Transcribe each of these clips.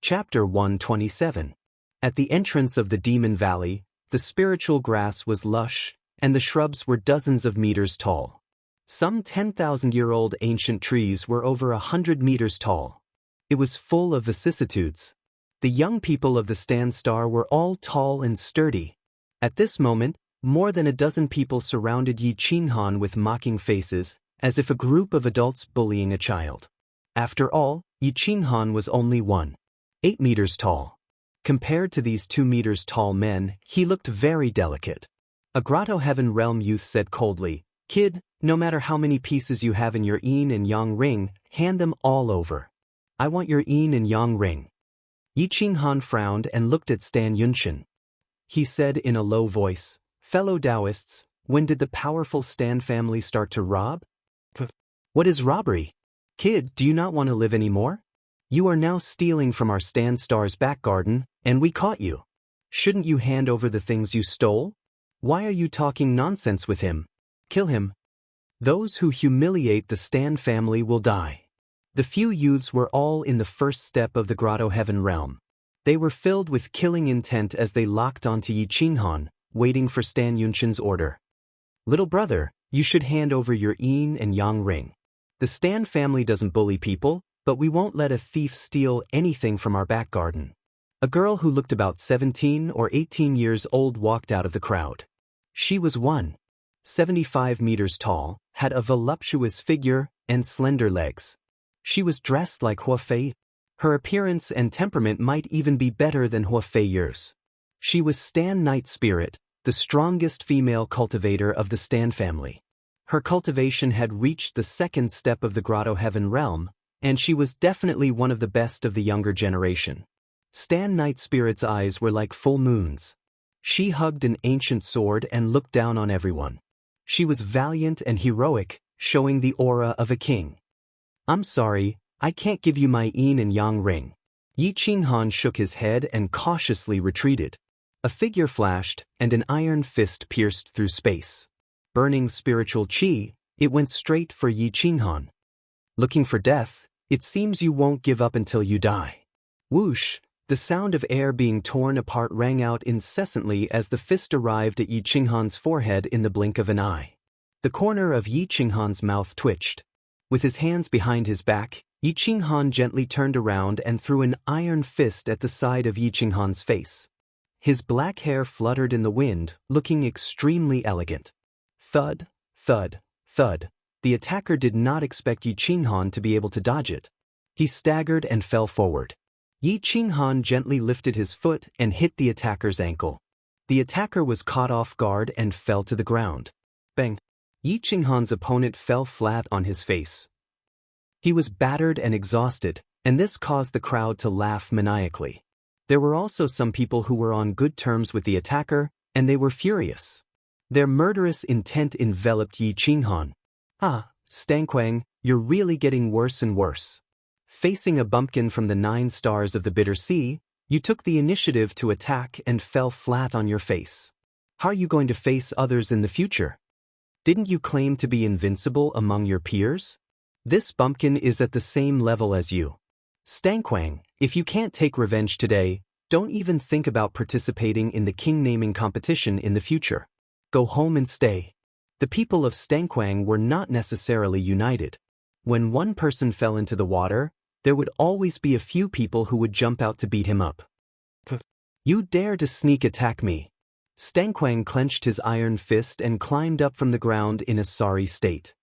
Chapter 127. At the entrance of the Demon Valley, the spiritual grass was lush, and the shrubs were dozens of meters tall. Some 10,000-year-old ancient trees were over 100 meters tall. It was full of vicissitudes. The young people of the Stand Star were all tall and sturdy. At this moment, more than a dozen people surrounded Yi Qinghan with mocking faces, as if a group of adults bullying a child. After all, Yi Qinghan was only 1.8 meters tall. Compared to these 2 meters tall men, he looked very delicate. A Grotto Heaven Realm youth said coldly, "Kid, no matter how many pieces you have in your yin and yang ring, hand them all over. I want your yin and yang ring." Yi Qinghan frowned and looked at Stan Yunshan. He said in a low voice, "Fellow Taoists, when did the powerful Stan family start to rob? What is robbery? Kid, do you not want to live anymore? You are now stealing from our Stand Star's back garden, and we caught you. Shouldn't you hand over the things you stole? Why are you talking nonsense with him? Kill him. Those who humiliate the Stan family will die." The few youths were all in the first step of the Grotto Heaven realm. They were filled with killing intent as they locked onto Yi Qinghan, waiting for Stan Yunshan's order. "Little brother, you should hand over your yin and yang ring. The Stan family doesn't bully people, but we won't let a thief steal anything from our back garden." A girl who looked about 17 or 18 years old walked out of the crowd. She was 1.75 meters tall, had a voluptuous figure, and slender legs. She was dressed like Hua Fei. Her appearance and temperament might even be better than Hua Fei's. She was Stan Night Spirit, the strongest female cultivator of the Stan family. Her cultivation had reached the second step of the Grotto Heaven realm, and she was definitely one of the best of the younger generation. Stan Night Spirit's eyes were like full moons. She hugged an ancient sword and looked down on everyone. She was valiant and heroic, showing the aura of a king. "I'm sorry, I can't give you my yin and yang ring." Yi Qinghan shook his head and cautiously retreated. A figure flashed, and an iron fist pierced through space. Burning spiritual qi, it went straight for Yi Qinghan. "Looking for death? It seems you won't give up until you die." Whoosh! The sound of air being torn apart rang out incessantly as the fist arrived at Yi Qinghan's forehead in the blink of an eye. The corner of Yi Qinghan's mouth twitched. With his hands behind his back, Yi Qinghan gently turned around and threw an iron fist at the side of Yi Qinghan's face. His black hair fluttered in the wind, looking extremely elegant. Thud, thud, thud. The attacker did not expect Yi Qinghan to be able to dodge it. He staggered and fell forward. Yi Qinghan gently lifted his foot and hit the attacker's ankle. The attacker was caught off guard and fell to the ground. Bang! Yi Qinghan's opponent fell flat on his face. He was battered and exhausted, and this caused the crowd to laugh maniacally. There were also some people who were on good terms with the attacker, and they were furious. Their murderous intent enveloped Yi Qinghan. "Ah, Stanquang, you're really getting worse and worse. Facing a bumpkin from the 9 stars of the Bitter Sea, you took the initiative to attack and fell flat on your face. How are you going to face others in the future? Didn't you claim to be invincible among your peers? This bumpkin is at the same level as you. Stanquang, if you can't take revenge today, don't even think about participating in the king-naming competition in the future. Go home and stay." The people of Stanquang were not necessarily united. When one person fell into the water, there would always be a few people who would jump out to beat him up. "You dare to sneak attack me?" Stanquang clenched his iron fist and climbed up from the ground in a sorry state.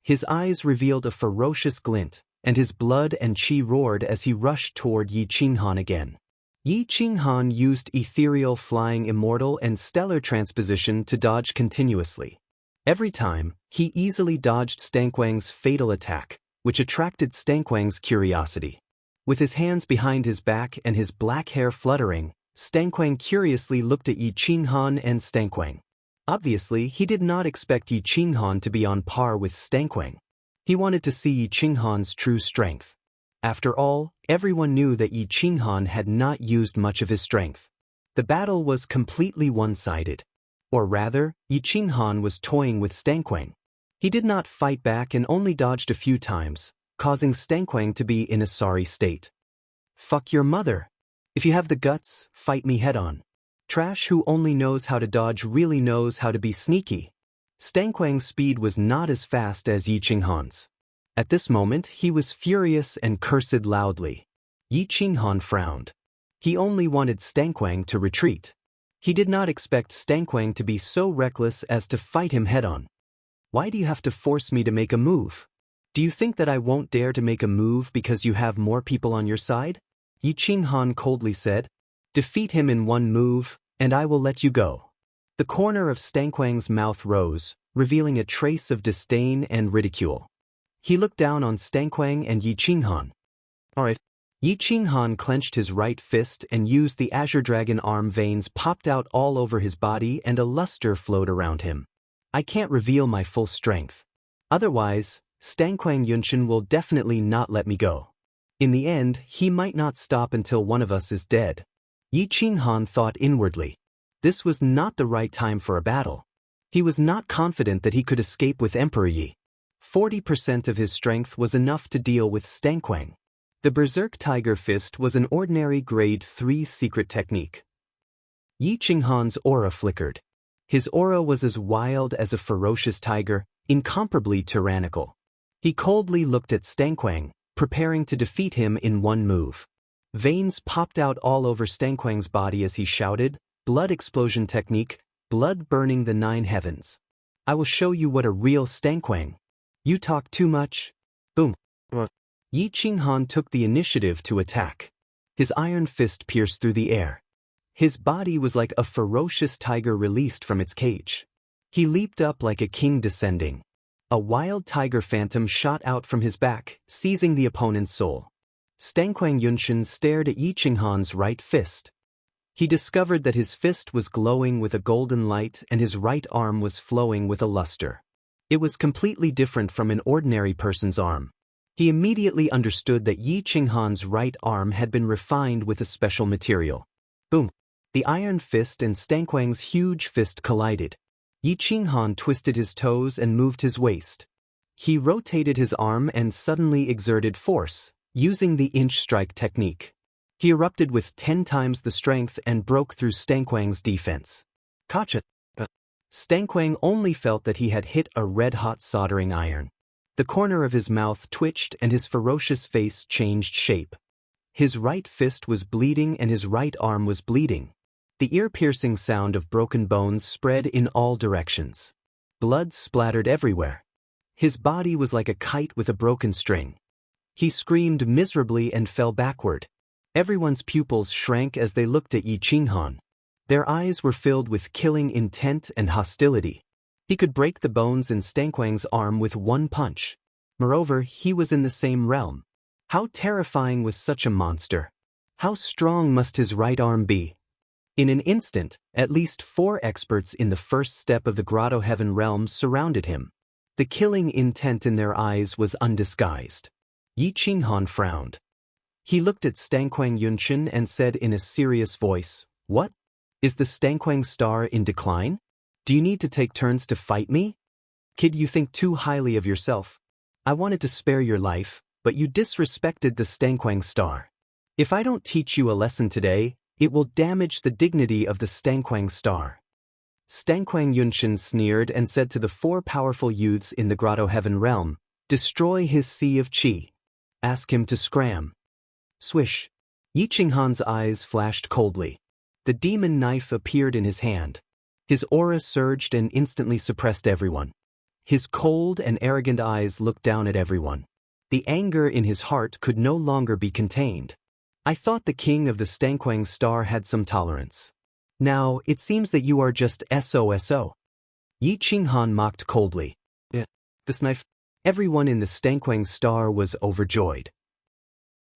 His eyes revealed a ferocious glint, and his blood and qi roared as he rushed toward Yi Qinghan again. Yi Qinghan used ethereal flying immortal and stellar transposition to dodge continuously. Every time, he easily dodged Stanquang's fatal attack, which attracted Stanquang's curiosity. With his hands behind his back and his black hair fluttering, Stanquang curiously looked at Yi Qinghan and Stanquang. Obviously, he did not expect Yi Qinghan to be on par with Stanquang. He wanted to see Yi Qinghan's true strength. After all, everyone knew that Yi Qinghan had not used much of his strength. The battle was completely one-sided. Or rather, Yi Qinghan was toying with Stanquang. He did not fight back and only dodged a few times, causing Stanquang to be in a sorry state. "Fuck your mother," If you have the guts, fight me head-on. Trash who only knows how to dodge really knows how to be sneaky. Stankwang's speed was not as fast as Yi Qinghan's. At this moment, he was furious and cursed loudly. Yi Qinghan frowned. He only wanted Stankwang to retreat. He did not expect Stankwang to be so reckless as to fight him head-on. Why do you have to force me to make a move? Do you think that I won't dare to make a move because you have more people on your side? Yi Qinghan coldly said. Defeat him in one move, and I will let you go. The corner of Stankwang's mouth rose, revealing a trace of disdain and ridicule. He looked down on Stankwang and Yi Qinghan. All right. Yi Qinghan clenched his right fist and used the Azure Dragon arm. Veins popped out all over his body and a luster flowed around him. I can't reveal my full strength. Otherwise, Stankwang Yunshin will definitely not let me go. In the end, he might not stop until one of us is dead. Yi Qinghan thought inwardly. This was not the right time for a battle. He was not confident that he could escape with Emperor Yi. 40% of his strength was enough to deal with Stankwang. The Berserk Tiger Fist was an ordinary grade 3 secret technique. Yi Qinghan's aura flickered. His aura was as wild as a ferocious tiger, incomparably tyrannical. He coldly looked at Stankwang, preparing to defeat him in one move. Veins popped out all over Stankwang's body as he shouted, blood explosion technique, blood burning the 9 heavens. I will show you what a real Stankwang. You talk too much. Boom. Yi Qinghan took the initiative to attack. His iron fist pierced through the air. His body was like a ferocious tiger released from its cage. He leaped up like a king descending. A wild tiger phantom shot out from his back, seizing the opponent's soul. Stankwang Yunshin stared at Yi Qinghan's right fist. He discovered that his fist was glowing with a golden light and his right arm was flowing with a luster. It was completely different from an ordinary person's arm. He immediately understood that Yi Qinghan's right arm had been refined with a special material. Boom! The iron fist and Stankwang's huge fist collided. Yi Qinghan twisted his toes and moved his waist. He rotated his arm and suddenly exerted force, using the inch strike technique. He erupted with 10 times the strength and broke through Stankwang's defense. Gotcha! Stankwang only felt that he had hit a red-hot soldering iron. The corner of his mouth twitched and his ferocious face changed shape. His right fist was bleeding and his right arm was bleeding. The ear-piercing sound of broken bones spread in all directions. Blood splattered everywhere. His body was like a kite with a broken string. He screamed miserably and fell backward. Everyone's pupils shrank as they looked at Yi Qinghan. Their eyes were filled with killing intent and hostility. He could break the bones in Stankwang's arm with one punch. Moreover, he was in the same realm. How terrifying was such a monster? How strong must his right arm be? In an instant, at least 4 experts in the first step of the Grotto Heaven realm surrounded him. The killing intent in their eyes was undisguised. Yi Qinghan frowned. He looked at Stankwang Yunshin and said in a serious voice, "What? Is the Stankwang star in decline? Do you need to take turns to fight me? Kid, you think too highly of yourself. I wanted to spare your life, but you disrespected the Stankwang star. If I don't teach you a lesson today, it will damage the dignity of the Stankwang star." Stankwang Yunshin sneered and said to the 4 powerful youths in the Grotto Heaven realm, "Destroy his sea of qi. Ask him to scram." Swish. Yi Qinghan's eyes flashed coldly. The demon knife appeared in his hand. His aura surged and instantly suppressed everyone. His cold and arrogant eyes looked down at everyone. The anger in his heart could no longer be contained. I thought the king of the Stankwang star had some tolerance. Now, it seems that you are just SOSO. Yi Qinghan mocked coldly. This knife? Everyone in the Stankwang star was overjoyed.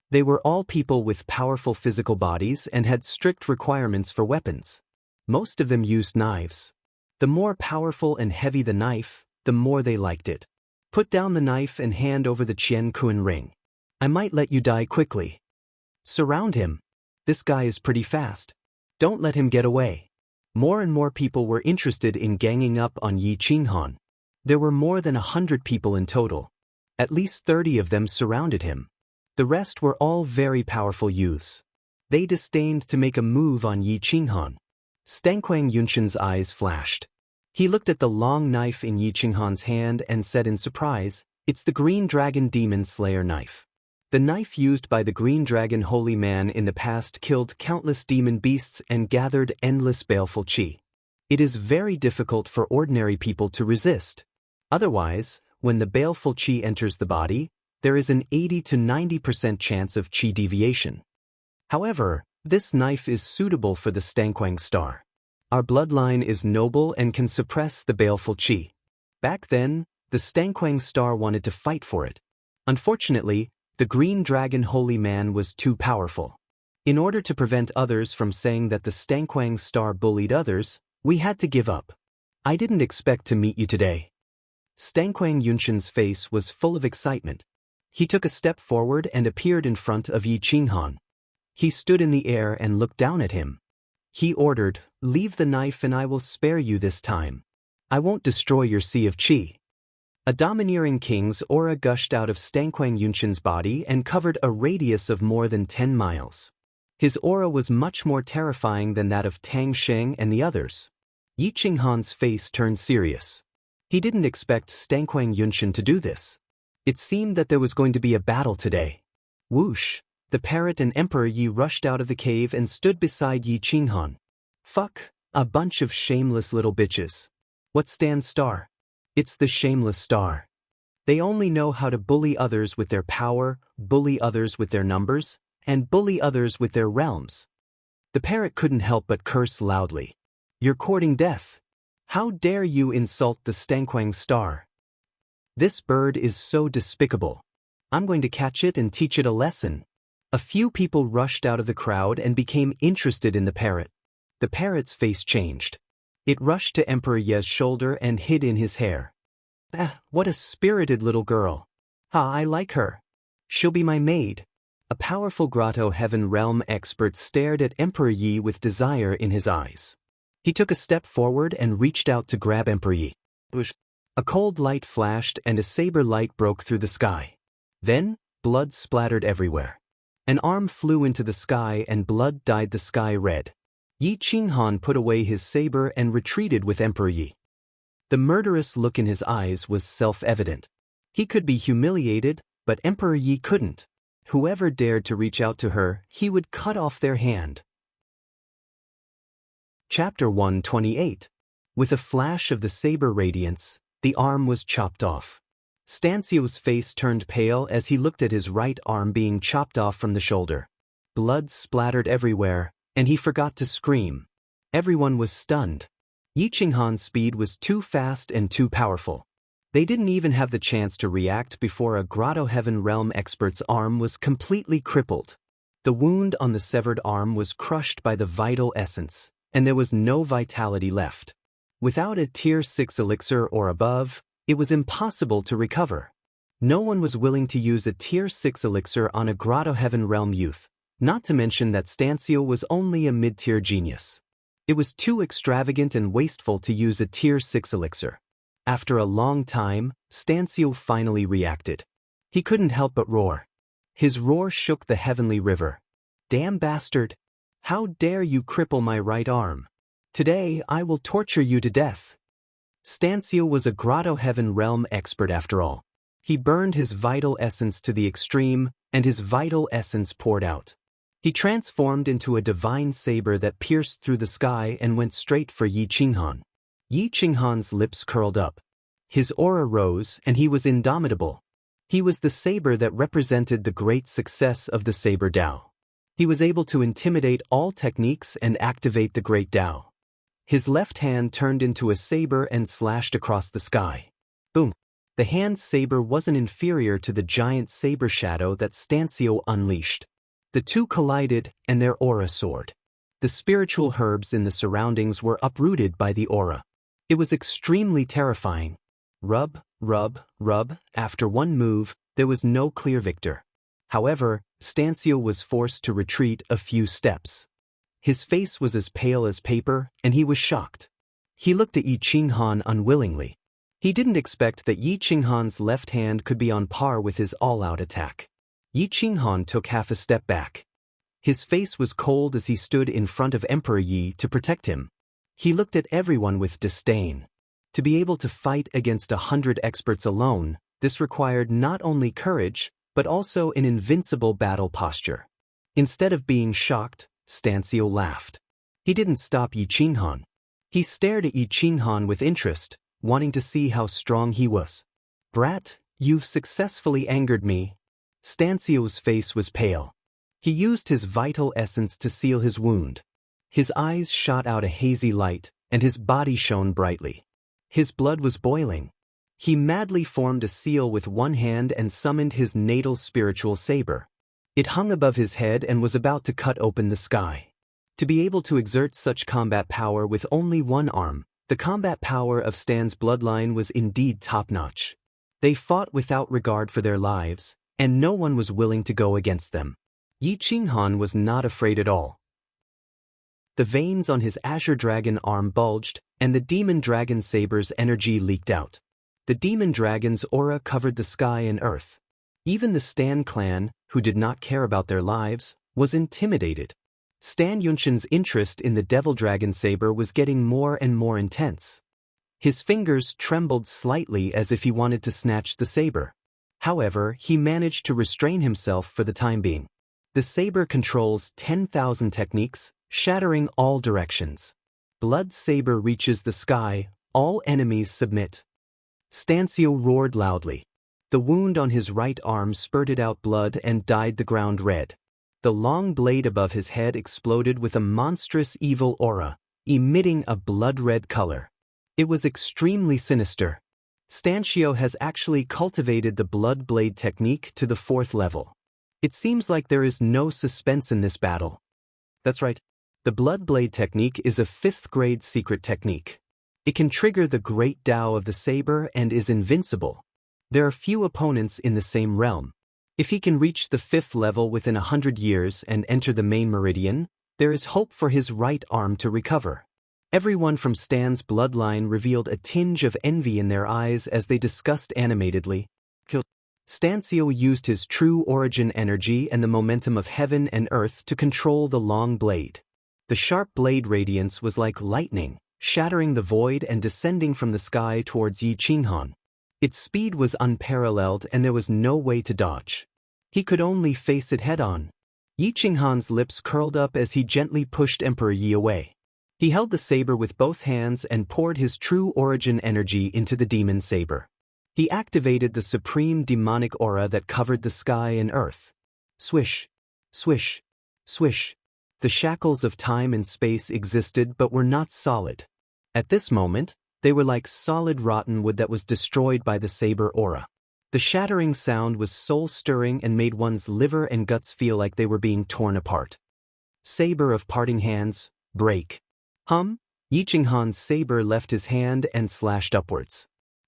They were all people with powerful physical bodies and had strict requirements for weapons. Most of them used knives. The more powerful and heavy the knife, the more they liked it. Put down the knife and hand over the Qian Kun ring. I might let you die quickly. Surround him. This guy is pretty fast. Don't let him get away. More and more people were interested in ganging up on Yi Qinghan. There were more than 100 people in total. At least 30 of them surrounded him. The rest were all very powerful youths. They disdained to make a move on Yi Qinghan. Stanquang Yunshan's eyes flashed. He looked at the long knife in Yi Qinghan's hand and said in surprise, "It's the Green Dragon Demon Slayer knife." The knife used by the Green Dragon Holy Man in the past killed countless demon beasts and gathered endless baleful qi. It is very difficult for ordinary people to resist. Otherwise, when the baleful qi enters the body, there is an 80 to 90% chance of qi deviation. However, this knife is suitable for the Stanquang star. Our bloodline is noble and can suppress the baleful qi. Back then, the Stanquang star wanted to fight for it. Unfortunately, the Green Dragon Holy Man was too powerful. In order to prevent others from saying that the Stanquang star bullied others, we had to give up. I didn't expect to meet you today. Stanquang Yunshan's face was full of excitement. He took a step forward and appeared in front of Yi Qinghan. He stood in the air and looked down at him. He ordered, "Leave the knife and I will spare you this time. I won't destroy your sea of qi." A domineering king's aura gushed out of Stanquang Yunshan's body and covered a radius of more than 10 miles. His aura was much more terrifying than that of Tang Sheng and the others. Yi Qinghan's face turned serious. He didn't expect Stanquang Yunshan to do this. It seemed that there was going to be a battle today. Whoosh! The parrot and Emperor Yi rushed out of the cave and stood beside Yi Qinghan. "Fuck, a bunch of shameless little bitches. What stands star? It's the shameless star. They only know how to bully others with their power, bully others with their numbers, and bully others with their realms." The parrot couldn't help but curse loudly. "You're courting death. How dare you insult the Stanquang star? This bird is so despicable. I'm going to catch it and teach it a lesson." A few people rushed out of the crowd and became interested in the parrot. The parrot's face changed. It rushed to Emperor Ye's shoulder and hid in his hair. "Ah, what a spirited little girl. I like her. She'll be my maid." A powerful Grotto Heaven Realm expert stared at Emperor Yi with desire in his eyes. He took a step forward and reached out to grab Emperor Yi. A cold light flashed and a saber light broke through the sky. Then, blood splattered everywhere. An arm flew into the sky and blood dyed the sky red. Yi Qinghan put away his saber and retreated with Emperor Yi. The murderous look in his eyes was self-evident. He could be humiliated, but Emperor Yi couldn't. Whoever dared to reach out to her, he would cut off their hand. Chapter 128. With a flash of the saber radiance, the arm was chopped off. Stansio's face turned pale as he looked at his right arm being chopped off from the shoulder. Blood splattered everywhere, and he forgot to scream. Everyone was stunned. Yi Qinghan's speed was too fast and too powerful. They didn't even have the chance to react before a Grotto Heaven Realm expert's arm was completely crippled. The wound on the severed arm was crushed by the vital essence, and there was no vitality left. Without a Tier 6 elixir or above, it was impossible to recover. No one was willing to use a Tier 6 elixir on a Grotto Heaven Realm youth, not to mention that Stansio was only a mid-tier genius. It was too extravagant and wasteful to use a Tier 6 elixir. After a long time, Stansio finally reacted. He couldn't help but roar. His roar shook the heavenly river. "Damn bastard! How dare you cripple my right arm? Today I will torture you to death." Stansio was a Grotto Heaven Realm expert after all. He burned his vital essence to the extreme, and his vital essence poured out. He transformed into a divine saber that pierced through the sky and went straight for Yi Qinghan. Yi Qinghan's lips curled up. His aura rose, and he was indomitable. He was the saber that represented the great success of the Saber Dao. He was able to intimidate all techniques and activate the great Dao. His left hand turned into a saber and slashed across the sky. Boom! The hand's saber wasn't inferior to the giant saber shadow that Stansio unleashed. The two collided, and their aura soared. The spiritual herbs in the surroundings were uprooted by the aura. It was extremely terrifying. Rub, rub, rub. After one move, there was no clear victor. However, Stansio was forced to retreat a few steps. His face was as pale as paper, and he was shocked. He looked at Yi Qinghan unwillingly. He didn't expect that Yi Qinghan's left hand could be on par with his all-out attack. Yi Qinghan took half a step back. His face was cold as he stood in front of Emperor Yi to protect him. He looked at everyone with disdain. To be able to fight against 100 experts alone, this required not only courage, but also an invincible battle posture. Instead of being shocked, Stancio laughed. He didn't stop Yi Qinghan. He stared at Yi Qinghan with interest, wanting to see how strong he was. "Brat, you've successfully angered me." Stancio's face was pale. He used his vital essence to seal his wound. His eyes shot out a hazy light, and his body shone brightly. His blood was boiling. He madly formed a seal with one hand and summoned his natal spiritual saber. It hung above his head and was about to cut open the sky. To be able to exert such combat power with only one arm, the combat power of Stan's bloodline was indeed top-notch. They fought without regard for their lives, and no one was willing to go against them. Yi Qinghan was not afraid at all. The veins on his Azure Dragon arm bulged, and the Demon Dragon saber's energy leaked out. The Demon Dragon's aura covered the sky and earth. Even the Stan clan, who did not care about their lives, was intimidated. Stan Yunshan's interest in the Devil Dragon saber was getting more and more intense. His fingers trembled slightly as if he wanted to snatch the saber. However, he managed to restrain himself for the time being. The saber controls 10,000 techniques, shattering all directions. Blood saber reaches the sky, all enemies submit. Stancio roared loudly. The wound on his right arm spurted out blood and dyed the ground red. The long blade above his head exploded with a monstrous evil aura, emitting a blood-red color. It was extremely sinister. Stancio has actually cultivated the blood blade technique to the 4th level. It seems like there is no suspense in this battle. That's right. The blood blade technique is a 5th grade secret technique. It can trigger the great Tao of the saber and is invincible. There are few opponents in the same realm. If he can reach the 5th level within 100 years and enter the main meridian, there is hope for his right arm to recover. Everyone from Stan's bloodline revealed a tinge of envy in their eyes as they discussed animatedly. Stancio used his true origin energy and the momentum of heaven and earth to control the long blade. The sharp blade radiance was like lightning, shattering the void and descending from the sky towards Yi Qinghan. Its speed was unparalleled and there was no way to dodge. He could only face it head-on. Yi Qinghan's lips curled up as he gently pushed Emperor Yi away. He held the saber with both hands and poured his true origin energy into the demon saber. He activated the supreme demonic aura that covered the sky and earth. Swish, swish, swish. The shackles of time and space existed but were not solid. At this moment, they were like solid rotten wood that was destroyed by the saber aura. The shattering sound was soul-stirring and made one's liver and guts feel like they were being torn apart. Saber of parting hands, break. Yi Qinghan's saber left his hand and slashed upwards.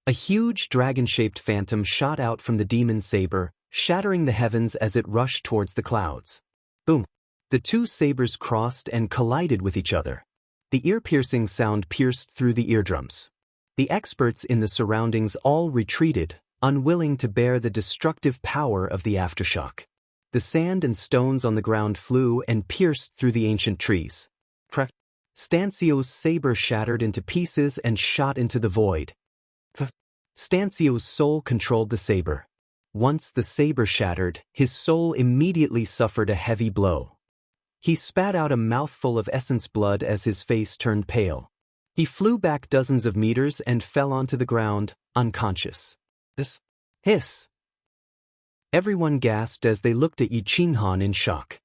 A huge dragon-shaped phantom shot out from the demon saber, shattering the heavens as it rushed towards the clouds. Boom! The two sabers crossed and collided with each other. The ear-piercing sound pierced through the eardrums. The experts in the surroundings all retreated, unwilling to bear the destructive power of the aftershock. The sand and stones on the ground flew and pierced through the ancient trees. Stancio's saber shattered into pieces and shot into the void. Stancio's soul controlled the saber. Once the saber shattered, his soul immediately suffered a heavy blow. He spat out a mouthful of essence blood as his face turned pale. He flew back dozens of meters and fell onto the ground, unconscious. Hiss! Everyone gasped as they looked at Yi Qinghan in shock.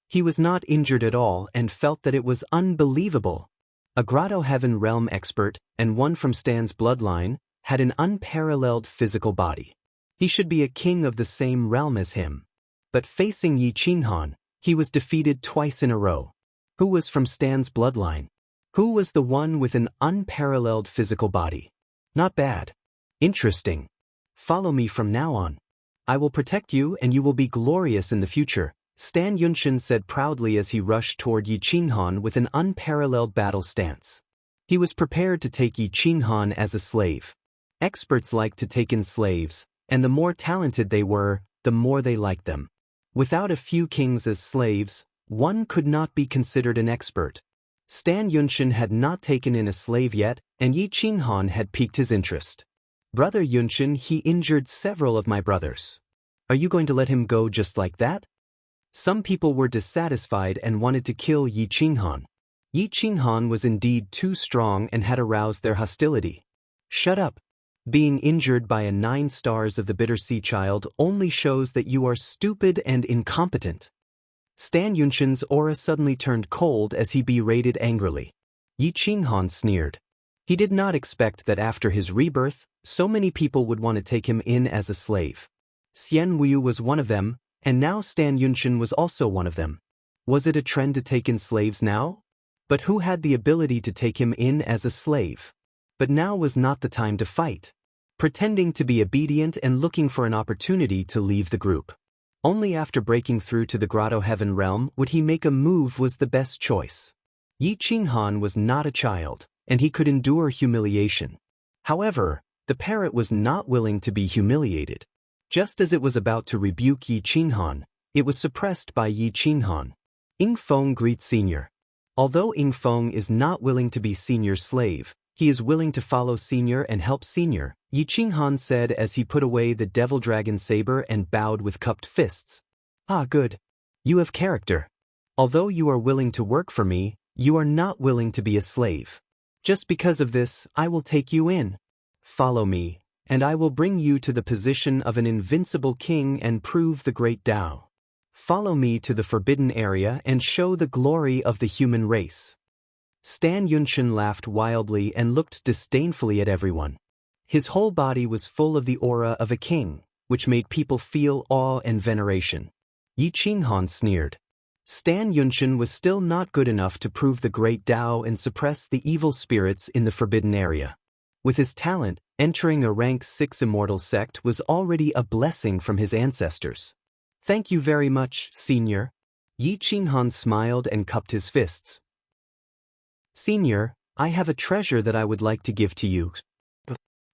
He was not injured at all and felt that it was unbelievable. A Grotto Heaven realm expert, and one from Stan's bloodline, had an unparalleled physical body. He should be a king of the same realm as him. But facing Yi Qinghan, he was defeated twice in a row. Who was from Stan's bloodline? Who was the one with an unparalleled physical body? Not bad. Interesting. Follow me from now on. I will protect you and you will be glorious in the future, Stan Yunshan said proudly as he rushed toward Yi Qinghan with an unparalleled battle stance. He was prepared to take Yi Qinghan as a slave. Experts liked to take in slaves, and the more talented they were, the more they liked them. Without a few kings as slaves, One could not be considered an expert. Stan Yunshin had not taken in a slave yet, and Yi Qinghan had piqued his interest. Brother Yunshin, he injured several of my brothers. Are you going to let him go just like that? Some people were dissatisfied and wanted to kill Yi Qinghan. Yi Qinghan was indeed too strong and had aroused their hostility. Shut up. Being injured by a 9 stars of the Bitter Sea Child only shows that you are stupid and incompetent. Stan Yunshin's aura suddenly turned cold as he berated angrily. Yi Qinghan sneered. He did not expect that after his rebirth, so many people would want to take him in as a slave. Xian Wu was one of them, and now Stan Yunshin was also one of them. Was it a trend to take in slaves now? But who had the ability to take him in as a slave? But now was not the time to fight. Pretending to be obedient and looking for an opportunity to leave the group. Only after breaking through to the Grotto Heaven realm would he make a move was the best choice. Yi Qinghan was not a child, and he could endure humiliation. However, the parrot was not willing to be humiliated. Just as it was about to rebuke Yi Qinghan, it was suppressed by Yi Qinghan. Ying Feng greets Senior. Although Ying Feng is not willing to be Senior's slave, he is willing to follow Senior and help Senior, Yi Qinghan said as he put away the devil dragon saber and bowed with cupped fists. Ah, good. You have character. Although you are willing to work for me, you are not willing to be a slave. Just because of this, I will take you in. Follow me, and I will bring you to the position of an invincible king and prove the great Tao. Follow me to the forbidden area and show the glory of the human race. Stan Yunshin laughed wildly and looked disdainfully at everyone. His whole body was full of the aura of a king, which made people feel awe and veneration. Yi Qinghan sneered. Stan Yunshin was still not good enough to prove the great Tao and suppress the evil spirits in the forbidden area. With his talent, entering a rank 6 immortal sect was already a blessing from his ancestors. Thank you very much, Senior. Yi Qinghan smiled and cupped his fists. Senior, I have a treasure that I would like to give to you.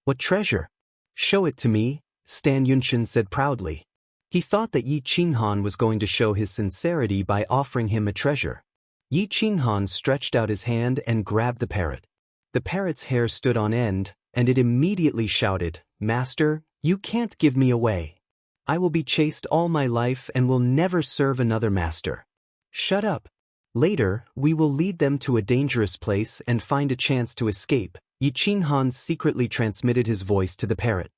What treasure? Show it to me, Stan Yunshin said proudly. He thought that Yi Qinghan was going to show his sincerity by offering him a treasure. Yi Qinghan stretched out his hand and grabbed the parrot. The parrot's hair stood on end, and it immediately shouted, Master, you can't give me away. I will be chaste all my life and will never serve another master. Shut up. Later, we will lead them to a dangerous place and find a chance to escape. Yi Qinghan secretly transmitted his voice to the parrot.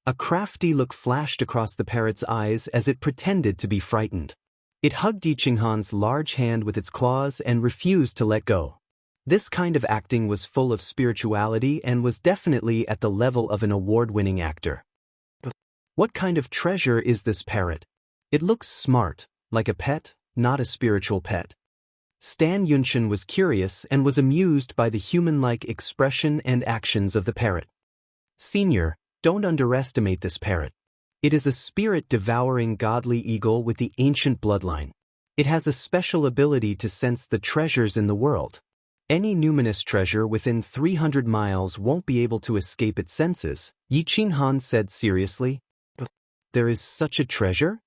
A crafty look flashed across the parrot's eyes as it pretended to be frightened. It hugged Yi Qinghan's large hand with its claws and refused to let go. This kind of acting was full of spirituality and was definitely at the level of an award-winning actor. What kind of treasure is this parrot? It looks smart, like a pet, not a spiritual pet. Stan Yunshin was curious and was amused by the human-like expression and actions of the parrot. Senior, don't underestimate this parrot. It is a spirit-devouring godly eagle with the ancient bloodline. It has a special ability to sense the treasures in the world. Any numinous treasure within 300 miles won't be able to escape its senses, Yi Qinghan said seriously. There is such a treasure?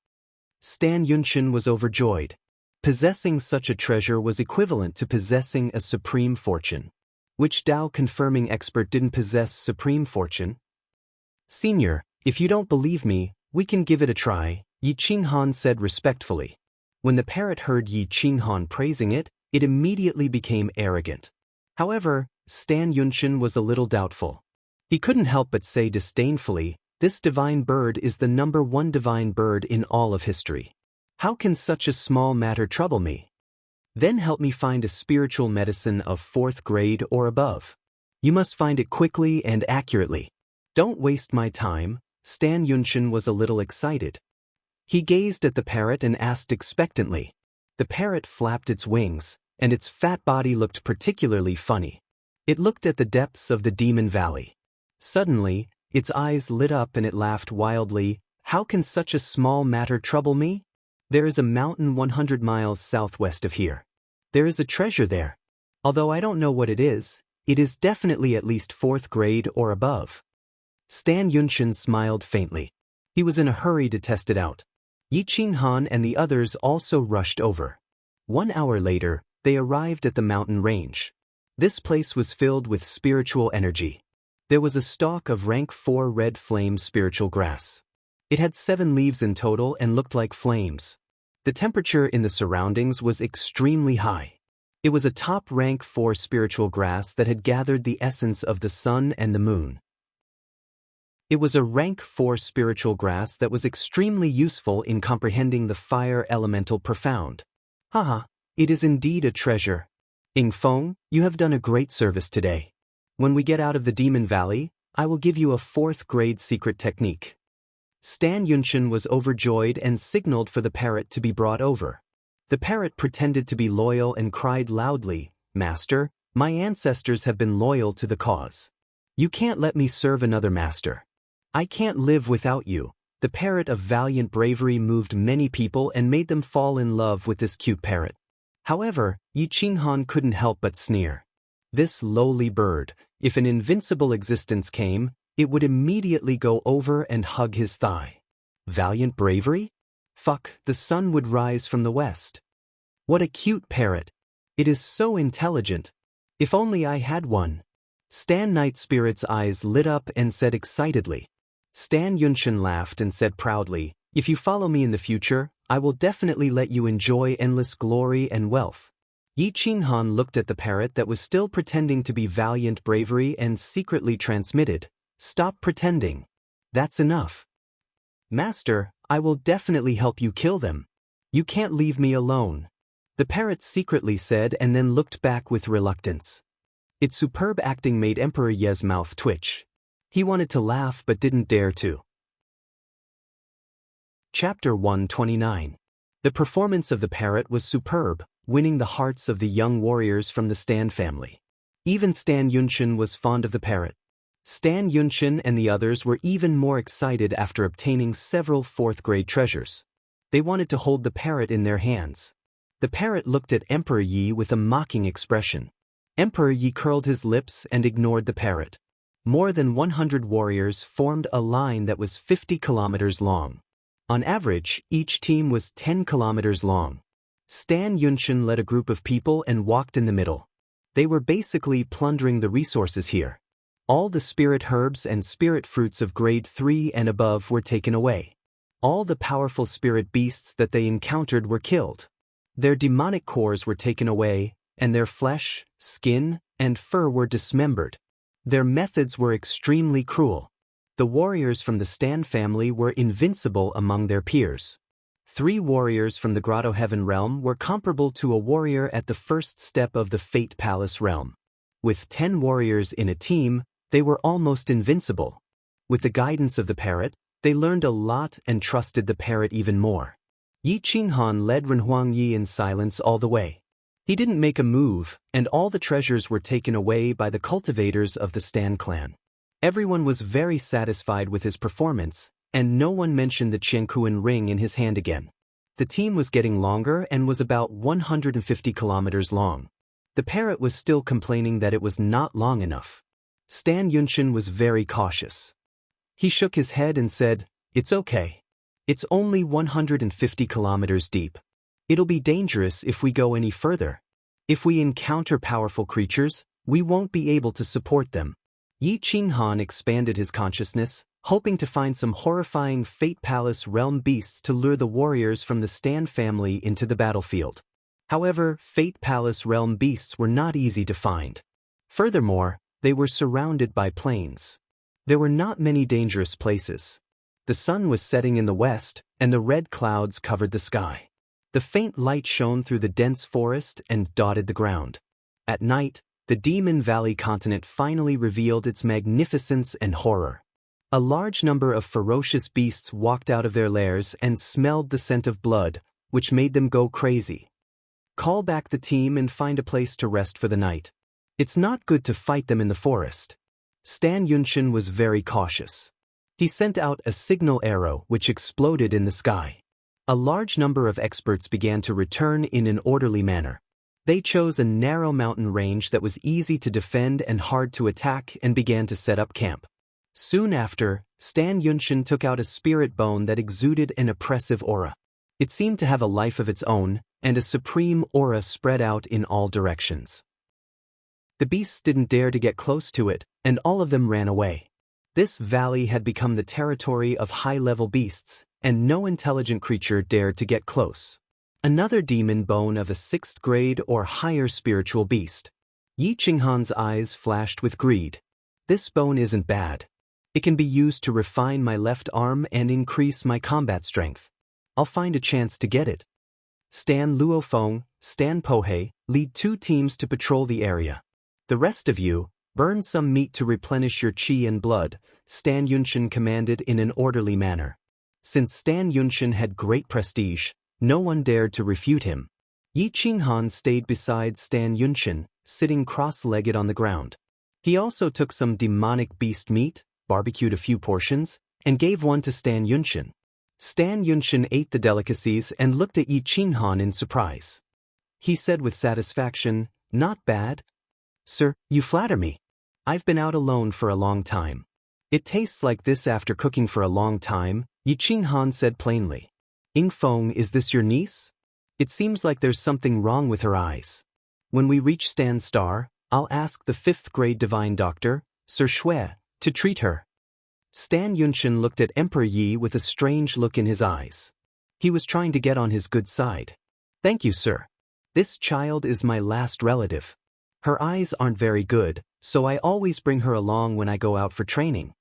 Stan Yunshin was overjoyed. Possessing such a treasure was equivalent to possessing a supreme fortune. Which Tao-confirming expert didn't possess supreme fortune? Senior, if you don't believe me, we can give it a try, Yi Qinghan said respectfully. When the parrot heard Yi Qinghan praising it, it immediately became arrogant. However, Stan Yunshin was a little doubtful. He couldn't help but say disdainfully, this divine bird is the #1 divine bird in all of history. How can such a small matter trouble me? Then help me find a spiritual medicine of 4th grade or above. You must find it quickly and accurately. Don't waste my time. Stan Yunshin was a little excited. He gazed at the parrot and asked expectantly. The parrot flapped its wings, and its fat body looked particularly funny. It looked at the depths of the Demon Valley. Suddenly, its eyes lit up and it laughed wildly. How can such a small matter trouble me? There is a mountain 100 miles southwest of here. There is a treasure there. Although I don't know what it is definitely at least 4th grade or above. Stan Yunshin smiled faintly. He was in a hurry to test it out. Yi Qinghan and the others also rushed over. 1 hour later, they arrived at the mountain range. This place was filled with spiritual energy. There was a stalk of rank 4 red flame spiritual grass. It had 7 leaves in total and looked like flames. The temperature in the surroundings was extremely high. It was a top rank 4 spiritual grass that had gathered the essence of the sun and the moon. It was a rank 4 spiritual grass that was extremely useful in comprehending the fire elemental profound. Haha, it is indeed a treasure. Ingfeng, you have done a great service today. When we get out of the Demon Valley, I will give you a 4th grade secret technique. Stan Yunshin was overjoyed and signaled for the parrot to be brought over. The parrot pretended to be loyal and cried loudly, "Master, my ancestors have been loyal to the cause. You can't let me serve another master. I can't live without you." The parrot of valiant bravery moved many people and made them fall in love with this cute parrot. However, Yi Qinghan couldn't help but sneer. This lowly bird, if an invincible existence came, it would immediately go over and hug his thigh. Valiant bravery? Fuck, the sun would rise from the west. What a cute parrot. It is so intelligent. If only I had one. Stan Night Spirit's eyes lit up and said excitedly. Stan Yunshin laughed and said proudly, "If you follow me in the future, I will definitely let you enjoy endless glory and wealth." Yi Qinghan looked at the parrot that was still pretending to be valiant bravery and secretly transmitted, "Stop pretending. That's enough. Master, I will definitely help you kill them. You can't leave me alone." The parrot secretly said and then looked back with reluctance. Its superb acting made Emperor Ye's mouth twitch. He wanted to laugh but didn't dare to. Chapter 129. The performance of the parrot was superb, winning the hearts of the young warriors from the Stan family. Even Stan Yunshin was fond of the parrot. Stan Yunshin and the others were even more excited after obtaining several 4th grade treasures. They wanted to hold the parrot in their hands. The parrot looked at Emperor Yi with a mocking expression. Emperor Yi curled his lips and ignored the parrot. More than 100 warriors formed a line that was 50 kilometers long. On average, each team was 10 kilometers long. Stan Yunshin led a group of people and walked in the middle. They were basically plundering the resources here. All the spirit herbs and spirit fruits of grade 3 and above were taken away. All the powerful spirit beasts that they encountered were killed. Their demonic cores were taken away, and their flesh, skin, and fur were dismembered. Their methods were extremely cruel. The warriors from the Stan family were invincible among their peers. 3 warriors from the Grotto Heaven realm were comparable to a warrior at the first step of the Fate Palace realm. With 10 warriors in a team, they were almost invincible. With the guidance of the parrot, they learned a lot and trusted the parrot even more. Yi Qinghan led Renhuang Yi in silence all the way. He didn't make a move, and all the treasures were taken away by the cultivators of the Stan clan. Everyone was very satisfied with his performance, and no one mentioned the Qiankuan ring in his hand again. The team was getting longer and was about 150 kilometers long. The parrot was still complaining that it was not long enough. Stan Yunshin was very cautious. He shook his head and said, "It's okay. It's only 150 kilometers deep. It'll be dangerous if we go any further. If we encounter powerful creatures, we won't be able to support them." Yi Qinghan expanded his consciousness, hoping to find some horrifying Fate Palace realm beasts to lure the warriors from the Stan family into the battlefield. However, Fate Palace realm beasts were not easy to find. Furthermore, they were surrounded by plains. There were not many dangerous places. The sun was setting in the west, and the red clouds covered the sky. The faint light shone through the dense forest and dotted the ground. At night, the Demon Valley continent finally revealed its magnificence and horror. A large number of ferocious beasts walked out of their lairs and smelled the scent of blood, which made them go crazy. Call back the team and find a place to rest for the night. It's not good to fight them in the forest. Stan Yunshin was very cautious. He sent out a signal arrow which exploded in the sky. A large number of experts began to return in an orderly manner. They chose a narrow mountain range that was easy to defend and hard to attack and began to set up camp. Soon after, Stan Yunshin took out a spirit bone that exuded an oppressive aura. It seemed to have a life of its own, and a supreme aura spread out in all directions. The beasts didn't dare to get close to it, and all of them ran away. This valley had become the territory of high-level beasts, and no intelligent creature dared to get close. Another demon bone of a 6th grade or higher spiritual beast. Yi Qinghan's eyes flashed with greed. This bone isn't bad. It can be used to refine my left arm and increase my combat strength. I'll find a chance to get it. Stan Luofeng, Stan Pohei, lead 2 teams to patrol the area. The rest of you, burn some meat to replenish your qi and blood, Stan Yunshin commanded in an orderly manner. Since Stan Yunshin had great prestige, no one dared to refute him. Yi Qinghan stayed beside Stan Yunshin, sitting cross-legged on the ground. He also took some demonic beast meat, barbecued a few portions, and gave one to Stan Yunshin. Stan Yunshin ate the delicacies and looked at Yi Qinghan in surprise. He said with satisfaction, "Not bad. Sir, you flatter me. I've been out alone for a long time. It tastes like this after cooking for a long time," Yi Qinghan said plainly. "Yingfeng, is this your niece? It seems like there's something wrong with her eyes. When we reach Stan's Star, I'll ask the 5th grade divine doctor, Sir Shui, to treat her." Stan Yunshin looked at Emperor Yi with a strange look in his eyes. He was trying to get on his good side. "Thank you, sir. This child is my last relative. Her eyes aren't very good, so I always bring her along when I go out for training."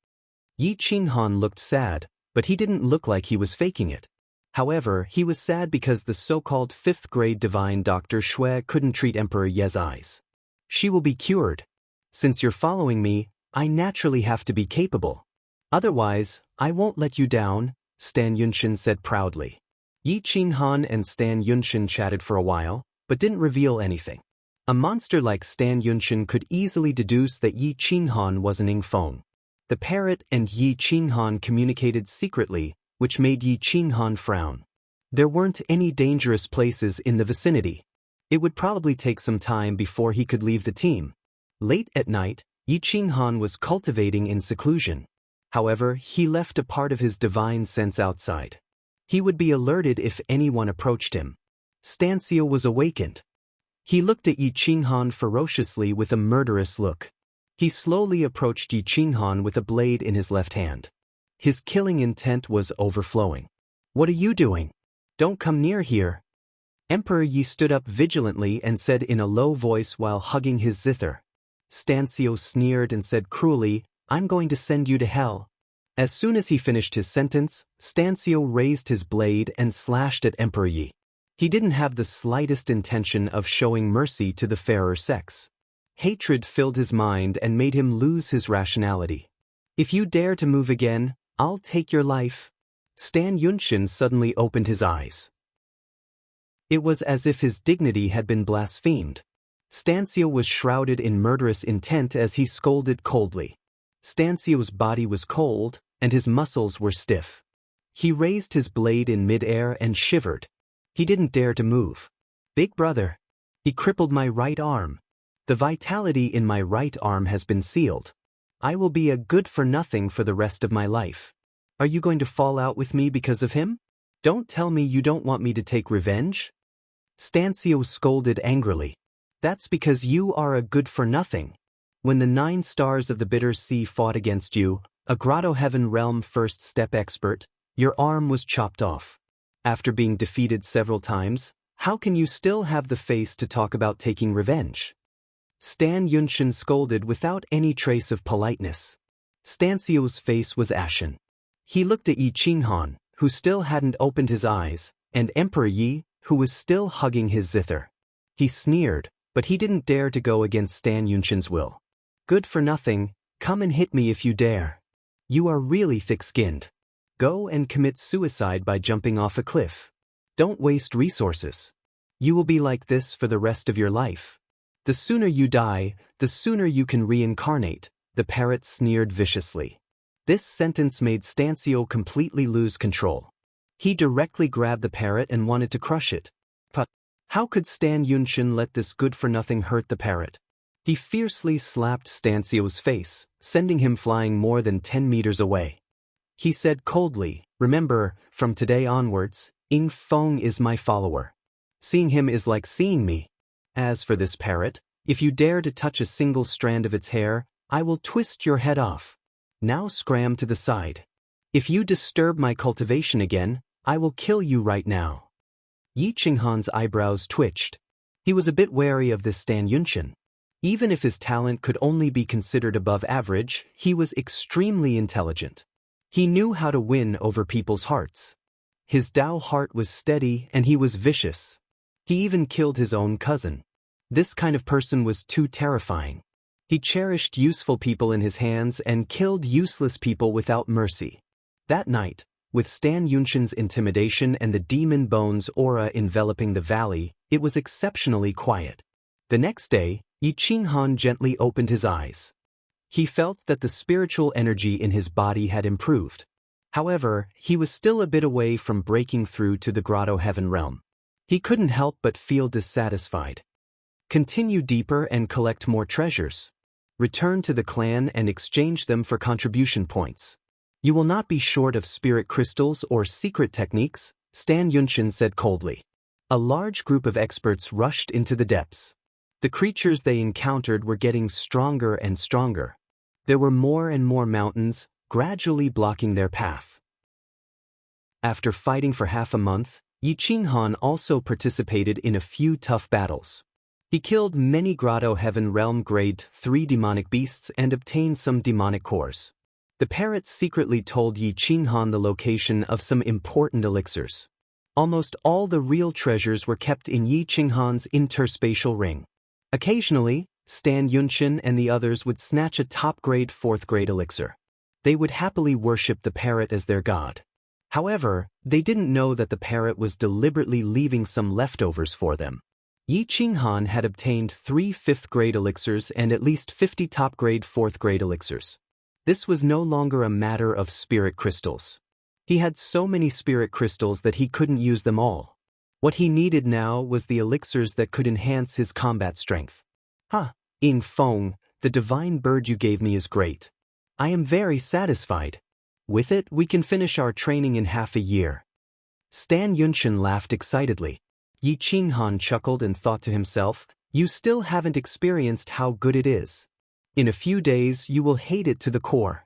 Yi Qinghan looked sad, but he didn't look like he was faking it. However, he was sad because the so-called 5th grade divine Dr. Shui couldn't treat Emperor Ye's eyes. "She will be cured. Since you're following me, I naturally have to be capable. Otherwise, I won't let you down," Stan Yunshin said proudly. Yi Qinghan and Stan Yunshin chatted for a while, but didn't reveal anything. A monster like Stan Yunshin could easily deduce that Yi Qinghan was an Yingfeng. The parrot and Yi Qinghan communicated secretly, which made Yi Qinghan frown. There weren't any dangerous places in the vicinity. It would probably take some time before he could leave the team. Late at night, Yi Qinghan was cultivating in seclusion. However, he left a part of his divine sense outside. He would be alerted if anyone approached him. Stancio was awakened. He looked at Yi Qinghan ferociously with a murderous look. He slowly approached Yi Qinghan with a blade in his left hand. His killing intent was overflowing. "What are you doing? Don't come near here." Emperor Yi stood up vigilantly and said in a low voice while hugging his zither. Stancio sneered and said cruelly, "I'm going to send you to hell." As soon as he finished his sentence, Stancio raised his blade and slashed at Emperor Yi. He didn't have the slightest intention of showing mercy to the fairer sex. Hatred filled his mind and made him lose his rationality. "If you dare to move again, I'll take your life." Stan Yunshin suddenly opened his eyes. It was as if his dignity had been blasphemed. Stancio was shrouded in murderous intent as he scolded coldly. Stancio's body was cold, and his muscles were stiff. He raised his blade in mid-air and shivered. He didn't dare to move. "Big brother." He crippled my right arm. The vitality in my right arm has been sealed. I will be a good-for-nothing for the rest of my life. Are you going to fall out with me because of him? Don't tell me you don't want me to take revenge? Stancio scolded angrily. That's because you are a good-for-nothing. When the 9 stars of the Bitter Sea fought against you, a Grotto Heaven Realm first step expert, your arm was chopped off. After being defeated several times, how can you still have the face to talk about taking revenge? Stan Yunshin scolded without any trace of politeness. Stancio's face was ashen. He looked at Yi Qinghan, who still hadn't opened his eyes, and Emperor Yi, who was still hugging his zither. He sneered, but he didn't dare to go against Stan Yunshin's will. Good for nothing, come and hit me if you dare. You are really thick-skinned. Go and commit suicide by jumping off a cliff. Don't waste resources. You will be like this for the rest of your life. The sooner you die, the sooner you can reincarnate, the parrot sneered viciously. This sentence made Stancio completely lose control. He directly grabbed the parrot and wanted to crush it. But how could Stan Yunshin let this good-for-nothing hurt the parrot? He fiercely slapped Stancio's face, sending him flying more than 10 meters away. He said coldly, "Remember, from today onwards, Ying Feng is my follower." Seeing him is like seeing me. As for this parrot, if you dare to touch a single strand of its hair, I will twist your head off. Now scram to the side. If you disturb my cultivation again, I will kill you right now. Yi Qinghan's eyebrows twitched. He was a bit wary of this Stan Yunqian. Even if his talent could only be considered above average, he was extremely intelligent. He knew how to win over people's hearts. His Dao heart was steady and he was vicious. He even killed his own cousin. This kind of person was too terrifying. He cherished useful people in his hands and killed useless people without mercy. That night, with Stan Yunqian's intimidation and the demon bones aura enveloping the valley, it was exceptionally quiet. The next day, Yi Qinghan gently opened his eyes. He felt that the spiritual energy in his body had improved. However, he was still a bit away from breaking through to the grotto heaven realm. He couldn't help but feel dissatisfied. Continue deeper and collect more treasures. Return to the clan and exchange them for contribution points. You will not be short of spirit crystals or secret techniques, Stan Yunqian said coldly. A large group of experts rushed into the depths. The creatures they encountered were getting stronger and stronger. There were more and more mountains, gradually blocking their path. After fighting for half a month, Yi Qinghan also participated in a few tough battles. He killed many Grotto Heaven Realm Grade 3 demonic beasts and obtained some demonic cores. The parrots secretly told Yi Qinghan the location of some important elixirs. Almost all the real treasures were kept in Yi Qinghan's interspatial ring. Occasionally, Stan Yunqian and the others would snatch a top-grade 4th-grade elixir. They would happily worship the parrot as their god. However, they didn't know that the parrot was deliberately leaving some leftovers for them. Yi Qinghan had obtained 3 5th-grade elixirs and at least 50 top-grade 4th-grade elixirs. This was no longer a matter of spirit crystals. He had so many spirit crystals that he couldn't use them all. What he needed now was the elixirs that could enhance his combat strength. Ing Feng, the divine bird you gave me is great. I am very satisfied. With it, we can finish our training in half a year. Stan Yunqian laughed excitedly. Yi Qinghan chuckled and thought to himself, you still haven't experienced how good it is. In a few days, you will hate it to the core.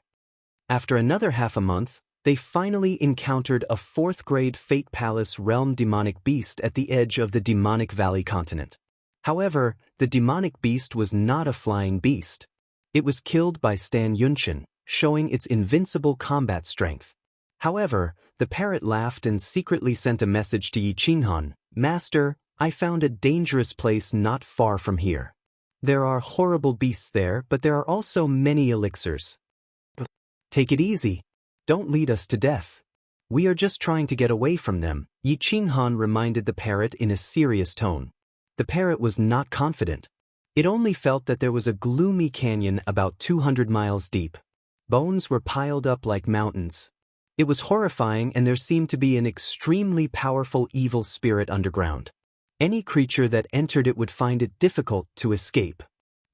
After another half a month, they finally encountered a 4th-grade Fate Palace realm demonic beast at the edge of the Demonic Valley continent. However, the demonic beast was not a flying beast. It was killed by Stan Yunqian, showing its invincible combat strength. However, the parrot laughed and secretly sent a message to Yi Qinghan, Master, I found a dangerous place not far from here. There are horrible beasts there, but there are also many elixirs. Take it easy. Don't lead us to death. We are just trying to get away from them, Yi Qinghan reminded the parrot in a serious tone. The parrot was not confident. It only felt that there was a gloomy canyon about 200 miles deep. Bones were piled up like mountains. It was horrifying and there seemed to be an extremely powerful evil spirit underground. Any creature that entered it would find it difficult to escape.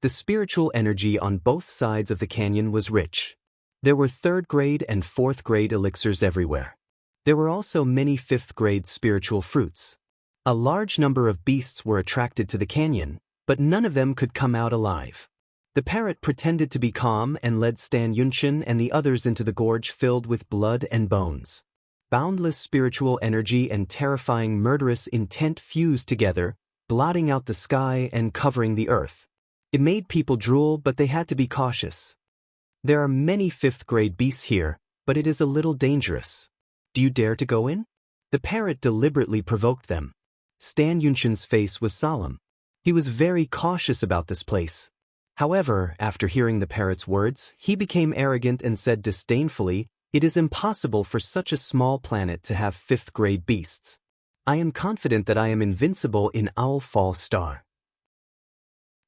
The spiritual energy on both sides of the canyon was rich. There were 3rd-grade and 4th-grade elixirs everywhere. There were also many 5th-grade spiritual fruits. A large number of beasts were attracted to the canyon, but none of them could come out alive. The parrot pretended to be calm and led Stan Yunqian and the others into the gorge filled with blood and bones. Boundless spiritual energy and terrifying murderous intent fused together, blotting out the sky and covering the earth. It made people drool, but they had to be cautious. There are many 5th-grade beasts here, but it is a little dangerous. Do you dare to go in? The parrot deliberately provoked them. Stan Yunqian's face was solemn. He was very cautious about this place. However, after hearing the parrot's words, he became arrogant and said disdainfully, it is impossible for such a small planet to have 5th-grade beasts. I am confident that I am invincible in Owl Fall Star.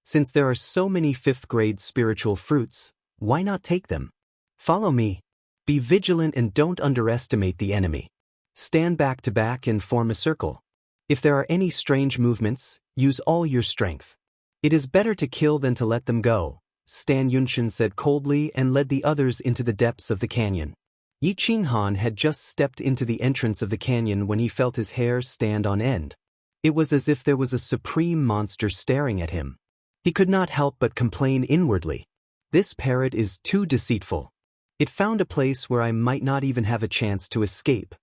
Since there are so many 5th-grade spiritual fruits, why not take them? Follow me. Be vigilant and don't underestimate the enemy. Stand back to back and form a circle. If there are any strange movements, use all your strength. It is better to kill than to let them go, Stan Yunqian said coldly and led the others into the depths of the canyon. Yi Qinghan had just stepped into the entrance of the canyon when he felt his hair stand on end. It was as if there was a supreme monster staring at him. He could not help but complain inwardly. This parrot is too deceitful. It found a place where I might not even have a chance to escape.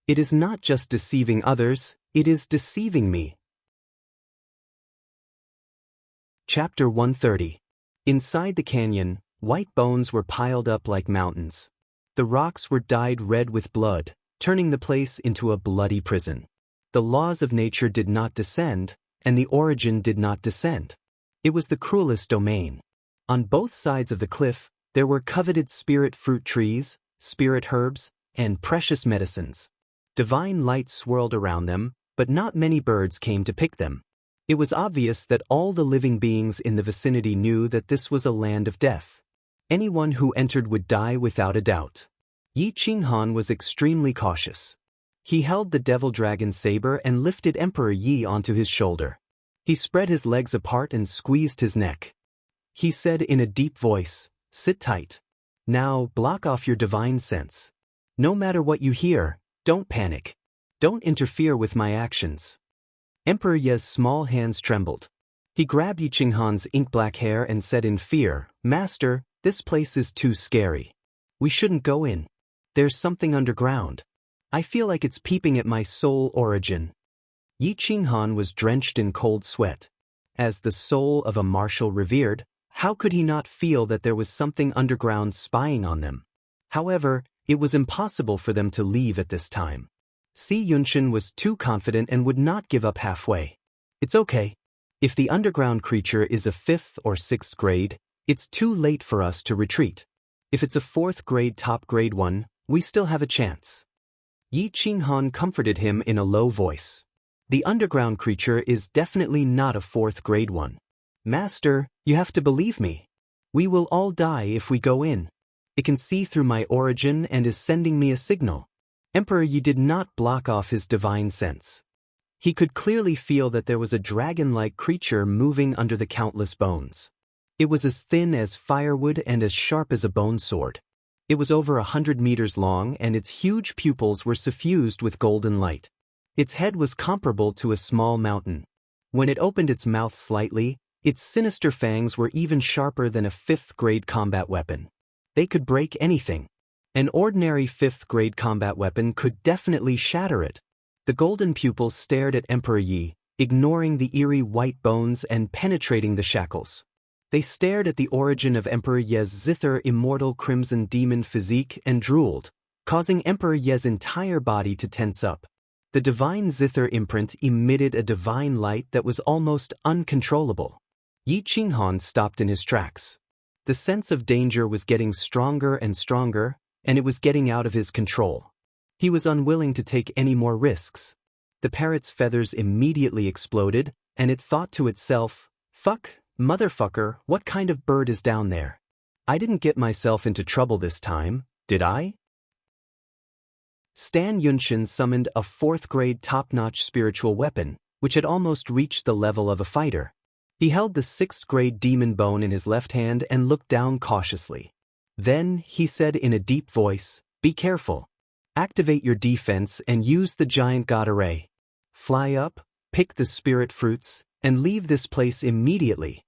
It is not just deceiving others, it is deceiving me. Chapter 130. Inside the canyon, white bones were piled up like mountains. The rocks were dyed red with blood, turning the place into a bloody prison. The laws of nature did not descend, and the origin did not descend. It was the cruelest domain. On both sides of the cliff, there were coveted spirit fruit trees, spirit herbs, and precious medicines. Divine light swirled around them, but not many birds came to pick them. It was obvious that all the living beings in the vicinity knew that this was a land of death. Anyone who entered would die without a doubt. Yi Qinghan was extremely cautious. He held the devil dragon saber and lifted Emperor Yi onto his shoulder. He spread his legs apart and squeezed his neck. He said in a deep voice, "Sit tight. Now block off your divine sense. No matter what you hear, don't panic. Don't interfere with my actions." Emperor Ye's small hands trembled. He grabbed Yi Qinghan's ink-black hair and said in fear, "Master, this place is too scary. We shouldn't go in. There's something underground. I feel like it's peeping at my soul origin." Yi Qinghan was drenched in cold sweat. As the soul of a marshal revered, how could he not feel that there was something underground spying on them? However, it was impossible for them to leave at this time. Si Yunshin was too confident and would not give up halfway. "It's okay. If the underground creature is a 5th or 6th grade, it's too late for us to retreat. If it's a 4th grade top grade one, we still have a chance." Yi Qinghan comforted him in a low voice. "The underground creature is definitely not a 4th grade one. Master, you have to believe me. We will all die if we go in. It can see through my origin and is sending me a signal." Emperor Yi did not block off his divine sense. He could clearly feel that there was a dragon-like creature moving under the countless bones. It was as thin as firewood and as sharp as a bone sword. It was over 100 meters long and its huge pupils were suffused with golden light. Its head was comparable to a small mountain. When it opened its mouth slightly, its sinister fangs were even sharper than a 5th grade combat weapon. They could break anything. An ordinary 5th grade combat weapon could definitely shatter it. The golden pupils stared at Emperor Yi, ignoring the eerie white bones and penetrating the shackles. They stared at the origin of Emperor Ye's zither immortal crimson demon physique and drooled, causing Emperor Ye's entire body to tense up. The divine zither imprint emitted a divine light that was almost uncontrollable. Yi Qinghan stopped in his tracks. The sense of danger was getting stronger and stronger, and it was getting out of his control. He was unwilling to take any more risks. The parrot's feathers immediately exploded, and it thought to itself, "Fuck, motherfucker, what kind of bird is down there? I didn't get myself into trouble this time, did I?" Stan Yunshin summoned a 4th grade top-notch spiritual weapon, which had almost reached the level of a fighter. He held the 6th grade demon bone in his left hand and looked down cautiously. Then, he said in a deep voice, "Be careful. Activate your defense and use the giant god array. Fly up, pick the spirit fruits, and leave this place immediately."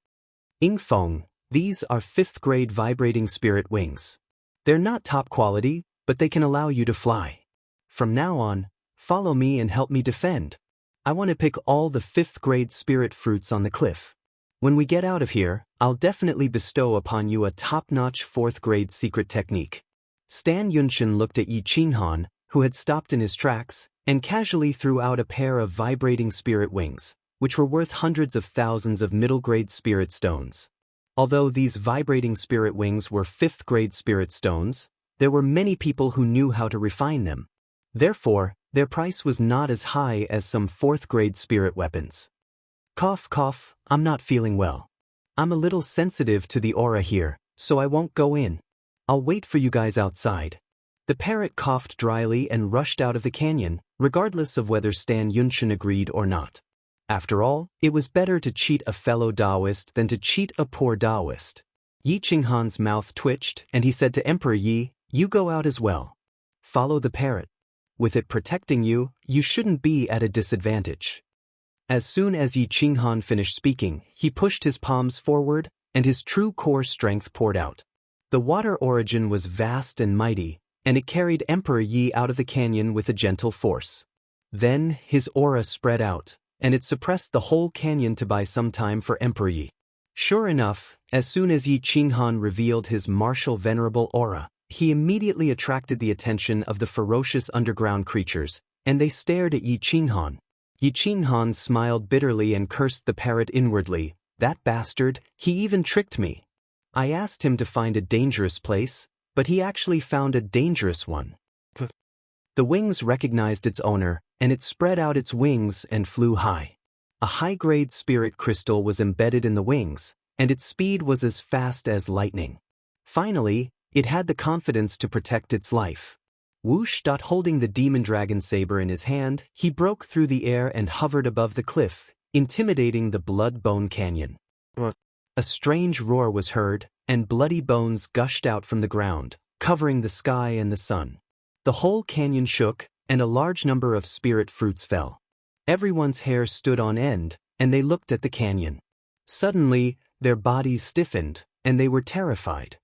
Ingfeng, these are 5th grade vibrating spirit wings. They're not top quality, but they can allow you to fly. From now on, follow me and help me defend. I want to pick all the 5th grade spirit fruits on the cliff. When we get out of here, I'll definitely bestow upon you a top-notch 4th grade secret technique. Stan Yunshin looked at Yi Qinghan, who had stopped in his tracks, and casually threw out a pair of vibrating spirit wings, which were worth hundreds of thousands of middle-grade spirit stones. Although these vibrating spirit wings were 5th grade spirit stones, there were many people who knew how to refine them. Therefore, their price was not as high as some 4th grade spirit weapons. Cough cough, I'm not feeling well. I'm a little sensitive to the aura here, so I won't go in. I'll wait for you guys outside. The parrot coughed dryly and rushed out of the canyon, regardless of whether Stan Yunshin agreed or not. After all, it was better to cheat a fellow Taoist than to cheat a poor Taoist. Yi Qinghan's mouth twitched and he said to Emperor Yi, "You go out as well. Follow the parrot. With it protecting you, you shouldn't be at a disadvantage." As soon as Yi Qinghan finished speaking, he pushed his palms forward, and his true core strength poured out. The water origin was vast and mighty, and it carried Emperor Yi out of the canyon with a gentle force. Then, his aura spread out, and it suppressed the whole canyon to buy some time for Emperor Yi. Sure enough, as soon as Yi Qinghan revealed his martial venerable aura, he immediately attracted the attention of the ferocious underground creatures, and they stared at Yi Qinghan. Yi Qinghan smiled bitterly and cursed the parrot inwardly. That bastard, he even tricked me. I asked him to find a dangerous place, but he actually found a dangerous one. The wings recognized its owner, and it spread out its wings and flew high. A high-grade spirit crystal was embedded in the wings, and its speed was as fast as lightning. Finally, it had the confidence to protect its life. Whoosh! Holding the demon dragon saber in his hand, he broke through the air and hovered above the cliff, intimidating the blood-bone canyon. A strange roar was heard, and bloody bones gushed out from the ground, covering the sky and the sun. The whole canyon shook, and a large number of spirit fruits fell. Everyone's hair stood on end, and they looked at the canyon. Suddenly, their bodies stiffened, and they were terrified.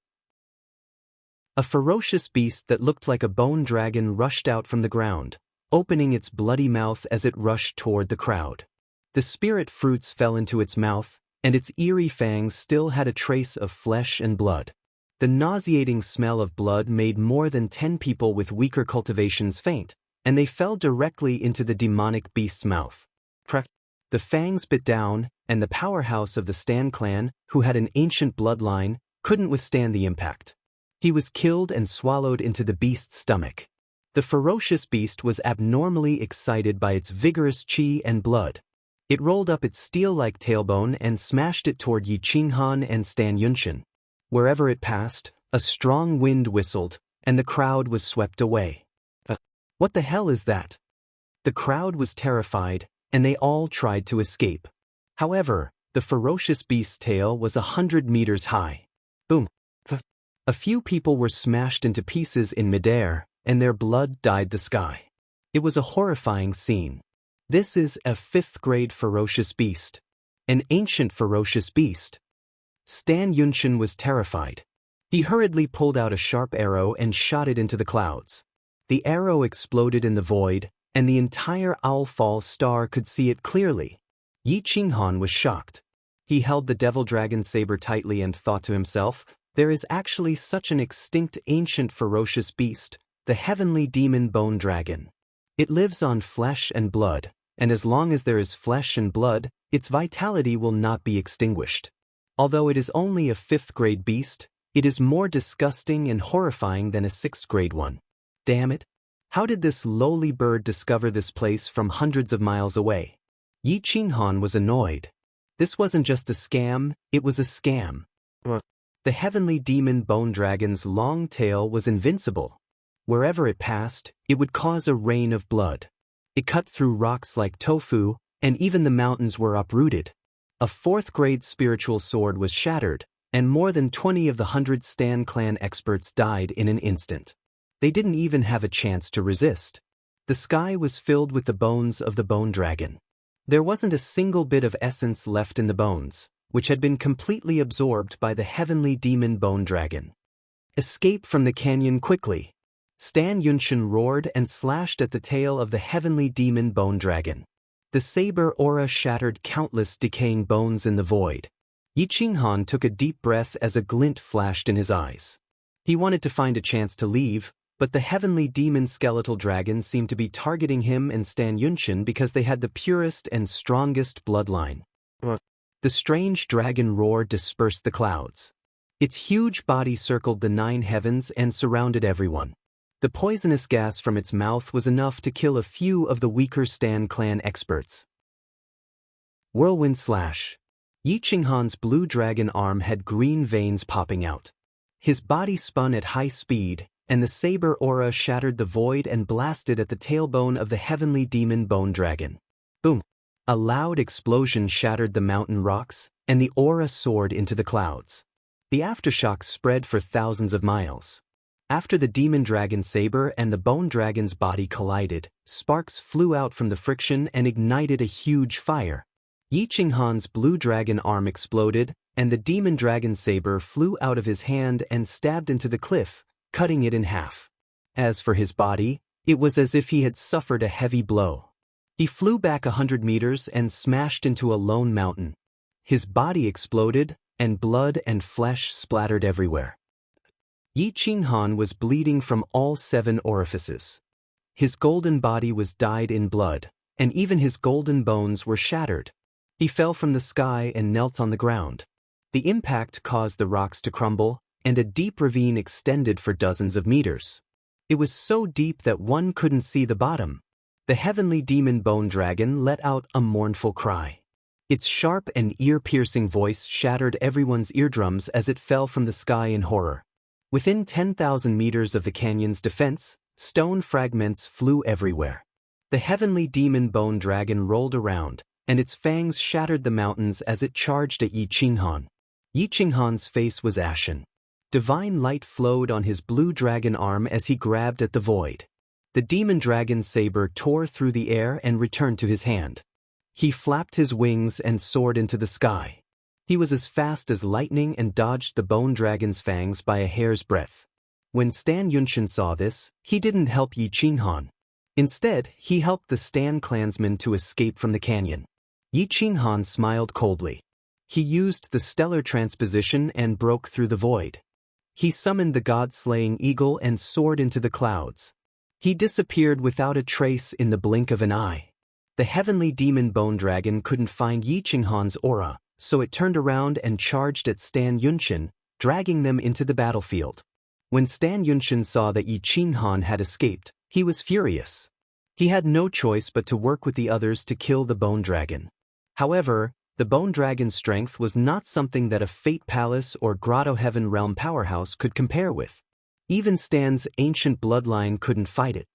A ferocious beast that looked like a bone dragon rushed out from the ground, opening its bloody mouth as it rushed toward the crowd. The spirit fruits fell into its mouth, and its eerie fangs still had a trace of flesh and blood. The nauseating smell of blood made more than 10 people with weaker cultivations faint, and they fell directly into the demonic beast's mouth. The fangs bit down, and the powerhouse of the Stan clan, who had an ancient bloodline, couldn't withstand the impact. He was killed and swallowed into the beast's stomach. The ferocious beast was abnormally excited by its vigorous qi and blood. It rolled up its steel-like tailbone and smashed it toward Yi Qinghan and Stan Yunshan. Wherever it passed, a strong wind whistled, and the crowd was swept away. What the hell is that? The crowd was terrified, and they all tried to escape. However, the ferocious beast's tail was 100 meters high. Boom! A few people were smashed into pieces in midair, and their blood dyed the sky. It was a horrifying scene. This is a 5th-grade ferocious beast. An ancient ferocious beast. Stan Yunshan was terrified. He hurriedly pulled out a sharp arrow and shot it into the clouds. The arrow exploded in the void, and the entire Owl Falls star could see it clearly. Yi Qinghan was shocked. He held the devil dragon saber tightly and thought to himself, there is actually such an extinct ancient ferocious beast, the heavenly demon bone dragon. It lives on flesh and blood, and as long as there is flesh and blood, its vitality will not be extinguished. Although it is only a 5th-grade beast, it is more disgusting and horrifying than a 6th-grade one. Damn it! How did this lowly bird discover this place from hundreds of miles away? Yi Qinghan was annoyed. This wasn't just a scam, it was a scam. The heavenly demon bone dragon's long tail was invincible. Wherever it passed, it would cause a rain of blood. It cut through rocks like tofu, and even the mountains were uprooted. A 4th-grade spiritual sword was shattered, and more than 20 of the 100 Stan clan experts died in an instant. They didn't even have a chance to resist. The sky was filled with the bones of the bone dragon. There wasn't a single bit of essence left in the bones, which had been completely absorbed by the heavenly demon bone dragon. Escape from the canyon quickly! Stan Yunshan roared and slashed at the tail of the heavenly demon bone dragon. The saber aura shattered countless decaying bones in the void. Yi Qinghan took a deep breath as a glint flashed in his eyes. He wanted to find a chance to leave, but the heavenly demon skeletal dragon seemed to be targeting him and Stan Yunshan because they had the purest and strongest bloodline. The strange dragon roar dispersed the clouds. Its huge body circled the 9 heavens and surrounded everyone. The poisonous gas from its mouth was enough to kill a few of the weaker Stan clan experts. Whirlwind slash. Yi Qinghan's blue dragon arm had green veins popping out. His body spun at high speed, and the saber aura shattered the void and blasted at the tailbone of the heavenly demon bone dragon. Boom! A loud explosion shattered the mountain rocks, and the aura soared into the clouds. The aftershock spread for thousands of miles. After the demon dragon saber and the bone dragon's body collided, sparks flew out from the friction and ignited a huge fire. Yi Qinghan's blue dragon arm exploded, and the demon dragon saber flew out of his hand and stabbed into the cliff, cutting it in half. As for his body, it was as if he had suffered a heavy blow. He flew back 100 meters and smashed into a lone mountain. His body exploded, and blood and flesh splattered everywhere. Yi Qinghan was bleeding from all 7 orifices. His golden body was dyed in blood, and even his golden bones were shattered. He fell from the sky and knelt on the ground. The impact caused the rocks to crumble, and a deep ravine extended for dozens of meters. It was so deep that one couldn't see the bottom. The heavenly demon bone dragon let out a mournful cry. Its sharp and ear-piercing voice shattered everyone's eardrums as it fell from the sky in horror. Within 10,000 meters of the canyon's defense, stone fragments flew everywhere. The heavenly demon bone dragon rolled around, and its fangs shattered the mountains as it charged at Yi Qinghan. Yi Qinghan's face was ashen. Divine light flowed on his blue dragon arm as he grabbed at the void. The demon dragon's saber tore through the air and returned to his hand. He flapped his wings and soared into the sky. He was as fast as lightning and dodged the bone dragon's fangs by a hair's breadth. When Stan Yunshin saw this, he didn't help Yi Qinghan. Instead, he helped the Stan clansmen to escape from the canyon. Yi Qinghan smiled coldly. He used the stellar transposition and broke through the void. He summoned the god-slaying eagle and soared into the clouds. He disappeared without a trace in the blink of an eye. The heavenly demon bone dragon couldn't find Yi Qinghan's aura, so it turned around and charged at Stan Yunshin, dragging them into the battlefield. When Stan Yunshin saw that Yi Qinghan had escaped, he was furious. He had no choice but to work with the others to kill the bone dragon. However, the bone dragon's strength was not something that a Fate Palace or Grotto Heaven Realm powerhouse could compare with. Even Stan's ancient bloodline couldn't fight it.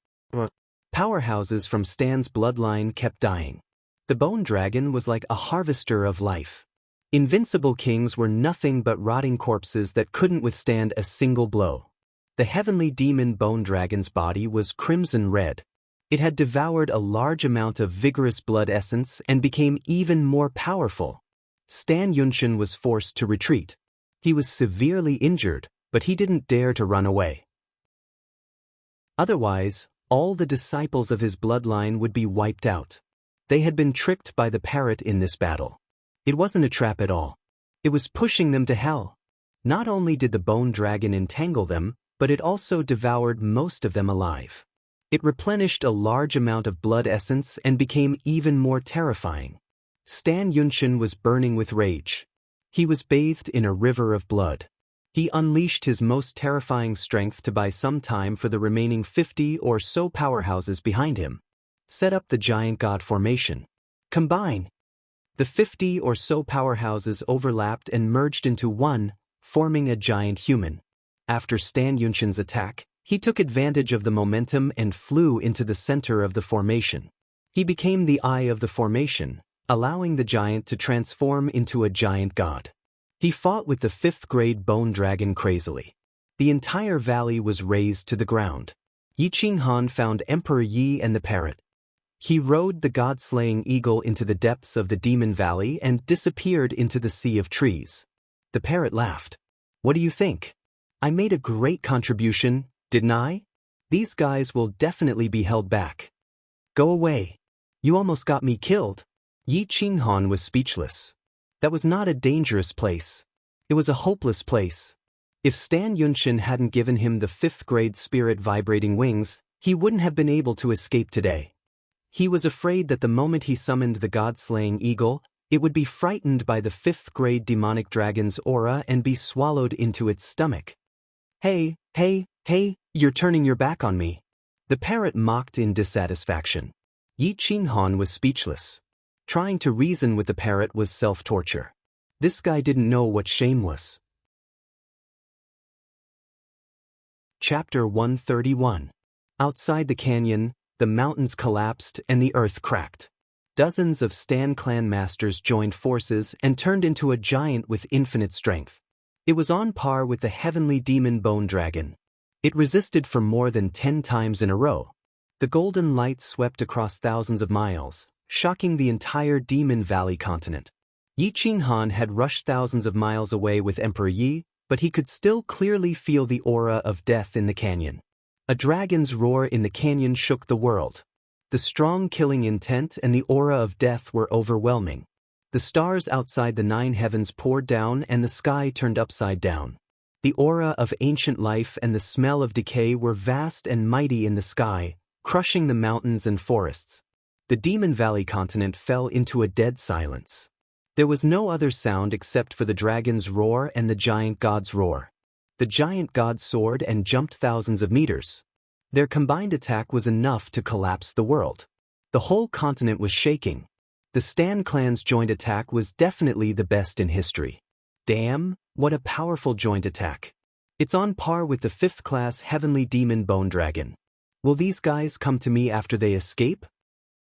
Powerhouses from Stan's bloodline kept dying. The bone dragon was like a harvester of life. Invincible kings were nothing but rotting corpses that couldn't withstand a single blow. The heavenly demon bone dragon's body was crimson red. It had devoured a large amount of vigorous blood essence and became even more powerful. Stan Yunshin was forced to retreat. He was severely injured, but he didn't dare to run away. Otherwise, all the disciples of his bloodline would be wiped out. They had been tricked by the parrot in this battle. It wasn't a trap at all. It was pushing them to hell. Not only did the bone dragon entangle them, but it also devoured most of them alive. It replenished a large amount of blood essence and became even more terrifying. Stan Yunshin was burning with rage. He was bathed in a river of blood. He unleashed his most terrifying strength to buy some time for the remaining 50 or so powerhouses behind him. Set up the giant god formation. Combine. The 50 or so powerhouses overlapped and merged into one, forming a giant human. After Stan Yunshin's attack, he took advantage of the momentum and flew into the center of the formation. He became the eye of the formation, allowing the giant to transform into a giant god. He fought with the 5th grade bone dragon crazily. The entire valley was razed to the ground. Yi Qinghan found Emperor Yi and the parrot. He rode the god-slaying eagle into the depths of the demon valley and disappeared into the sea of trees. The parrot laughed. "What do you think? I made a great contribution, didn't I? These guys will definitely be held back." "Go away. You almost got me killed." Yi Qinghan was speechless. That was not a dangerous place. It was a hopeless place. If Stan Yunshin hadn't given him the 5th grade spirit vibrating wings, he wouldn't have been able to escape today. He was afraid that the moment he summoned the god-slaying eagle, it would be frightened by the 5th grade demonic dragon's aura and be swallowed into its stomach. Hey, you're turning your back on me." The parrot mocked in dissatisfaction. Yi Qinghan was speechless. Trying to reason with the parrot was self-torture. This guy didn't know what shame was. Chapter 131. Outside the canyon, the mountains collapsed and the earth cracked. Dozens of Stan clan masters joined forces and turned into a giant with infinite strength. It was on par with the heavenly demon bone dragon. It resisted for more than 10 times in a row. The golden light swept across thousands of miles, shocking the entire Demon Valley continent. Yi Qinghan had rushed thousands of miles away with Emperor Yi, but he could still clearly feel the aura of death in the canyon. A dragon's roar in the canyon shook the world. The strong killing intent and the aura of death were overwhelming. The stars outside the 9 heavens poured down and the sky turned upside down. The aura of ancient life and the smell of decay were vast and mighty in the sky, crushing the mountains and forests. The Demon Valley continent fell into a dead silence. There was no other sound except for the dragon's roar and the giant god's roar. The giant god soared and jumped thousands of meters. Their combined attack was enough to collapse the world. The whole continent was shaking. The Stan clan's joint attack was definitely the best in history. Damn, what a powerful joint attack. It's on par with the 5th class Heavenly Demon Bone Dragon. Will these guys come to me after they escape?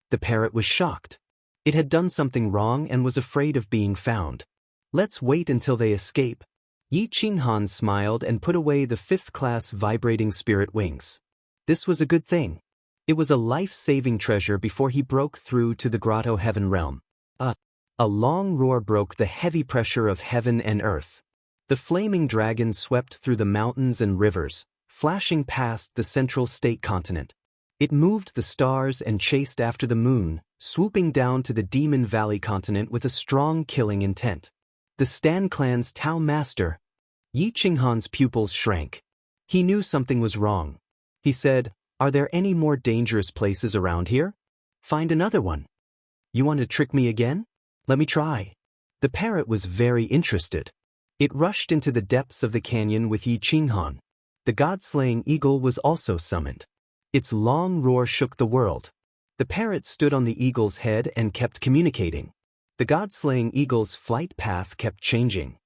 The parrot was shocked. It had done something wrong and was afraid of being found. Let's wait until they escape. Yi Qinghan smiled and put away the 5th class vibrating spirit wings. This was a good thing. It was a life-saving treasure before he broke through to the Grotto Heaven realm. A long roar broke the heavy pressure of heaven and earth. The flaming dragon swept through the mountains and rivers, flashing past the central state continent. It moved the stars and chased after the moon, swooping down to the Demon Valley continent with a strong killing intent. The Stan clan's Tao master. Yi Qinghan's pupils shrank. He knew something was wrong. He said, "Are there any more dangerous places around here? Find another one." "You want to trick me again? Let me try." The parrot was very interested. It rushed into the depths of the canyon with Yi Qinghan. The god-slaying eagle was also summoned. Its long roar shook the world. The parrot stood on the eagle's head and kept communicating. The god-slaying eagle's flight path kept changing.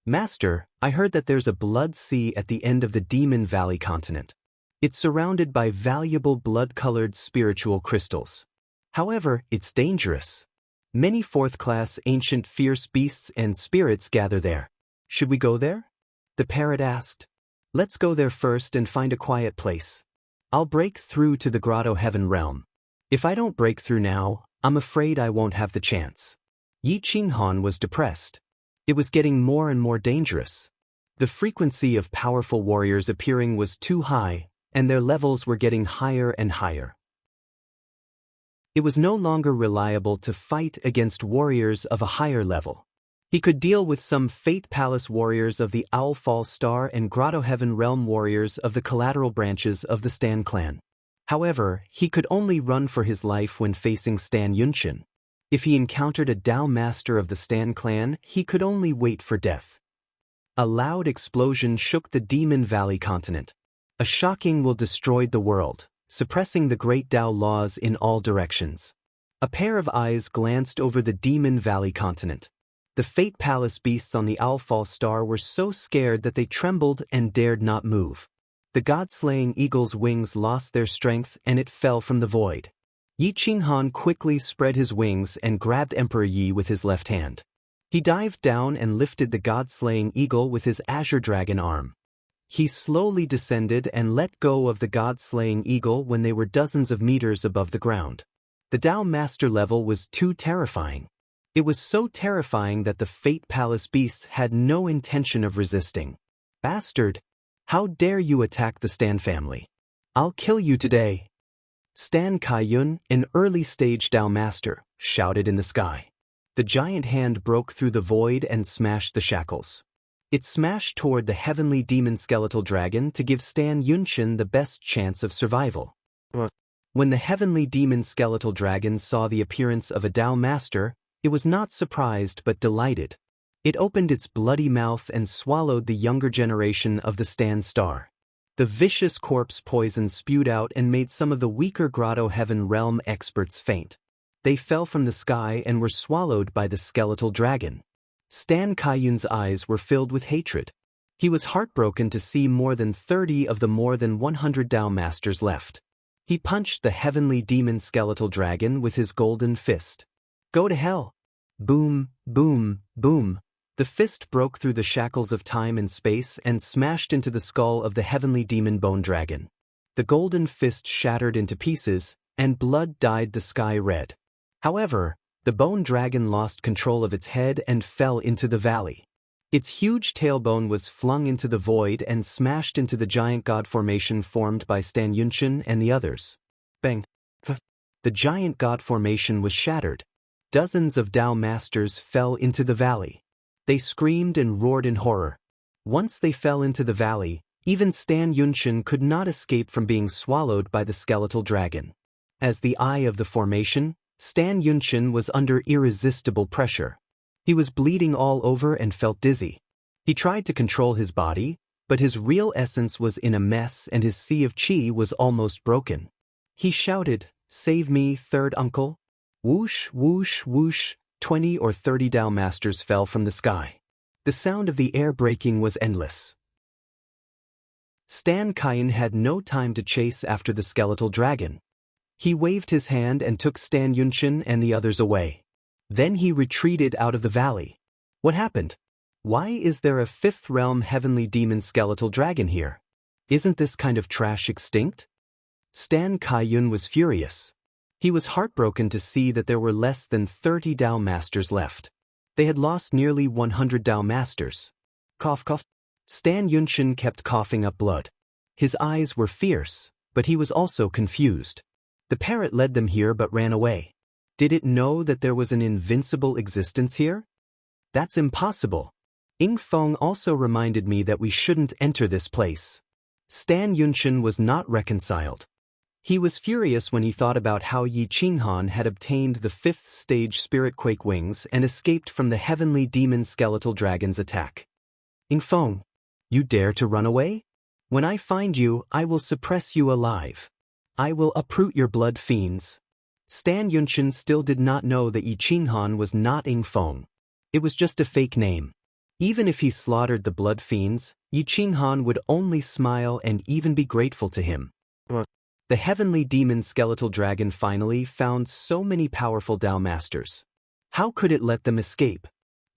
"Master, I heard that there's a blood sea at the end of the Demon Valley continent. It's surrounded by valuable blood-colored spiritual crystals. However, it's dangerous. Many 4th-class ancient fierce beasts and spirits gather there. Should we go there?" The parrot asked. "Let's go there first and find a quiet place. I'll break through to the Grotto Heaven realm. If I don't break through now, I'm afraid I won't have the chance." Yi Qinghan was depressed. It was getting more and more dangerous. The frequency of powerful warriors appearing was too high, and their levels were getting higher and higher. It was no longer reliable to fight against warriors of a higher level. He could deal with some Fate Palace warriors of the Owl Fall Star and Grotto Heaven Realm warriors of the collateral branches of the Stan clan. However, he could only run for his life when facing Stan Yunqian. If he encountered a Dao master of the Stan clan, he could only wait for death. A loud explosion shook the Demon Valley continent. A shocking will destroyed the world, suppressing the great Dao laws in all directions. A pair of eyes glanced over the Demon Valley continent. The Fate Palace beasts on the Owlfall Star were so scared that they trembled and dared not move. The god-slaying eagle's wings lost their strength and it fell from the void. Yi Qinghan quickly spread his wings and grabbed Emperor Yi with his left hand. He dived down and lifted the god-slaying eagle with his azure dragon arm. He slowly descended and let go of the god-slaying eagle when they were dozens of meters above the ground. The Dao Master level was too terrifying. It was so terrifying that the Fate Palace beasts had no intention of resisting. "Bastard! How dare you attack the Stan family? I'll kill you today!" Stan Kaiyun, an early-stage Dao Master, shouted in the sky. The giant hand broke through the void and smashed the shackles. It smashed toward the heavenly demon skeletal dragon to give Stan Yunqian the best chance of survival. When the heavenly demon skeletal dragon saw the appearance of a Dao Master, it was not surprised but delighted. It opened its bloody mouth and swallowed the younger generation of the Stan Star. The vicious corpse poison spewed out and made some of the weaker Grotto Heaven realm experts faint. They fell from the sky and were swallowed by the skeletal dragon. Stan Kaiyun's eyes were filled with hatred. He was heartbroken to see more than 30 of the more than 100 Dao Masters left. He punched the heavenly demon skeletal dragon with his golden fist. "Go to hell!" Boom, boom, boom. The The fist broke through the shackles of time and space and smashed into the skull of the heavenly demon bone dragon. The golden fist shattered into pieces, and blood dyed the sky red. However, the bone dragon lost control of its head and fell into the valley. Its huge tailbone was flung into the void and smashed into the giant god formation formed by Stan Yunshin and the others. Bang! The giant god formation was shattered. Dozens of Tao masters fell into the valley. They screamed and roared in horror. Once they fell into the valley, even Stan Yunshin could not escape from being swallowed by the skeletal dragon. As the eye of the formation, Stan Yunshin was under irresistible pressure. He was bleeding all over and felt dizzy. He tried to control his body, but his real essence was in a mess and his sea of chi was almost broken. He shouted, "Save me, third uncle!" Whoosh, whoosh, whoosh, 20 or 30 Tao masters fell from the sky. The sound of the air breaking was endless. Stan Kaiyan had no time to chase after the skeletal dragon. He waved his hand and took Stan Yunshin and the others away. Then he retreated out of the valley. What happened? Why is there a fifth realm heavenly demon skeletal dragon here? Isn't this kind of trash extinct? Stan Kaiyan was furious. He was heartbroken to see that there were less than 30 Tao masters left. They had lost nearly 100 Tao masters. Cough, cough. Stan Yunshin kept coughing up blood. His eyes were fierce, but he was also confused. The parrot led them here but ran away. Did it know that there was an invincible existence here? That's impossible. Ing Feng also reminded me that we shouldn't enter this place. Stan Yunshin was not reconciled. He was furious when he thought about how Yi Qinghan had obtained the 5th stage spirit quake wings and escaped from the heavenly demon skeletal dragon's attack. Ing Feng, you dare to run away? When I find you, I will suppress you alive. I will uproot your blood fiends. Stan Yunshin still did not know that Yi Qinghan was not Ing Feng. It was just a fake name. Even if he slaughtered the blood fiends, Yi Qinghan would only smile and even be grateful to him. The heavenly demon skeletal dragon finally found so many powerful Tao masters. How could it let them escape?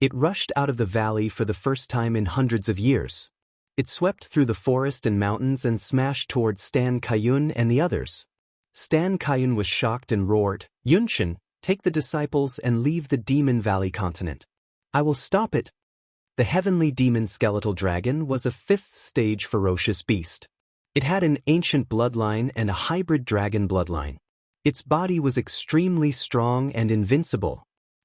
It rushed out of the valley for the first time in hundreds of years. It swept through the forest and mountains and smashed towards Stan Kaiyan and the others. Stan Kaiyan was shocked and roared, "Yunshin, take the disciples and leave the Demon Valley continent. I will stop it." The heavenly demon skeletal dragon was a 5th stage ferocious beast. It had an ancient bloodline and a hybrid dragon bloodline. Its body was extremely strong and invincible.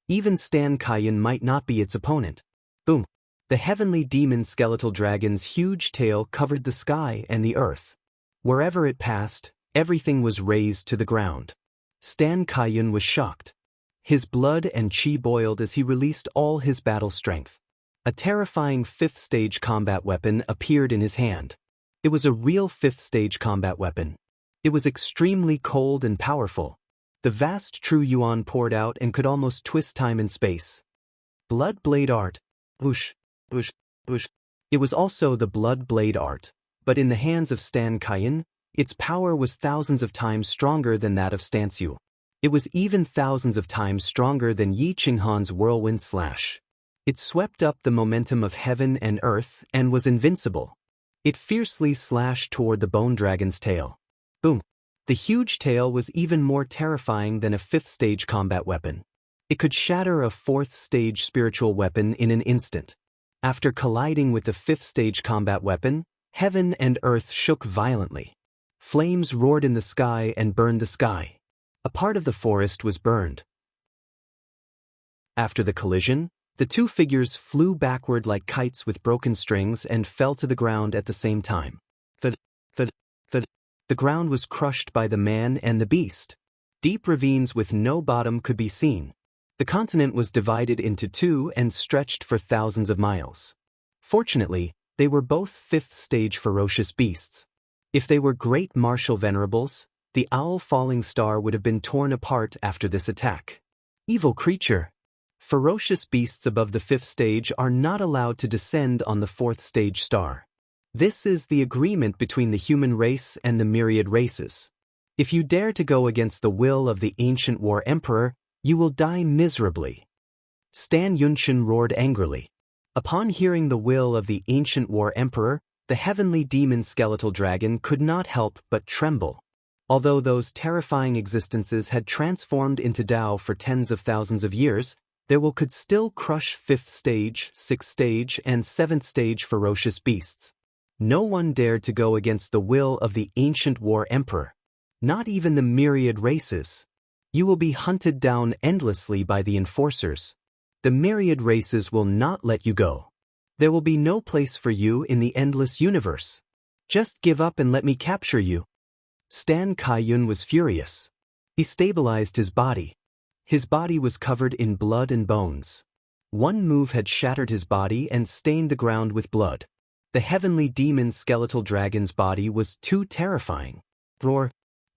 Even Stan Kaiyan might not be its opponent. Boom! The heavenly demon skeletal dragon's huge tail covered the sky and the earth. Wherever it passed, everything was razed to the ground. Stan Kaiyan was shocked. His blood and chi boiled as he released all his battle strength. A terrifying 5th stage combat weapon appeared in his hand. It was a real 5th stage combat weapon. It was extremely cold and powerful. The vast true yuan poured out and could almost twist time and space. Blood blade art. Whoosh, whoosh, whoosh. It was also the blood blade art, but in the hands of Stan Kaiyan, its power was thousands of times stronger than that of Stansu. It was even thousands of times stronger than Yi Qinghan's whirlwind slash. It swept up the momentum of heaven and earth and was invincible. It fiercely slashed toward the bone dragon's tail. Boom! The huge tail was even more terrifying than a 5th stage combat weapon. It could shatter a 4th stage spiritual weapon in an instant. After colliding with the 5th stage combat weapon, heaven and earth shook violently. Flames roared in the sky and burned the sky. A part of the forest was burned. After the collision, the two figures flew backward like kites with broken strings and fell to the ground at the same time. The ground was crushed by the man and the beast. Deep ravines with no bottom could be seen. The continent was divided into two and stretched for thousands of miles. Fortunately, they were both 5th stage ferocious beasts. If they were great martial venerables, the owl falling star would have been torn apart after this attack. Evil creature! Ferocious beasts above the 5th stage are not allowed to descend on the 4th stage star. This is the agreement between the human race and the myriad races. If you dare to go against the will of the ancient war emperor, you will die miserably. Stan Yunshin roared angrily. Upon hearing the will of the ancient war emperor, the heavenly demon skeletal dragon could not help but tremble. Although those terrifying existences had transformed into Tao for tens of thousands of years, there could still crush 5th stage, 6th stage, and 7th stage ferocious beasts. No one dared to go against the will of the ancient war emperor. Not even the myriad races. You will be hunted down endlessly by the enforcers. The myriad races will not let you go. There will be no place for you in the endless universe. Just give up and let me capture you. Stan Kaiyun was furious. He stabilized his body. His body was covered in blood and bones. One move had shattered his body and stained the ground with blood. The heavenly demon skeletal dragon's body was too terrifying.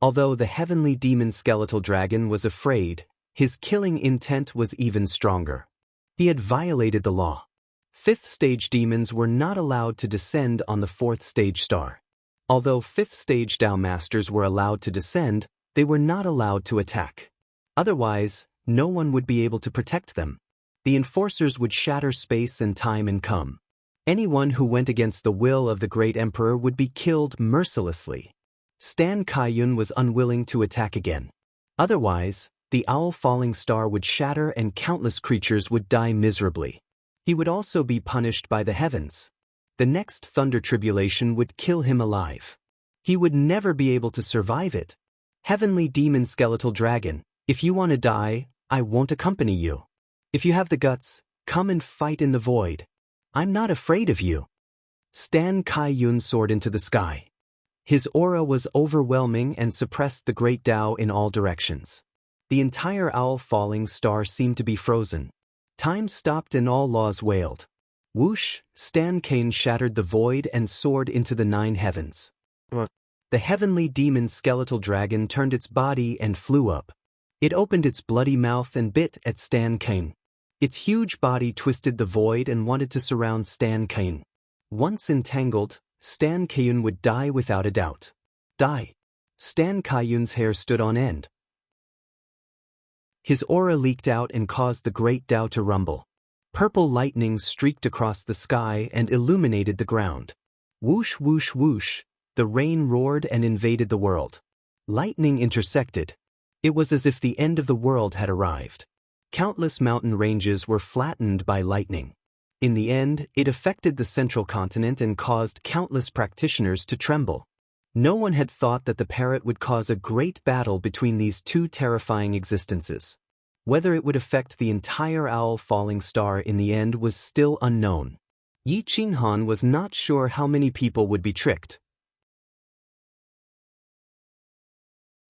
Although the heavenly demon skeletal dragon was afraid, his killing intent was even stronger. He had violated the law. 5th stage demons were not allowed to descend on the 4th stage star. Although 5th stage Tao masters were allowed to descend, they were not allowed to attack. Otherwise, no one would be able to protect them. The enforcers would shatter space and time and come. Anyone who went against the will of the great emperor would be killed mercilessly. Stan Kaiyun was unwilling to attack again. Otherwise, the owl falling star would shatter and countless creatures would die miserably. He would also be punished by the heavens. The next thunder tribulation would kill him alive. He would never be able to survive it. Heavenly demon skeletal dragon, if you want to die, I won't accompany you. If you have the guts, come and fight in the void. I'm not afraid of you. Stan Kaiyun soared into the sky. His aura was overwhelming and suppressed the great Tao in all directions. The entire owl falling star seemed to be frozen. Time stopped and all laws wailed. Whoosh, Stan Kaiyun shattered the void and soared into the 9 heavens. The heavenly demon skeletal dragon turned its body and flew up. It opened its bloody mouth and bit at Stan Kaiyun. Its huge body twisted the void and wanted to surround Stan Kaiyun. Once entangled, Stan Kaiyun would die without a doubt. Die. Stan Kaiyun's hair stood on end. His aura leaked out and caused the great Tao to rumble. Purple lightning streaked across the sky and illuminated the ground. Whoosh, whoosh, whoosh, the rain roared and invaded the world. Lightning intersected. It was as if the end of the world had arrived. Countless mountain ranges were flattened by lightning. In the end, it affected the central continent and caused countless practitioners to tremble. No one had thought that the parrot would cause a great battle between these two terrifying existences. Whether it would affect the entire owl falling star in the end was still unknown. Yi Qinghan was not sure how many people would be tricked.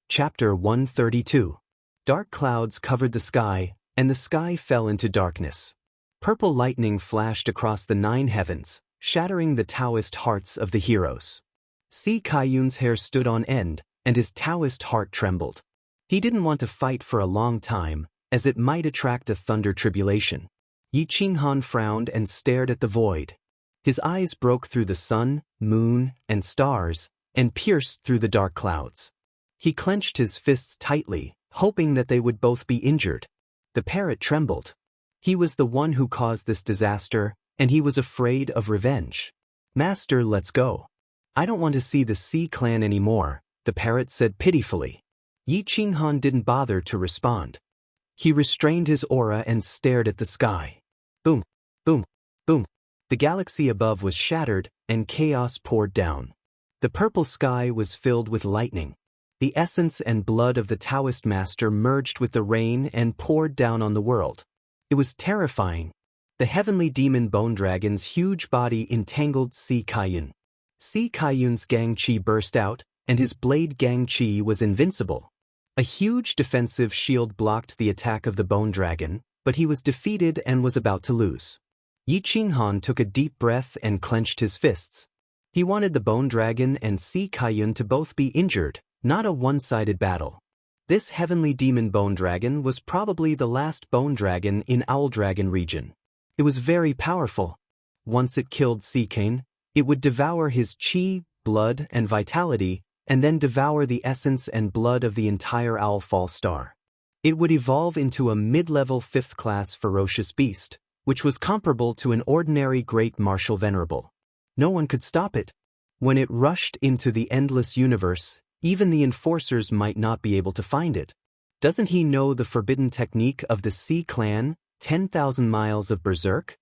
Chapter 132. Dark clouds covered the sky, and the sky fell into darkness. Purple lightning flashed across the 9 heavens, shattering the Taoist hearts of the heroes. Si Kaiyun's hair stood on end, and his Taoist heart trembled. He didn't want to fight for a long time, as it might attract a thunder tribulation. Yi Qinghan frowned and stared at the void. His eyes broke through the sun, moon, and stars, and pierced through the dark clouds. He clenched his fists tightly, hoping that they would both be injured. The parrot trembled. He was the one who caused this disaster, and he was afraid of revenge. Master, let's go. I don't want to see the Sea clan anymore, the parrot said pitifully. Yi Qinghan didn't bother to respond. He restrained his aura and stared at the sky. Boom, boom, boom. The galaxy above was shattered, and chaos poured down. The purple sky was filled with lightning. The essence and blood of the Taoist master merged with the rain and poured down on the world. It was terrifying. The heavenly demon bone dragon's huge body entangled Si Kaiyun. Si Kaiyun's Gang Chi burst out, and his blade Gang Chi was invincible. A huge defensive shield blocked the attack of the bone dragon, but he was defeated and was about to lose. Yi Qinghan took a deep breath and clenched his fists. He wanted the bone dragon and Si Kaiyun to both be injured, not a one-sided battle. This heavenly demon bone dragon was probably the last bone dragon in Owl Dragon region. It was very powerful. Once it killed Si Kaiyun, it would devour his chi, blood, and vitality, and then devour the essence and blood of the entire Owl Fall star. It would evolve into a mid-level 5th-class ferocious beast, which was comparable to an ordinary great martial venerable. No one could stop it. When it rushed into the endless universe, even the enforcers might not be able to find it. Doesn't he know the forbidden technique of the Sea Clan, 10,000 miles of berserk?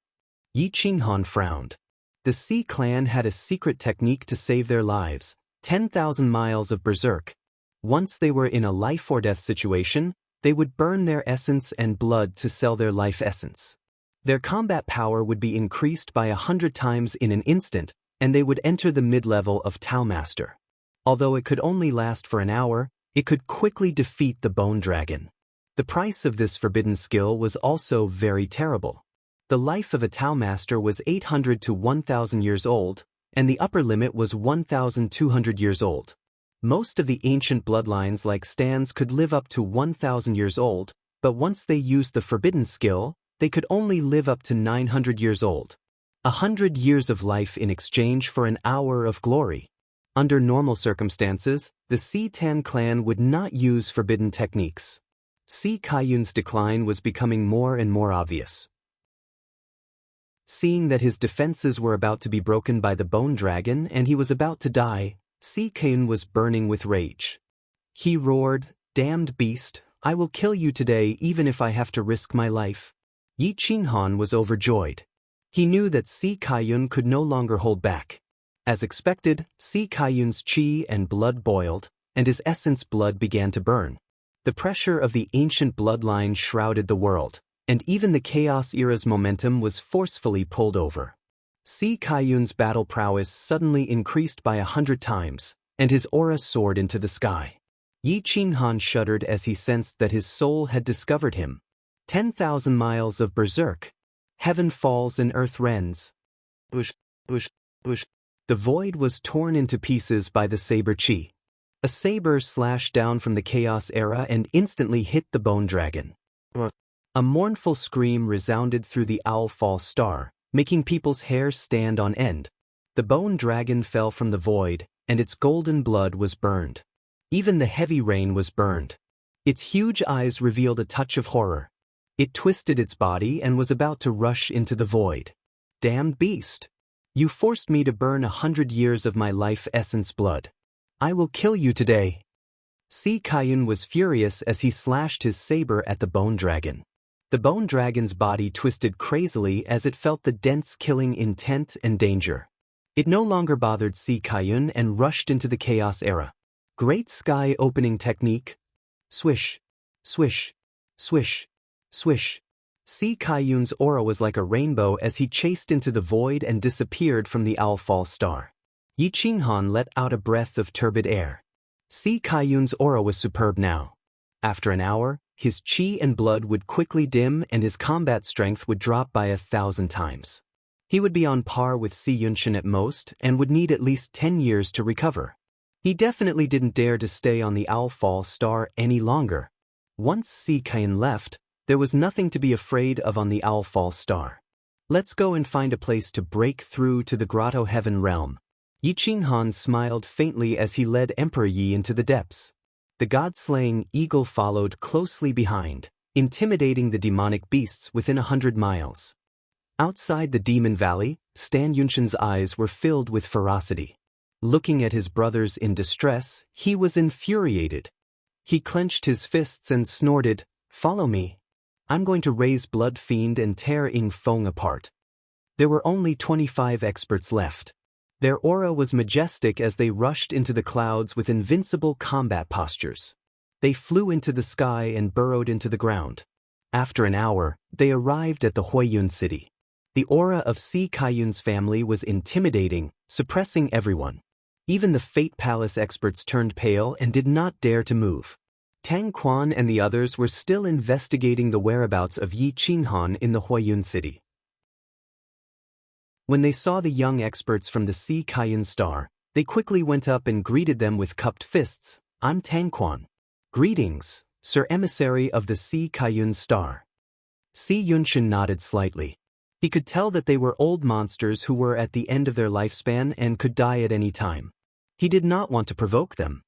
Yi Qinghan frowned. The Sea Clan had a secret technique to save their lives, 10,000 miles of berserk. Once they were in a life-or-death situation, they would burn their essence and blood to sell their life essence. Their combat power would be increased by 100 times in an instant, and they would enter the mid-level of Tao Master. Although it could only last for an hour, it could quickly defeat the Bone Dragon. The price of this forbidden skill was also very terrible. The life of a Tao Master was 800 to 1,000 years old, and the upper limit was 1,200 years old. Most of the ancient bloodlines like Stan's could live up to 1,000 years old, but once they used the forbidden skill, they could only live up to 900 years old. 100 years of life in exchange for an hour of glory. Under normal circumstances, the Si Tan clan would not use forbidden techniques. Si Kaiyun's decline was becoming more and more obvious. Seeing that his defenses were about to be broken by the Bone Dragon and he was about to die, Si Kaiyun was burning with rage. He roared, "Damned beast, I will kill you today even if I have to risk my life." Yi Qinghan was overjoyed. He knew that Si Kaiyun could no longer hold back. As expected, Si Kaiyun's qi and blood boiled, and his essence blood began to burn. The pressure of the ancient bloodline shrouded the world, and even the Chaos Era's momentum was forcefully pulled over. Si Kaiyun's battle prowess suddenly increased by 100 times, and his aura soared into the sky. Yi Qinghan shuddered as he sensed that his soul had discovered him. 10,000 miles of berserk. Heaven falls and earth rends. Bush, bush, bush. The void was torn into pieces by the saber chi. A saber slashed down from the Chaos Era and instantly hit the Bone Dragon. A mournful scream resounded through the Owl-Fall Star, making people's hair stand on end. The Bone Dragon fell from the void, and its golden blood was burned. Even the heavy rain was burned. Its huge eyes revealed a touch of horror. It twisted its body and was about to rush into the void. "Damned beast! You forced me to burn 100 years of my life essence blood. I will kill you today." Si Kaiyun was furious as he slashed his saber at the Bone Dragon. The Bone Dragon's body twisted crazily as it felt the dense killing intent and danger. It no longer bothered Si Kaiyun and rushed into the Chaos Era. Great Sky Opening Technique. Swish, swish, swish, swish. Si Kaiyun's aura was like a rainbow as he chased into the void and disappeared from the Owl-Fall Star. Yi Qinghan let out a breath of turbid air. Si Kaiyun's aura was superb now. After an hour, his qi and blood would quickly dim and his combat strength would drop by 1,000 times. He would be on par with Si Yunshin at most and would need at least 10 years to recover. He definitely didn't dare to stay on the Owl-Fall Star any longer. Once Si Kaiyun left, there was nothing to be afraid of on the Owl-Fall Star. Let's go and find a place to break through to the Grotto Heaven realm. Yi Qinghan smiled faintly as he led Emperor Yi into the depths. The god-slaying eagle followed closely behind, intimidating the demonic beasts within 100 miles. Outside the Demon Valley, Stan Yunshin's eyes were filled with ferocity. Looking at his brothers in distress, he was infuriated. He clenched his fists and snorted, "Follow me. I'm going to raise Blood Fiend and tear Ying Feng apart." There were only 25 experts left. Their aura was majestic as they rushed into the clouds with invincible combat postures. They flew into the sky and burrowed into the ground. After an hour, they arrived at the Huiyun city. The aura of Si Kaiyun's family was intimidating, suppressing everyone. Even the Fate Palace experts turned pale and did not dare to move. Tang Quan and the others were still investigating the whereabouts of Yi Qinghan in the Huiyun city. When they saw the young experts from the Si Kaiyun Star, they quickly went up and greeted them with cupped fists. "I'm Tang Quan. Greetings, Sir Emissary of the Si Kaiyun Star." Si Yunshin nodded slightly. He could tell that they were old monsters who were at the end of their lifespan and could die at any time. He did not want to provoke them.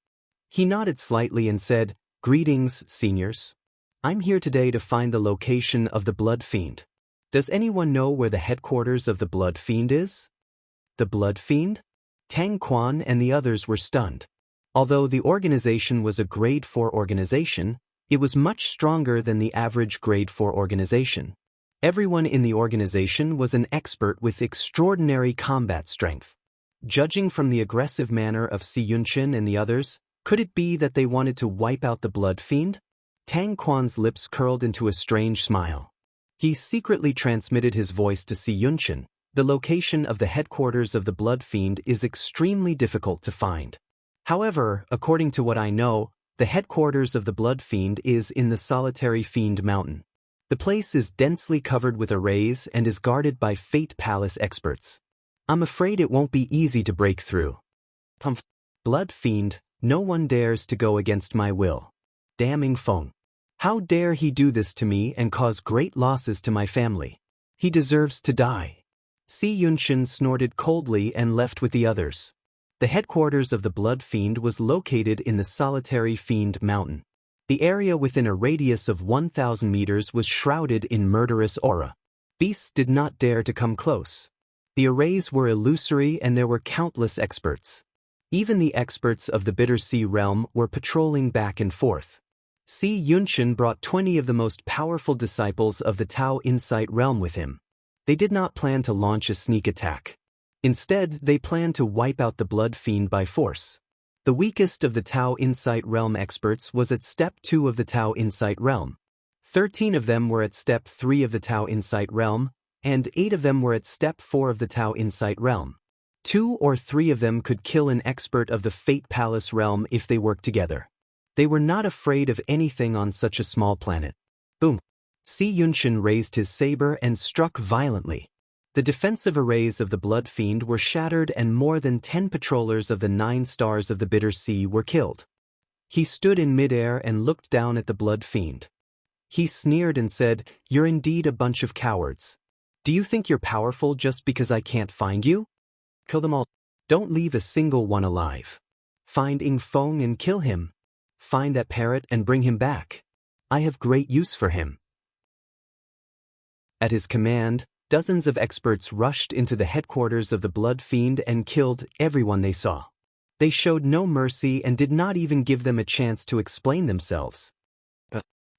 He nodded slightly and said, "Greetings, seniors. I'm here today to find the location of the Blood Fiend. Does anyone know where the headquarters of the Blood Fiend is? The Blood Fiend? Tang Quan and the others were stunned. Although the organization was a Grade 4 organization, it was much stronger than the average Grade 4 organization. Everyone in the organization was an expert with extraordinary combat strength. Judging from the aggressive manner of Si Yunshin and the others, could it be that they wanted to wipe out the Blood Fiend? Tang Quan's lips curled into a strange smile. He secretly transmitted his voice to Si Yunshin. The location of the headquarters of the Blood Fiend is extremely difficult to find. However, according to what I know, the headquarters of the Blood Fiend is in the Solitary Fiend Mountain. The place is densely covered with arrays and is guarded by Fate Palace experts. I'm afraid it won't be easy to break through. Blood Fiend, no one dares to go against my will. Damning Feng. How dare he do this to me and cause great losses to my family? He deserves to die. Si Yunshin snorted coldly and left with the others. The headquarters of the Blood Fiend was located in the Solitary Fiend Mountain. The area within a radius of 1,000 meters was shrouded in murderous aura. Beasts did not dare to come close. The arrays were illusory and there were countless experts. Even the experts of the Bitter Sea realm were patrolling back and forth. Si Yunshin brought 20 of the most powerful disciples of the Tao Insight realm with him. They did not plan to launch a sneak attack. Instead, they planned to wipe out the Blood Fiend by force. The weakest of the Tao Insight realm experts was at Step 2 of the Tao Insight realm. 13 of them were at Step 3 of the Tao Insight realm, and 8 of them were at Step 4 of the Tao Insight realm. 2 or 3 of them could kill an expert of the Fate Palace realm if they worked together. They were not afraid of anything on such a small planet. Boom! Si Yunshin raised his saber and struck violently. The defensive arrays of the Blood Fiend were shattered and more than 10 patrollers of the 9 stars of the Bitter Sea were killed. He stood in midair and looked down at the Blood Fiend. He sneered and said, "You're indeed a bunch of cowards. Do you think you're powerful just because I can't find you? Kill them all. Don't leave a single one alive. Find Ing Feng and kill him. Find that parrot and bring him back. I have great use for him." At his command, dozens of experts rushed into the headquarters of the Blood Fiend and killed everyone they saw. They showed no mercy and did not even give them a chance to explain themselves.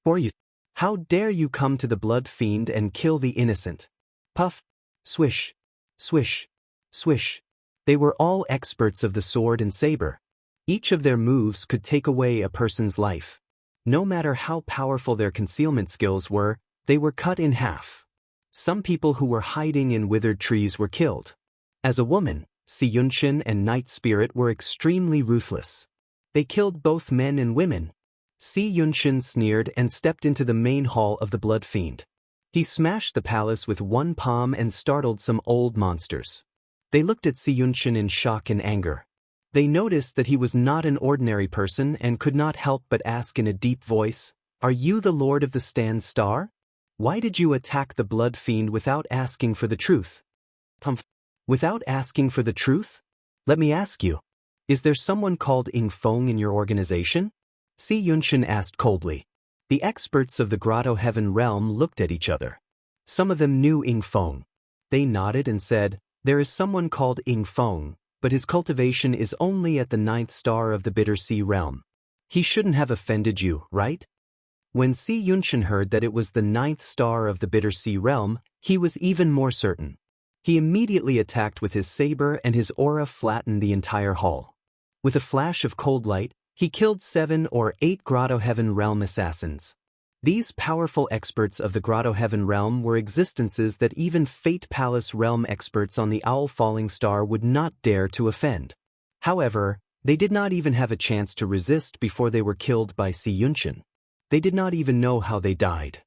"Or you, how dare you come to the Blood Fiend and kill the innocent?" Puff, swish, swish, swish. They were all experts of the sword and saber. Each of their moves could take away a person's life. No matter how powerful their concealment skills were, they were cut in half. Some people who were hiding in withered trees were killed. As a woman, Si Yunshin and Night Spirit were extremely ruthless. They killed both men and women. Si Yunshin sneered and stepped into the main hall of the Blood Fiend. He smashed the palace with one palm and startled some old monsters. They looked at Si Yunshin in shock and anger. They noticed that he was not an ordinary person and could not help but ask in a deep voice, "Are you the Lord of the Stand Star? Why did you attack the Blood Fiend without asking for the truth?" Without asking for the truth? Let me ask you, is there someone called Ing Feng in your organization? Si Yunshin asked coldly. The experts of the Grotto Heaven realm looked at each other. Some of them knew Ing Feng. They nodded and said, "There is someone called Ing Feng, but his cultivation is only at the 9th star of the Bitter Sea realm. He shouldn't have offended you, right?" When Si Yunshin heard that it was the 9th star of the Bitter Sea realm, he was even more certain. He immediately attacked with his saber and his aura flattened the entire hall. With a flash of cold light, he killed 7 or 8 Grotto Heaven realm assassins. These powerful experts of the Grotto Heaven realm were existences that even Fate Palace realm experts on the Owl Falling Star would not dare to offend. However, they did not even have a chance to resist before they were killed by Si Yunshin. They did not even know how they died.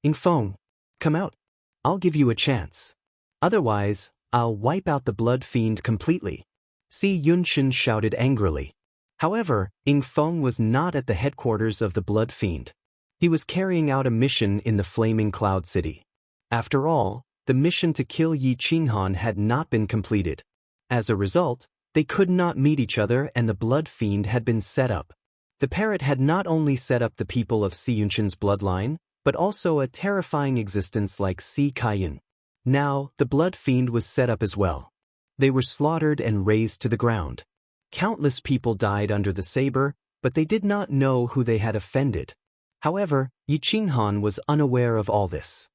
"Ing Feng, come out. I'll give you a chance. Otherwise, I'll wipe out the Blood Fiend completely," Si Yunshin shouted angrily. However, Ing Feng was not at the headquarters of the Blood Fiend. He was carrying out a mission in the Flaming Cloud City. After all, the mission to kill Yi Qinghan had not been completed. As a result, they could not meet each other and the Blood Fiend had been set up. The parrot had not only set up the people of Si Yunshin's bloodline, but also a terrifying existence like Si Kaiyun. Now, the blood fiend was set up as well. They were slaughtered and razed to the ground. Countless people died under the saber, but they did not know who they had offended. However, Yi Qinghan was unaware of all this.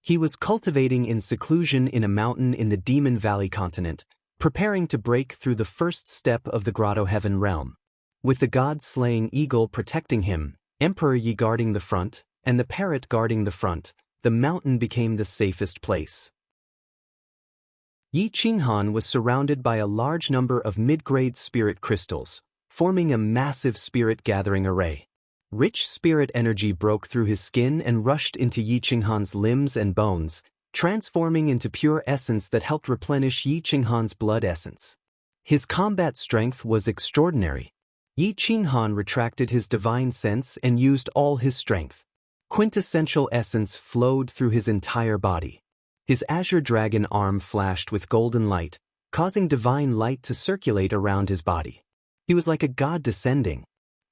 He was cultivating in seclusion in a mountain in the Demon Valley continent, preparing to break through the first step of the Grotto Heaven realm. With the god-slaying eagle protecting him, Emperor Yi guarding the front, and the parrot guarding the front, the mountain became the safest place. Yi Qinghan was surrounded by a large number of mid-grade spirit crystals, forming a massive spirit-gathering array. Rich spirit energy broke through his skin and rushed into Yi Qinghan's limbs and bones, transforming into pure essence that helped replenish Yi Qinghan's blood essence. His combat strength was extraordinary. Yi Qinghan retracted his divine sense and used all his strength. Quintessential essence flowed through his entire body. His azure dragon arm flashed with golden light, causing divine light to circulate around his body. He was like a god descending.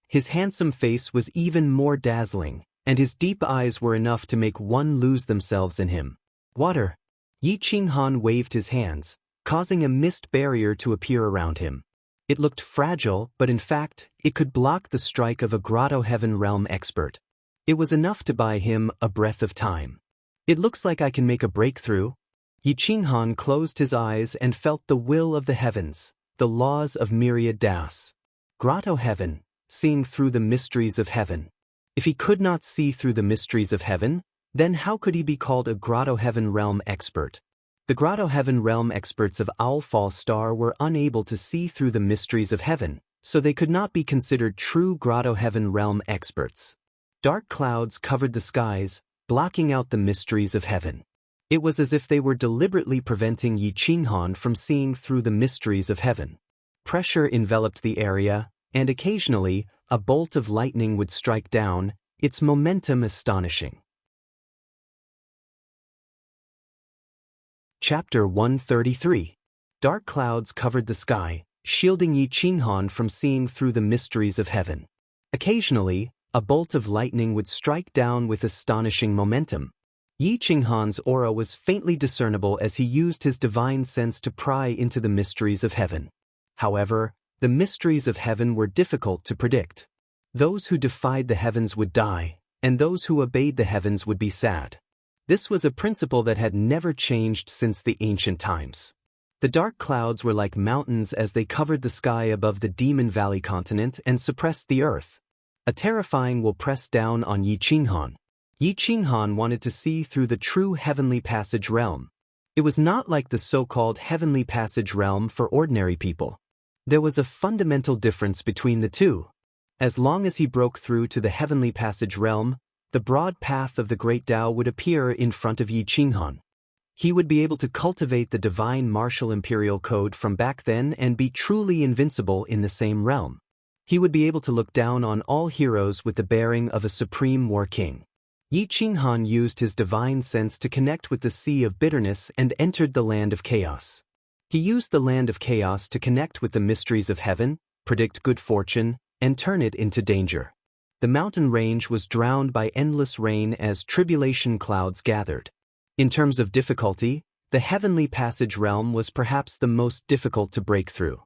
His handsome face was even more dazzling, and his deep eyes were enough to make one lose themselves in him. Water. Yi Qinghan waved his hands, causing a mist barrier to appear around him. It looked fragile, but in fact, it could block the strike of a Grotto Heaven realm expert. It was enough to buy him a breath of time. It looks like I can make a breakthrough. Yi Qinghan closed his eyes and felt the will of the heavens, the laws of myriad Daos. Grotto Heaven, seeing through the mysteries of heaven. If he could not see through the mysteries of heaven, then how could he be called a Grotto Heaven realm expert? The Grotto Heaven realm experts of Owlfall Star were unable to see through the mysteries of heaven, so they could not be considered true Grotto Heaven realm experts. Dark clouds covered the skies, blocking out the mysteries of heaven. It was as if they were deliberately preventing Yi Qinghan from seeing through the mysteries of heaven. Pressure enveloped the area, and occasionally, a bolt of lightning would strike down, its momentum astonishing. Chapter 133. Dark clouds covered the sky, shielding Yi Qinghan from seeing through the mysteries of heaven. Occasionally, a bolt of lightning would strike down with astonishing momentum. Yi Qinghan's aura was faintly discernible as he used his divine sense to pry into the mysteries of heaven. However, the mysteries of heaven were difficult to predict. Those who defied the heavens would die, and those who obeyed the heavens would be sad. This was a principle that had never changed since the ancient times. The dark clouds were like mountains as they covered the sky above the Demon Valley continent and suppressed the earth. A terrifying will pressed down on Yi Qinghan. Yi Qinghan wanted to see through the true Heavenly Passage realm. It was not like the so-called Heavenly Passage realm for ordinary people. There was a fundamental difference between the two. As long as he broke through to the Heavenly Passage realm, the broad path of the Great Tao would appear in front of Yi Qinghan. He would be able to cultivate the divine martial imperial code from back then and be truly invincible in the same realm. He would be able to look down on all heroes with the bearing of a supreme war king. Yi Qinghan used his divine sense to connect with the Sea of Bitterness and entered the Land of Chaos. He used the Land of Chaos to connect with the mysteries of heaven, predict good fortune, and turn it into danger. The mountain range was drowned by endless rain as tribulation clouds gathered. In terms of difficulty, the Heavenly Passage realm was perhaps the most difficult to break through.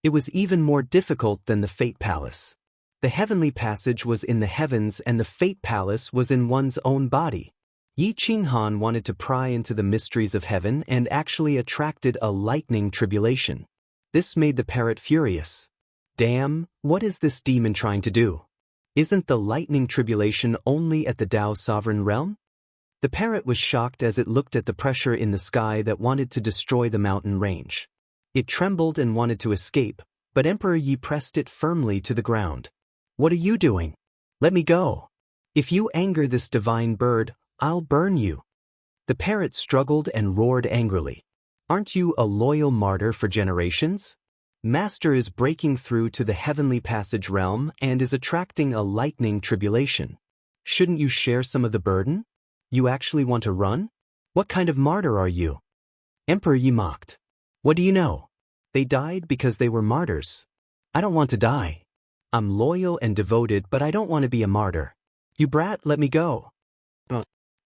It was even more difficult than the Fate Palace. The Heavenly Passage was in the heavens and the Fate Palace was in one's own body. Yi Qinghan wanted to pry into the mysteries of heaven and actually attracted a lightning tribulation. This made the parrot furious. Damn, what is this demon trying to do? Isn't the lightning tribulation only at the Tao sovereign realm? The parrot was shocked as it looked at the pressure in the sky that wanted to destroy the mountain range. It trembled and wanted to escape, but Emperor Yi pressed it firmly to the ground. What are you doing? Let me go. If you anger this divine bird, I'll burn you. The parrot struggled and roared angrily. Aren't you a loyal martyr for generations? Master is breaking through to the Heavenly Passage realm and is attracting a lightning tribulation. Shouldn't you share some of the burden? You actually want to run? What kind of martyr are you? Emperor Yi mocked. What do you know? They died because they were martyrs. I don't want to die. I'm loyal and devoted, but I don't want to be a martyr. You brat, let me go.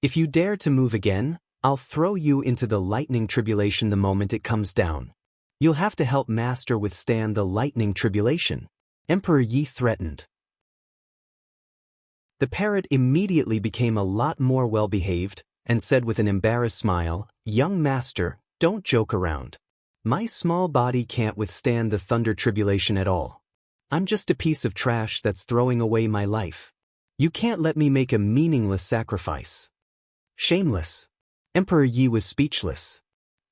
If you dare to move again, I'll throw you into the lightning tribulation the moment it comes down. You'll have to help Master withstand the lightning tribulation. Emperor Yi threatened. The parrot immediately became a lot more well-behaved and said with an embarrassed smile, "Young Master, don't joke around. My small body can't withstand the thunder tribulation at all. I'm just a piece of trash that's throwing away my life. You can't let me make a meaningless sacrifice." Shameless. Emperor Yi was speechless.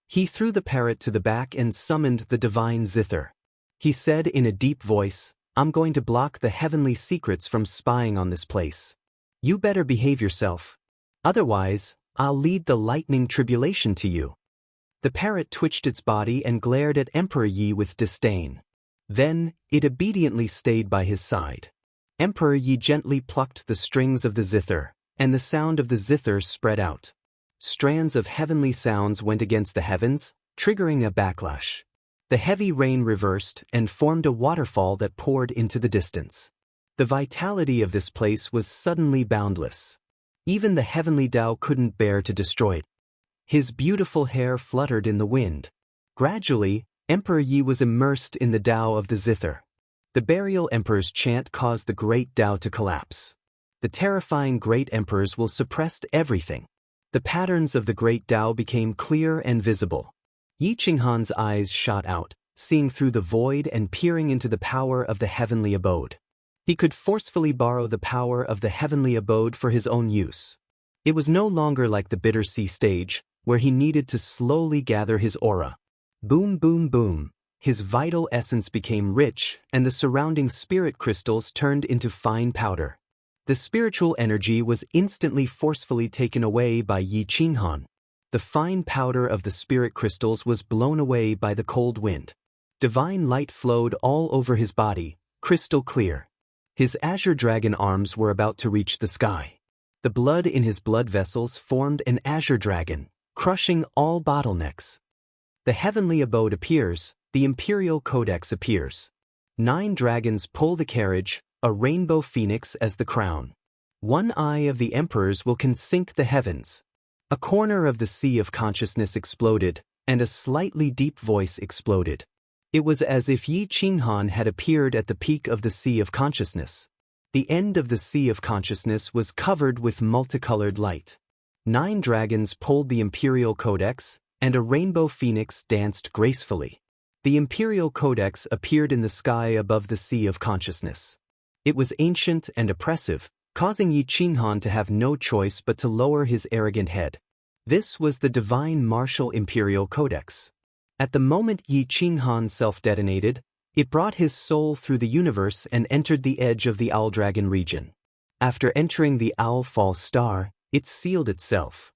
He threw the parrot to the back and summoned the divine zither. He said in a deep voice, "I'm going to block the heavenly secrets from spying on this place. You better behave yourself. Otherwise, I'll lead the lightning tribulation to you." The parrot twitched its body and glared at Emperor Yi with disdain. Then, it obediently stayed by his side. Emperor Yi gently plucked the strings of the zither, and the sound of the zither spread out. Strands of heavenly sounds went against the heavens, triggering a backlash. The heavy rain reversed and formed a waterfall that poured into the distance. The vitality of this place was suddenly boundless. Even the heavenly Tao couldn't bear to destroy it. His beautiful hair fluttered in the wind. Gradually, Emperor Yi was immersed in the Tao of the zither. The burial emperor's chant caused the great Tao to collapse. The terrifying great emperors will suppress everything. The patterns of the great Tao became clear and visible. Yi Qinghan's eyes shot out, seeing through the void and peering into the power of the heavenly abode. He could forcefully borrow the power of the heavenly abode for his own use. It was no longer like the bitter sea stage, where he needed to slowly gather his aura. Boom, boom, boom. His vital essence became rich, and the surrounding spirit crystals turned into fine powder. The spiritual energy was instantly forcefully taken away by Yi Qinghan. The fine powder of the spirit crystals was blown away by the cold wind. Divine light flowed all over his body, crystal clear. His azure dragon arms were about to reach the sky. The blood in his blood vessels formed an azure dragon, crushing all bottlenecks. The heavenly abode appears, the imperial codex appears. 9 dragons pull the carriage, a rainbow phoenix as the crown. One eye of the emperors will consink the heavens. A corner of the sea of consciousness exploded, and a slightly deep voice exploded. It was as if Yi Qinghan had appeared at the peak of the sea of consciousness. The end of the sea of consciousness was covered with multicolored light. 9 dragons pulled the imperial codex, and a rainbow phoenix danced gracefully. The imperial codex appeared in the sky above the sea of consciousness. It was ancient and oppressive, causing Yi Qinghan to have no choice but to lower his arrogant head. This was the divine martial imperial codex. At the moment Yi Qinghan self-detonated, it brought his soul through the universe and entered the edge of the Owl Dragon region. After entering the Owl Fall Star, it sealed itself.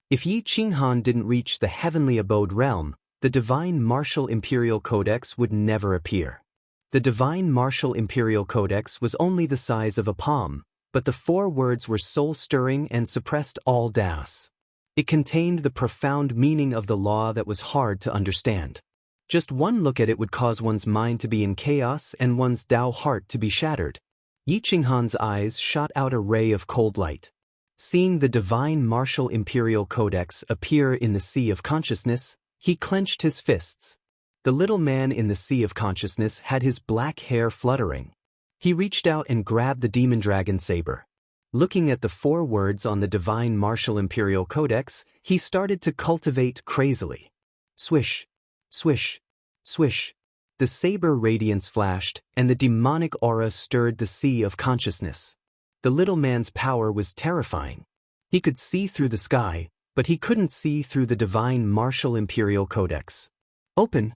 If Yi Qinghan didn't reach the heavenly abode realm, the divine martial imperial codex would never appear. The divine martial imperial codex was only the size of a palm, but the 4 words were soul-stirring and suppressed all doubts. It contained the profound meaning of the law that was hard to understand. Just one look at it would cause one's mind to be in chaos and one's Tao heart to be shattered. Yi Qinghan's eyes shot out a ray of cold light. Seeing the divine martial imperial codex appear in the sea of consciousness, he clenched his fists. The little man in the sea of consciousness had his black hair fluttering. He reached out and grabbed the demon dragon saber. Looking at the 4 words on the divine martial imperial codex, he started to cultivate crazily. Swish, swish, swish. The saber radiance flashed, and the demonic aura stirred the sea of consciousness. The little man's power was terrifying. He could see through the sky, but he couldn't see through the divine martial imperial codex. Open,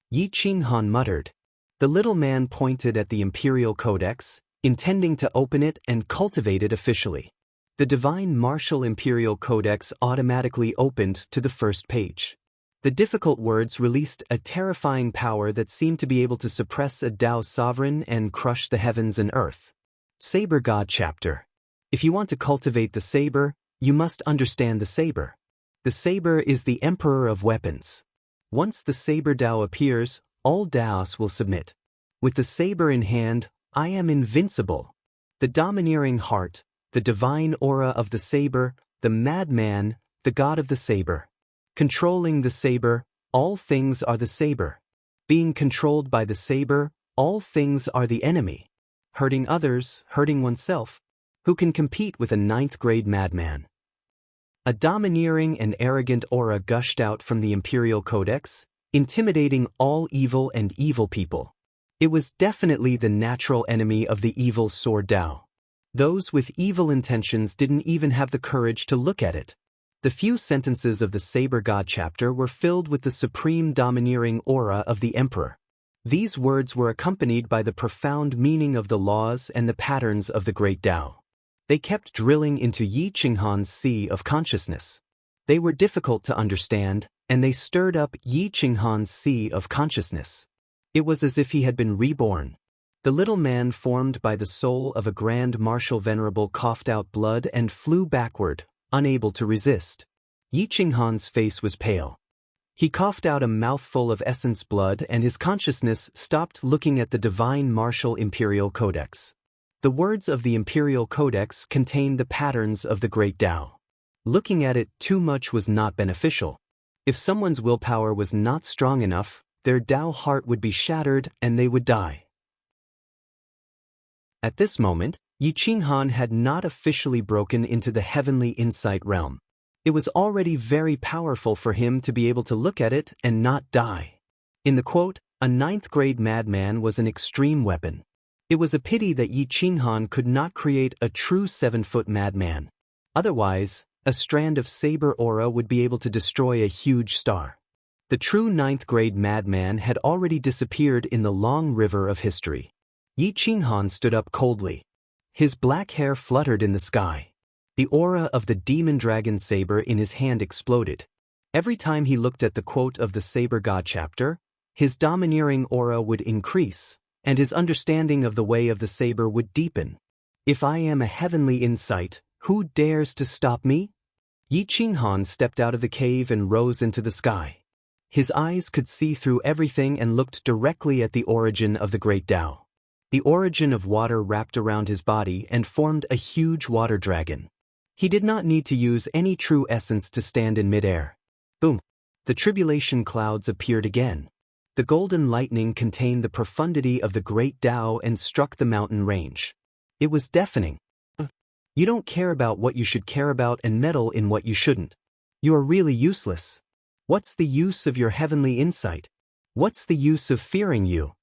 Yi Qinghan muttered. The little man pointed at the imperial codex, intending to open it and cultivate it officially. The divine martial imperial codex automatically opened to the first page. The difficult words released a terrifying power that seemed to be able to suppress a Tao sovereign and crush the heavens and earth. Saber God Chapter. If you want to cultivate the saber, you must understand the saber. The saber is the emperor of weapons. Once the saber Tao appears, all Taos will submit. With the saber in hand, I am invincible. The domineering heart, the divine aura of the saber, the madman, the god of the saber. Controlling the saber, all things are the saber. Being controlled by the saber, all things are the enemy. Hurting others, hurting oneself. Who can compete with a ninth-grade madman? A domineering and arrogant aura gushed out from the imperial codex, intimidating all evil and evil people. It was definitely the natural enemy of the evil sword Tao. Those with evil intentions didn't even have the courage to look at it. The few sentences of the Saber God chapter were filled with the supreme domineering aura of the Emperor. These words were accompanied by the profound meaning of the laws and the patterns of the great Tao. They kept drilling into Yi Qinghan's sea of consciousness. They were difficult to understand, and they stirred up Yi Qinghan's sea of consciousness. It was as if he had been reborn. The little man formed by the soul of a grand marshal venerable coughed out blood and flew backward, unable to resist. Yi Qinghan's face was pale. He coughed out a mouthful of essence blood and his consciousness stopped looking at the divine martial imperial codex. The words of the imperial codex contained the patterns of the great Tao. Looking at it too much was not beneficial. If someone's willpower was not strong enough, their Tao heart would be shattered and they would die. At this moment, Yi Qinghan had not officially broken into the heavenly insight realm. It was already very powerful for him to be able to look at it and not die. In the quote, a ninth-grade madman was an extreme weapon. It was a pity that Yi Qinghan could not create a true 7-foot madman. Otherwise, a strand of saber aura would be able to destroy a huge star. The true ninth-grade madman had already disappeared in the long river of history. Yi Qinghan stood up coldly. His black hair fluttered in the sky. The aura of the demon dragon saber in his hand exploded. Every time he looked at the quote of the Saber God chapter, his domineering aura would increase, and his understanding of the way of the saber would deepen. If I am a heavenly insight, who dares to stop me? Yi Qinghan stepped out of the cave and rose into the sky. His eyes could see through everything and looked directly at the origin of the great Tao. The origin of water wrapped around his body and formed a huge water dragon. He did not need to use any true essence to stand in midair. Boom! The tribulation clouds appeared again. The golden lightning contained the profundity of the great Tao and struck the mountain range. It was deafening. You don't care about what you should care about and meddle in what you shouldn't. You are really useless. What's the use of your heavenly insight? What's the use of fearing you?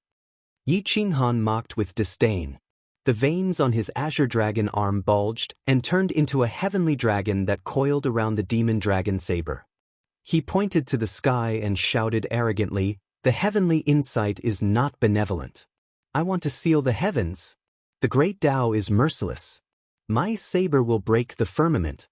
Yi Qinghan mocked with disdain. The veins on his azure dragon arm bulged and turned into a heavenly dragon that coiled around the demon dragon saber. He pointed to the sky and shouted arrogantly, "The heavenly insight is not benevolent. I want to seal the heavens. The great Tao is merciless. My saber will break the firmament."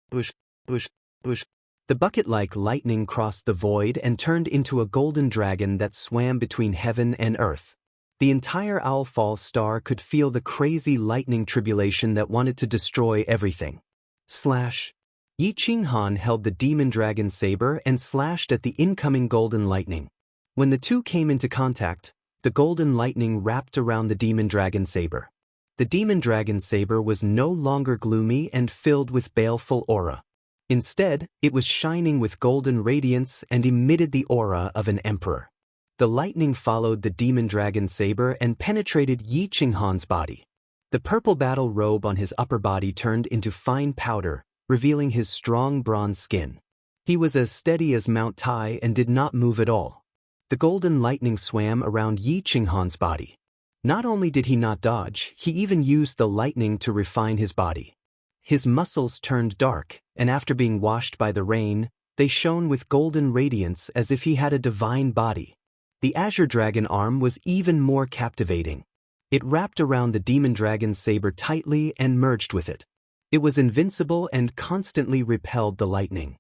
Bush, bush, bush. The bucket-like lightning crossed the void and turned into a golden dragon that swam between heaven and earth. The entire Owlfall star could feel the crazy lightning tribulation that wanted to destroy everything. Slash. Yi Qinghan held the demon dragon saber and slashed at the incoming golden lightning. When the two came into contact, the golden lightning wrapped around the demon dragon saber. The demon dragon saber was no longer gloomy and filled with baleful aura. Instead, it was shining with golden radiance and emitted the aura of an emperor. The lightning followed the demon dragon saber and penetrated Yi Qinghan's body. The purple battle robe on his upper body turned into fine powder, revealing his strong bronze skin. He was as steady as Mount Tai and did not move at all. The golden lightning swam around Yi Qinghan's body. Not only did he not dodge, he even used the lightning to refine his body. His muscles turned dark, and after being washed by the rain, they shone with golden radiance as if he had a divine body. The azure dragon arm was even more captivating. It wrapped around the demon dragon's saber tightly and merged with it. It was invincible and constantly repelled the lightning.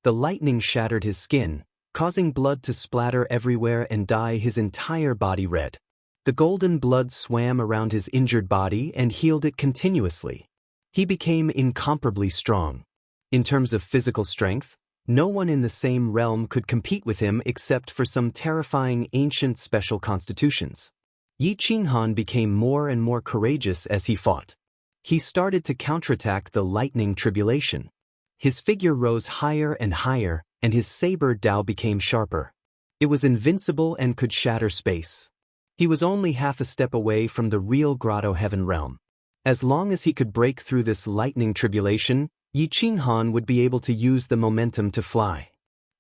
The lightning shattered his skin, causing blood to splatter everywhere and dye his entire body red. The golden blood swam around his injured body and healed it continuously. He became incomparably strong. In terms of physical strength, no one in the same realm could compete with him except for some terrifying ancient special constitutions. Yi Qinghan became more and more courageous as he fought. He started to counterattack the lightning tribulation. His figure rose higher and higher, and his saber Dao became sharper. It was invincible and could shatter space. He was only half a step away from the real Grotto Heaven realm. As long as he could break through this lightning tribulation, Yi Qinghan would be able to use the momentum to fly.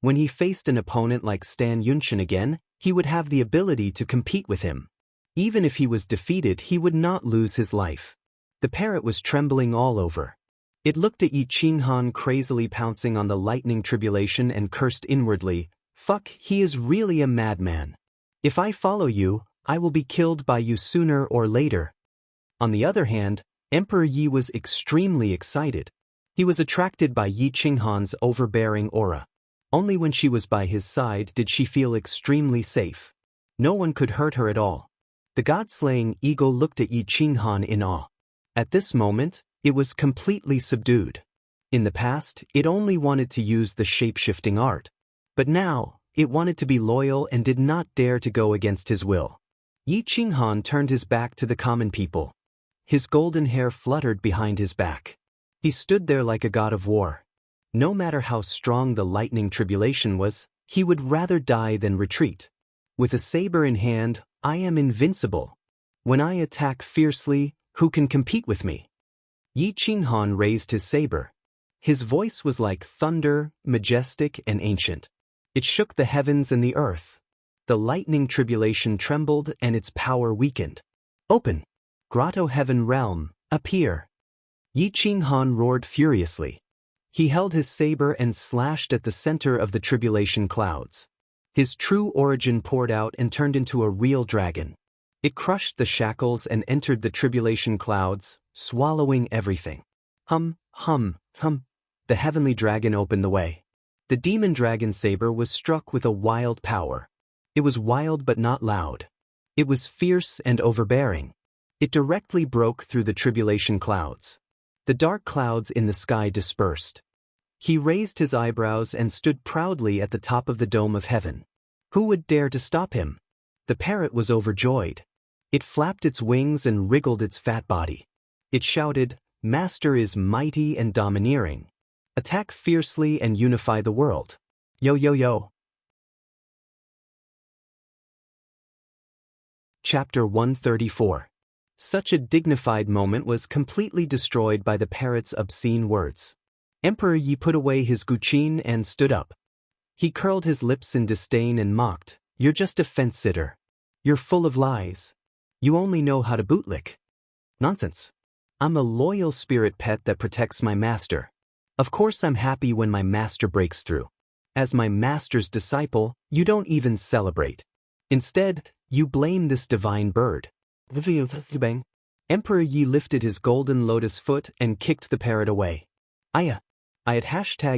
When he faced an opponent like Stan Yunchen again, he would have the ability to compete with him. Even if he was defeated, he would not lose his life. The parrot was trembling all over. It looked at Yi Qinghan crazily pouncing on the lightning tribulation and cursed inwardly, "Fuck, he is really a madman. If I follow you, I will be killed by you sooner or later." On the other hand, Emperor Yi was extremely excited. He was attracted by Yi Qinghan's overbearing aura. Only when she was by his side did she feel extremely safe. No one could hurt her at all. The god-slaying eagle looked at Yi Qinghan in awe. At this moment, it was completely subdued. In the past, it only wanted to use the shape-shifting art. But now, it wanted to be loyal and did not dare to go against his will. Yi Qinghan turned his back to the common people. His golden hair fluttered behind his back. He stood there like a god of war. No matter how strong the lightning tribulation was, he would rather die than retreat. With a saber in hand, I am invincible. When I attack fiercely, who can compete with me? Yi Qinghan raised his saber. His voice was like thunder, majestic and ancient. It shook the heavens and the earth. The lightning tribulation trembled and its power weakened. "Open! Grotto Heaven realm, appear!" Yi Qinghan roared furiously. He held his saber and slashed at the center of the tribulation clouds. His true origin poured out and turned into a real dragon. It crushed the shackles and entered the tribulation clouds, swallowing everything. Hum, hum, hum. The heavenly dragon opened the way. The demon dragon saber was struck with a wild power. It was wild but not loud. It was fierce and overbearing. It directly broke through the tribulation clouds. The dark clouds in the sky dispersed. He raised his eyebrows and stood proudly at the top of the dome of heaven. Who would dare to stop him? The parrot was overjoyed. It flapped its wings and wriggled its fat body. It shouted, "Master is mighty and domineering. Attack fiercely and unify the world. Yo yo yo." Chapter 134. Such a dignified moment was completely destroyed by the parrot's obscene words. Emperor Yi put away his guqin and stood up. He curled his lips in disdain and mocked, "You're just a fence-sitter. You're full of lies. You only know how to bootlick. Nonsense. I'm a loyal spirit pet that protects my master. Of course I'm happy when my master breaks through. As my master's disciple, you don't even celebrate. Instead, you blame this divine bird." Emperor Yi lifted his golden lotus foot and kicked the parrot away. I had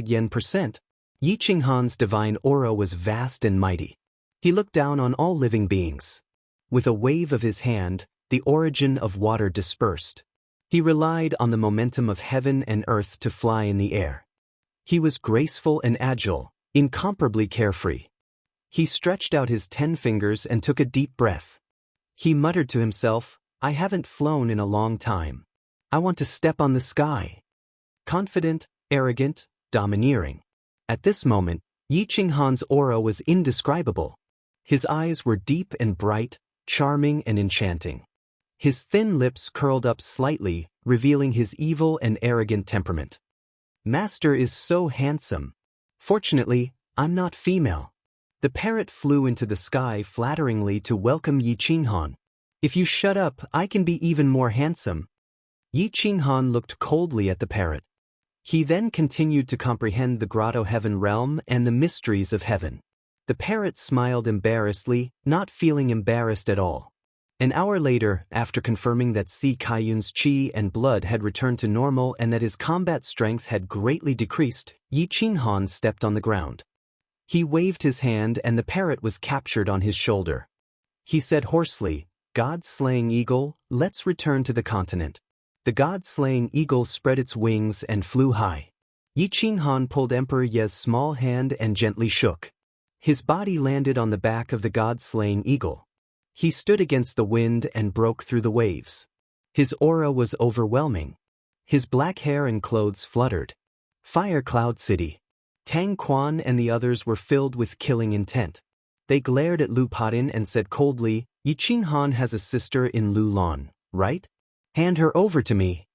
#yen%. Yi Qinghan's divine aura was vast and mighty. He looked down on all living beings. With a wave of his hand, the origin of water dispersed. He relied on the momentum of heaven and earth to fly in the air. He was graceful and agile, incomparably carefree. He stretched out his 10 fingers and took a deep breath. He muttered to himself, "I haven't flown in a long time. I want to step on the sky." Confident, arrogant, domineering. At this moment, Yi Qinghan's aura was indescribable. His eyes were deep and bright, charming and enchanting. His thin lips curled up slightly, revealing his evil and arrogant temperament. "Master is so handsome. Fortunately, I'm not female." The parrot flew into the sky flatteringly to welcome Yi Qinghan. "If you shut up, I can be even more handsome." Yi Qinghan looked coldly at the parrot. He then continued to comprehend the Grotto Heaven realm and the mysteries of heaven. The parrot smiled embarrassedly, not feeling embarrassed at all. An hour later, after confirming that Si Kaiyun's qi and blood had returned to normal and that his combat strength had greatly decreased, Yi Qinghan stepped on the ground. He waved his hand and the parrot was captured on his shoulder. He said hoarsely, "God-slaying eagle, let's return to the continent." The god-slaying eagle spread its wings and flew high. Yi Qinghan pulled Emperor Ye's small hand and gently shook. His body landed on the back of the god-slaying eagle. He stood against the wind and broke through the waves. His aura was overwhelming. His black hair and clothes fluttered. Fire Cloud City. Tang Quan and the others were filled with killing intent. They glared at Lu Podin and said coldly, "Yi Qinghan has a sister in Lu Lan, right? Hand her over to me."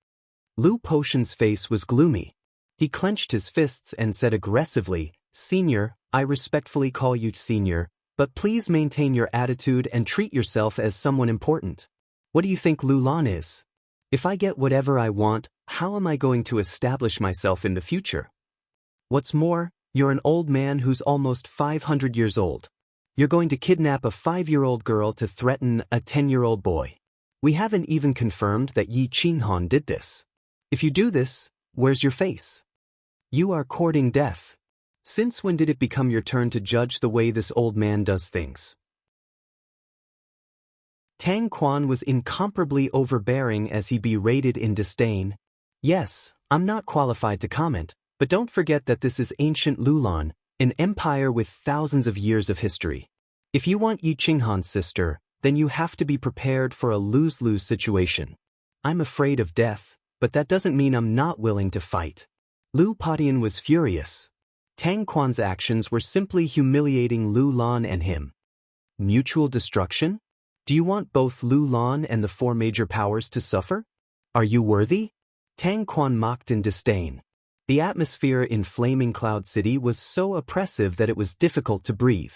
Lu Potion's face was gloomy. He clenched his fists and said aggressively, "Senior, I respectfully call you senior, but please maintain your attitude and treat yourself as someone important. What do you think Lu Lan is? If I get whatever I want, how am I going to establish myself in the future? What's more, you're an old man who's almost 500 years old. You're going to kidnap a 5-year-old girl to threaten a 10-year-old boy. We haven't even confirmed that Yi Qinghan did this. If you do this, where's your face? You are courting death. Since when did it become your turn to judge the way this old man does things?" Tang Quan was incomparably overbearing as he berated in disdain. "Yes, I'm not qualified to comment, but don't forget that this is ancient Lulan, an empire with thousands of years of history. If you want Yi Qinghan's sister, then you have to be prepared for a lose-lose situation. I'm afraid of death, but that doesn't mean I'm not willing to fight." Lu Padian was furious. Tang Quan's actions were simply humiliating Lu Lan and him. Mutual destruction? Do you want both Lu Lan and the 4 major powers to suffer? Are you worthy? Tang Quan mocked in disdain. The atmosphere in Flaming Cloud City was so oppressive that it was difficult to breathe.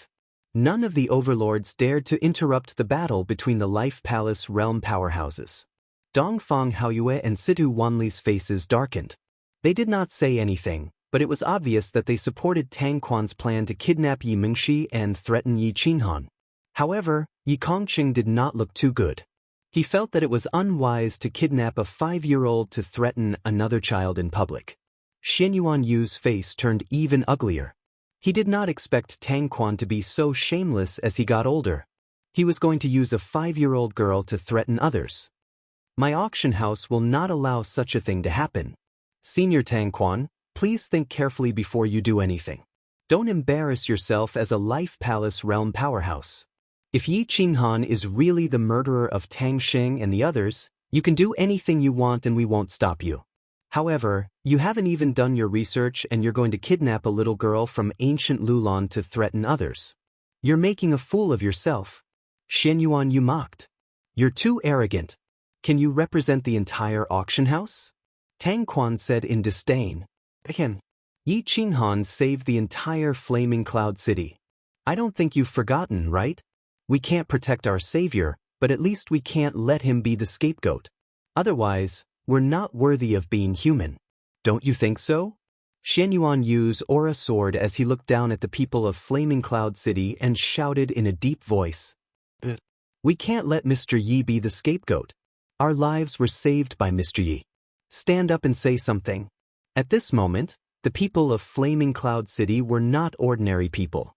None of the overlords dared to interrupt the battle between the Life Palace realm powerhouses. Dongfang Haoyue and Situ Wanli's faces darkened. They did not say anything, but it was obvious that they supported Tang Quan's plan to kidnap Yi Mingxi and threaten Yi Qinghan. However, Yi Kongqing did not look too good. He felt that it was unwise to kidnap a 5-year-old to threaten another child in public. Xian Yuanyu's face turned even uglier. He did not expect Tang Quan to be so shameless as he got older. He was going to use a 5-year-old girl to threaten others. My auction house will not allow such a thing to happen. Senior Tang Quan, please think carefully before you do anything. Don't embarrass yourself as a Life Palace realm powerhouse. If Yi Qinghan is really the murderer of Tang Xing and the others, you can do anything you want and we won't stop you. However, you haven't even done your research and you're going to kidnap a little girl from ancient Lulan to threaten others. You're making a fool of yourself. Xian Yuanyu mocked. You're too arrogant. Can you represent the entire auction house? Tang Quan said in disdain. Again, Yi Qinghan saved the entire Flaming Cloud City. I don't think you've forgotten, right? We can't protect our savior, but at least we can't let him be the scapegoat. Otherwise, we're not worthy of being human. Don't you think so? Xian Yuanyu's aura soared as he looked down at the people of Flaming Cloud City and shouted in a deep voice. We can't let Mr. Yi be the scapegoat. Our lives were saved by Mr. Yi. Stand up and say something. At this moment, the people of Flaming Cloud City were not ordinary people.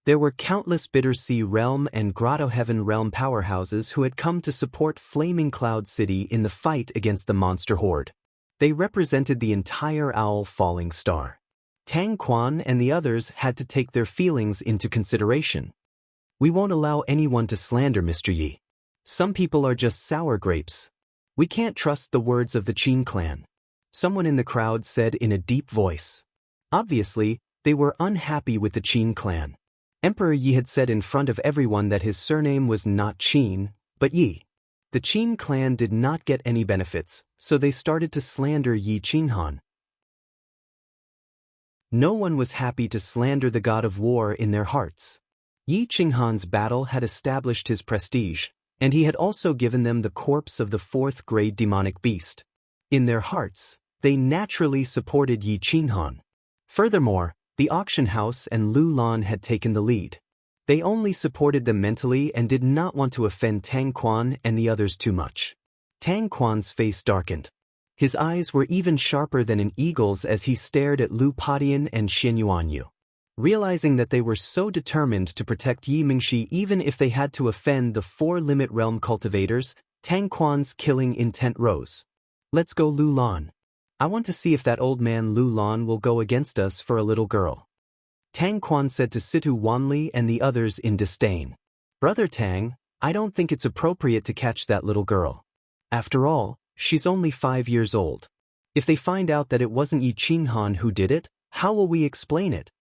There were countless Bittersea Realm and Grotto Heaven Realm powerhouses who had come to support Flaming Cloud City in the fight against the monster horde. They represented the entire Owl Falling Star. Tang Quan and the others had to take their feelings into consideration. We won't allow anyone to slander Mr. Yi. Some people are just sour grapes. We can't trust the words of the Qin clan. Someone in the crowd said in a deep voice. Obviously, they were unhappy with the Qin clan. Emperor Yi had said in front of everyone that his surname was not Qin, but Yi. The Qin clan did not get any benefits, so they started to slander Yi Qinghan. No one was happy to slander the god of war in their hearts. Yi Qinghan's battle had established his prestige, and he had also given them the corpse of the 4th-grade demonic beast. In their hearts, they naturally supported Yi Qinghan. Furthermore, the auction house and Lu Lan had taken the lead. They only supported them mentally and did not want to offend Tang Quan and the others too much. Tang Quan's face darkened. His eyes were even sharper than an eagle's as he stared at Lu Padian and Xian Yuanyu. Realizing that they were so determined to protect Yi Mingxi even if they had to offend the 4 limit realm cultivators, Tang Quan's killing intent rose. Let's go Lu Lan. I want to see if that old man Lu Lan will go against us for a little girl. Tang Quan said to Situ Wanli and the others in disdain. Brother Tang, I don't think it's appropriate to catch that little girl. After all, she's only 5 years old. If they find out that it wasn't Yi Qinghan who did it, how will we explain it?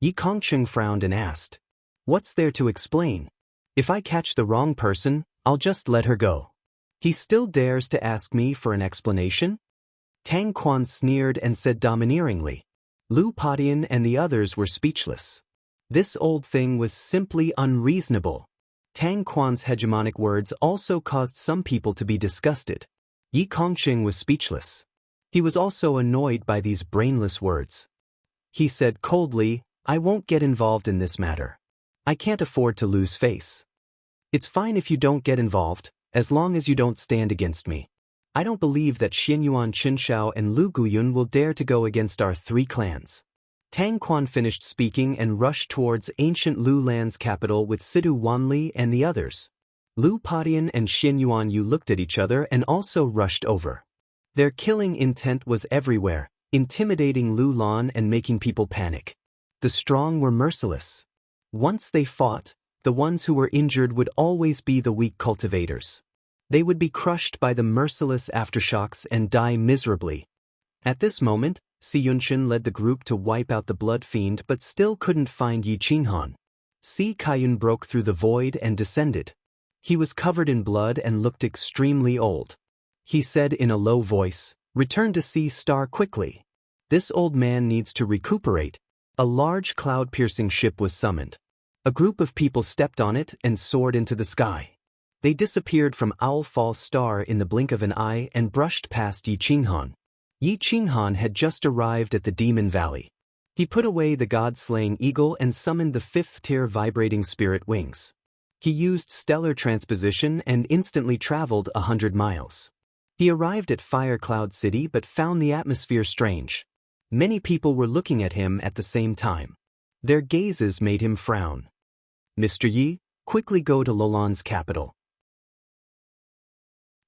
Yi Kongsheng frowned and asked. What's there to explain? If I catch the wrong person, I'll just let her go. He still dares to ask me for an explanation? Tang Quan sneered and said domineeringly. Lu Padian and the others were speechless. This old thing was simply unreasonable. Tang Quan's hegemonic words also caused some people to be disgusted. Yi Kongsheng was speechless. He was also annoyed by these brainless words. He said coldly, I won't get involved in this matter. I can't afford to lose face. It's fine if you don't get involved, as long as you don't stand against me. I don't believe that Xianyuan Qinshao and Lu Guyun will dare to go against our 3 clans. Tang Quan finished speaking and rushed towards ancient Lu land's capital with Sidu Wanli and the others. Lu Padian and Xianyuan Yu looked at each other and also rushed over. Their killing intent was everywhere, intimidating Lu Lan and making people panic. The strong were merciless. Once they fought, the ones who were injured would always be the weak cultivators. They would be crushed by the merciless aftershocks and die miserably. At this moment, Si Yunshin led the group to wipe out the blood fiend but still couldn't find Yi Qinghan. Si Kaiyun broke through the void and descended. He was covered in blood and looked extremely old. He said in a low voice, Return to Sea Star quickly. This old man needs to recuperate. A large cloud-piercing ship was summoned. A group of people stepped on it and soared into the sky. They disappeared from Owl Falls Star in the blink of an eye and brushed past Yi Qinghan. Yi Qinghan had just arrived at the Demon Valley. He put away the god-slaying eagle and summoned the 5th-tier vibrating spirit wings. He used stellar transposition and instantly traveled 100 miles. He arrived at Fire Cloud City but found the atmosphere strange. Many people were looking at him at the same time. Their gazes made him frown. Mr. Yi, quickly go to Lolan's capital.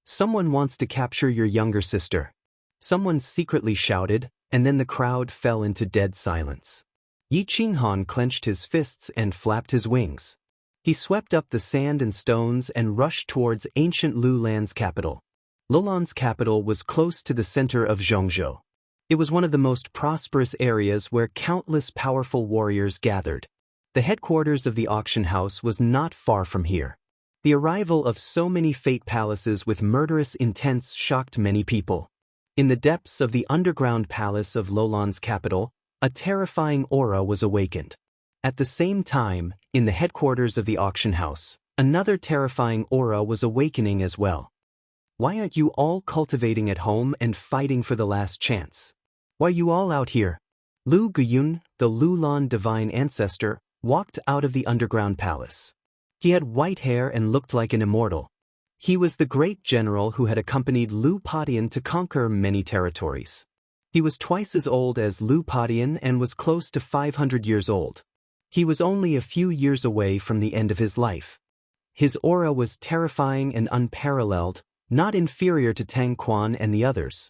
Someone wants to capture your younger sister. Someone secretly shouted, and then the crowd fell into dead silence. Yi Qinghan clenched his fists and flapped his wings. He swept up the sand and stones and rushed towards ancient Lu land's capital. Lolan's capital was close to the center of Zhongzhou. It was one of the most prosperous areas where countless powerful warriors gathered. The headquarters of the auction house was not far from here. The arrival of so many fate palaces with murderous intents shocked many people. In the depths of the underground palace of Lolan's capital, a terrifying aura was awakened. At the same time, in the headquarters of the auction house, another terrifying aura was awakening as well. Why aren't you all cultivating at home and fighting for the last chance? Why are you all out here? Lu Guyun, the Lulan divine ancestor, walked out of the underground palace. He had white hair and looked like an immortal. He was the great general who had accompanied Lu Padian to conquer many territories. He was twice as old as Lu Padian and was close to 500 years old. He was only a few years away from the end of his life. His aura was terrifying and unparalleled, not inferior to Tang Quan and the others.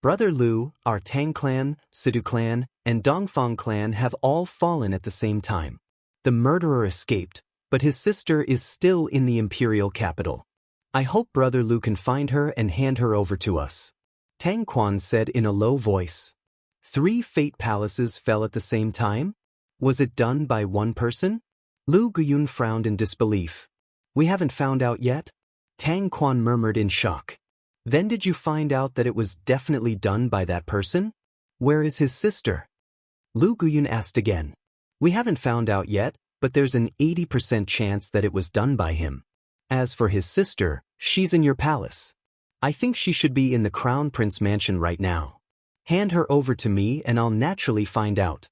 Brother Lu, our Tang clan, Sidu clan, and Dongfang clan have all fallen at the same time. The murderer escaped, but his sister is still in the imperial capital. I hope Brother Lu can find her and hand her over to us. Tang Quan said in a low voice. 3 fate palaces fell at the same time? Was it done by one person? Lu Guyun frowned in disbelief. We haven't found out yet? Tang Quan murmured in shock. Then did you find out that it was definitely done by that person? Where is his sister? Lu Guyun asked again. We haven't found out yet, but there's an 80% chance that it was done by him. As for his sister, she's in your palace. I think she should be in the Crown Prince mansion right now. Hand her over to me and I'll naturally find out.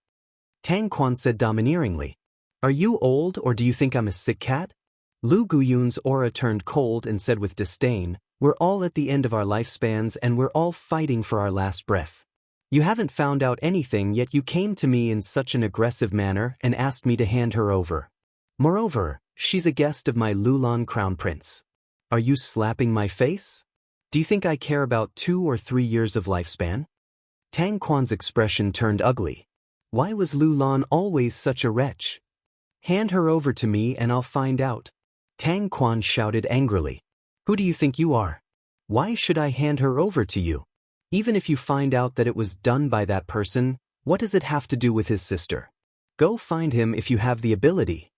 Tang Quan said domineeringly. Are you old or do you think I'm a sick cat? Lu Guyun's aura turned cold and said with disdain, We're all at the end of our lifespans and we're all fighting for our last breath. You haven't found out anything yet you came to me in such an aggressive manner and asked me to hand her over. Moreover, she's a guest of my Lulan Crown Prince. Are you slapping my face? Do you think I care about 2 or 3 years of lifespan? Tang Quan's expression turned ugly. Why was Lulan always such a wretch? Hand her over to me and I'll find out. Tang Quan shouted angrily. Who do you think you are? Why should I hand her over to you? Even if you find out that it was done by that person, what does it have to do with his sister? Go find him if you have the ability.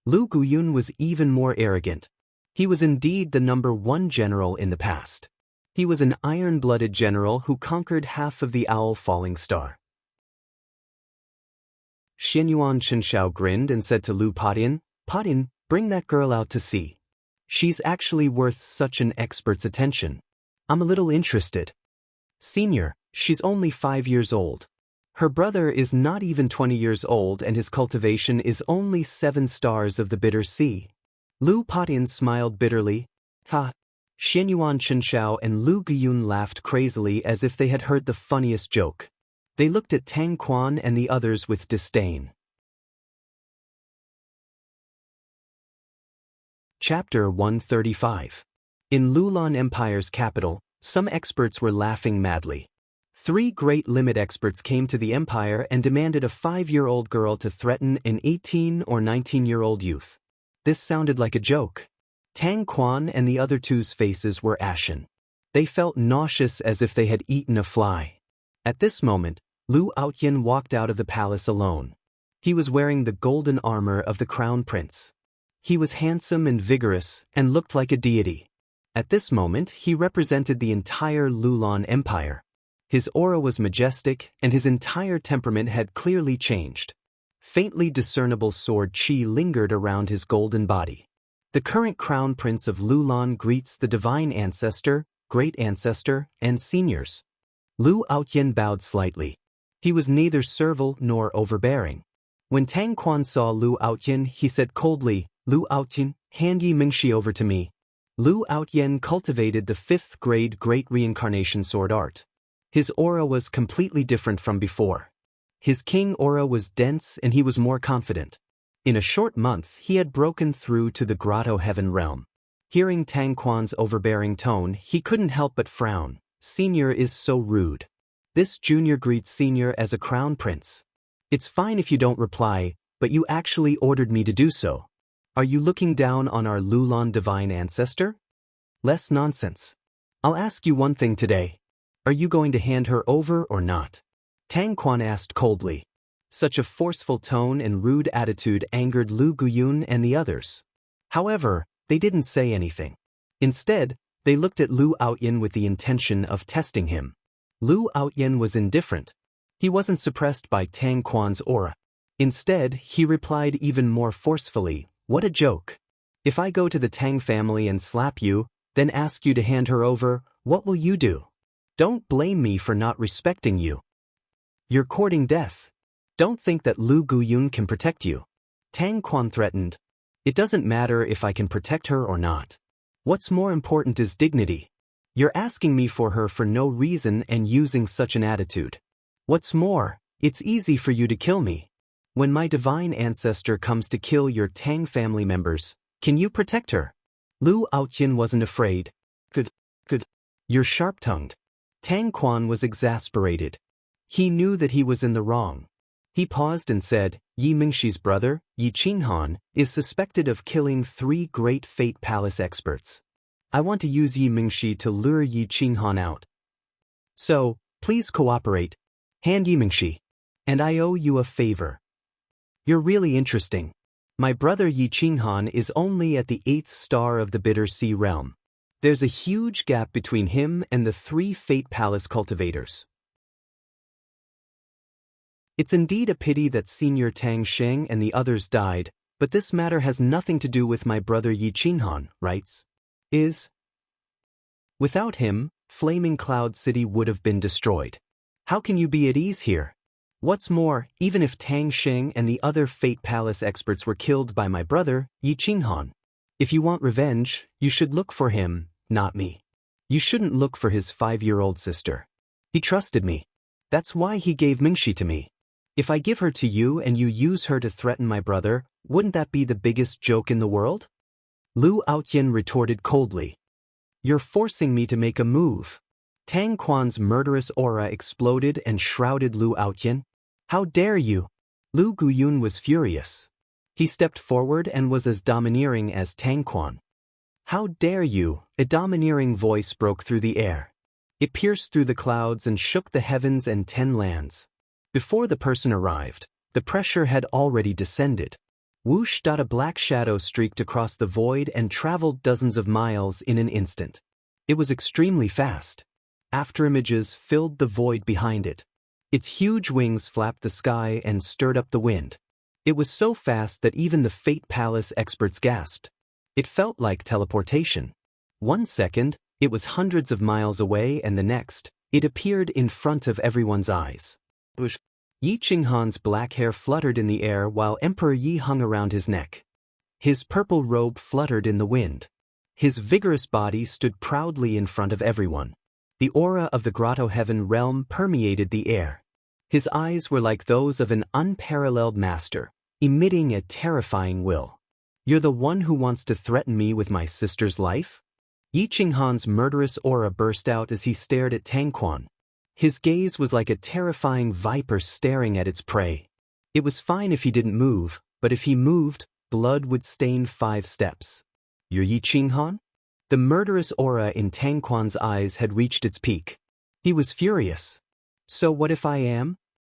Lu Guyun was even more arrogant. He was indeed the #1 general in the past. He was an iron-blooded general who conquered half of the Owl Falling Star. Xianyuan Chenshao grinned and said to Lu Padian, "Padian, bring that girl out to see. She's actually worth such an expert's attention. I'm a little interested." "Senior, she's only 5 years old. Her brother is not even 20 years old and his cultivation is only 7 stars of the bitter sea." Lu Padian smiled bitterly. Ha! Xianyuan Chenshao and Lu Guyun laughed crazily as if they had heard the funniest joke. They looked at Tang Quan and the others with disdain. Chapter 135. In Lulan Empire's capital, some experts were laughing madly. 3 great limit experts came to the empire and demanded a 5-year-old girl to threaten an 18 or 19-year-old youth. This sounded like a joke. Tang Quan and the other two's faces were ashen. They felt nauseous as if they had eaten a fly. At this moment, Lu Outyin walked out of the palace alone. He was wearing the golden armor of the crown prince. He was handsome and vigorous and looked like a deity. At this moment, he represented the entire Lulan Empire. His aura was majestic, and his entire temperament had clearly changed. Faintly discernible sword chi lingered around his golden body. The current crown prince of Lulan greets the divine ancestor, great ancestor, and seniors. Lu Outyin bowed slightly. He was neither servile nor overbearing. When Tang Quan saw Lu Outyin, he said coldly, "Lu Outyin, hand Yi Mingxi over to me." Lu Outyin cultivated the 5th grade Great Reincarnation Sword Art. His aura was completely different from before. His king aura was dense and he was more confident. In a short month, he had broken through to the Grotto Heaven realm. Hearing Tang Quan's overbearing tone, he couldn't help but frown. Senior is so rude. This junior greets senior as a crown prince. It's fine if you don't reply, but you actually ordered me to do so. Are you looking down on our Lulan divine ancestor? Less nonsense. I'll ask you one thing today. Are you going to hand her over or not? Tang Quan asked coldly. Such a forceful tone and rude attitude angered Lu Guyun and the others. However, they didn't say anything. Instead, they looked at Lu Outyin with the intention of testing him. Lu Outyin was indifferent. He wasn't suppressed by Tang Quan's aura. Instead, he replied even more forcefully, "What a joke. If I go to the Tang family and slap you, then ask you to hand her over, what will you do? Don't blame me for not respecting you. You're courting death. Don't think that Lu Guyun can protect you." Tang Quan threatened. "It doesn't matter if I can protect her or not. What's more important is dignity. You're asking me for her for no reason and using such an attitude. What's more, it's easy for you to kill me. When my divine ancestor comes to kill your Tang family members, can you protect her?" Lu Outyin wasn't afraid. Good. You're sharp-tongued." Tang Quan was exasperated. He knew that he was in the wrong. He paused and said, "Yi Mingxi's brother, Yi Qinghan, is suspected of killing 3 great Fate Palace experts. I want to use Yi Mingxi to lure Yi Qinghan out. So, please cooperate. Hand Yi Mingxi. And I owe you a favor. You're really interesting. My brother Yi Qinghan is only at the 8th star of the Bitter Sea realm. There's a huge gap between him and the 3 Fate Palace cultivators. It's indeed a pity that Senior Tang Sheng and the others died, but this matter has nothing to do with my brother Yi Qinghan, writes. Without him, Flaming Cloud City would have been destroyed. How can you be at ease here? What's more, even if Tang Sheng and the other Fate Palace experts were killed by my brother, Yi Qinghan, if you want revenge, you should look for him, not me. You shouldn't look for his 5-year-old sister. He trusted me. That's why he gave Mingxi to me. If I give her to you and you use her to threaten my brother, wouldn't that be the biggest joke in the world? Lu Outyin retorted coldly. You're forcing me to make a move. Tang Quan's murderous aura exploded and shrouded Lu Outyin. How dare you? Lu Guyun was furious. He stepped forward and was as domineering as Tang Quan. "How dare you?" A domineering voice broke through the air. It pierced through the clouds and shook the heavens and 10 lands. Before the person arrived, the pressure had already descended. Whoosh! A black shadow streaked across the void and traveled dozens of miles in an instant. It was extremely fast. Afterimages filled the void behind it. Its huge wings flapped the sky and stirred up the wind. It was so fast that even the Fate Palace experts gasped. It felt like teleportation. 1 second, it was hundreds of miles away, and the next, it appeared in front of everyone's eyes. Yi Qinghan's black hair fluttered in the air while Emperor Yi hung around his neck. His purple robe fluttered in the wind. His vigorous body stood proudly in front of everyone. The aura of the Grotto Heaven realm permeated the air. His eyes were like those of an unparalleled master, emitting a terrifying will. "You're the one who wants to threaten me with my sister's life?" Yi Qinghan's murderous aura burst out as he stared at Tang Quan. His gaze was like a terrifying viper staring at its prey. It was fine if he didn't move, but if he moved, blood would stain 5 steps. "You're Yi Qinghan?" The murderous aura in Tang Quan's eyes had reached its peak. He was furious. "So what if I am?"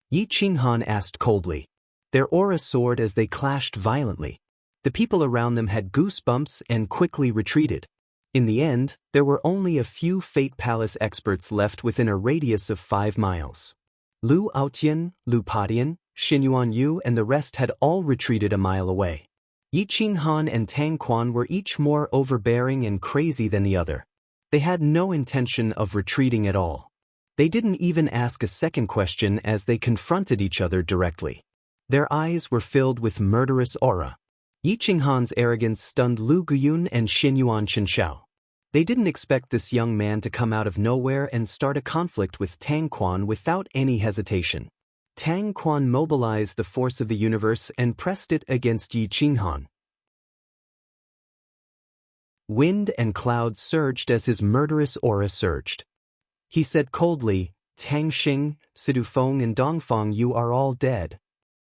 Yi Qinghan asked coldly. Their aura soared as they clashed violently. The people around them had goosebumps and quickly retreated. In the end, there were only a few Fate Palace experts left within a radius of 5 miles. Lu Aotian, Lu Padian, Xin Yuanyu and the rest had all retreated a mile away. Yi Qinghan and Tang Quan were each more overbearing and crazy than the other. They had no intention of retreating at all. They didn't even ask a second question as they confronted each other directly. Their eyes were filled with murderous aura. Yi Qinghan's arrogance stunned Lu Guyun and Xin Yuan Chenxiao. They didn't expect this young man to come out of nowhere and start a conflict with Tang Quan without any hesitation. Tang Quan mobilized the force of the universe and pressed it against Yi Qinghan. Wind and clouds surged as his murderous aura surged. He said coldly, "Tang Xing, Sidu Feng and Dongfang, you are all dead.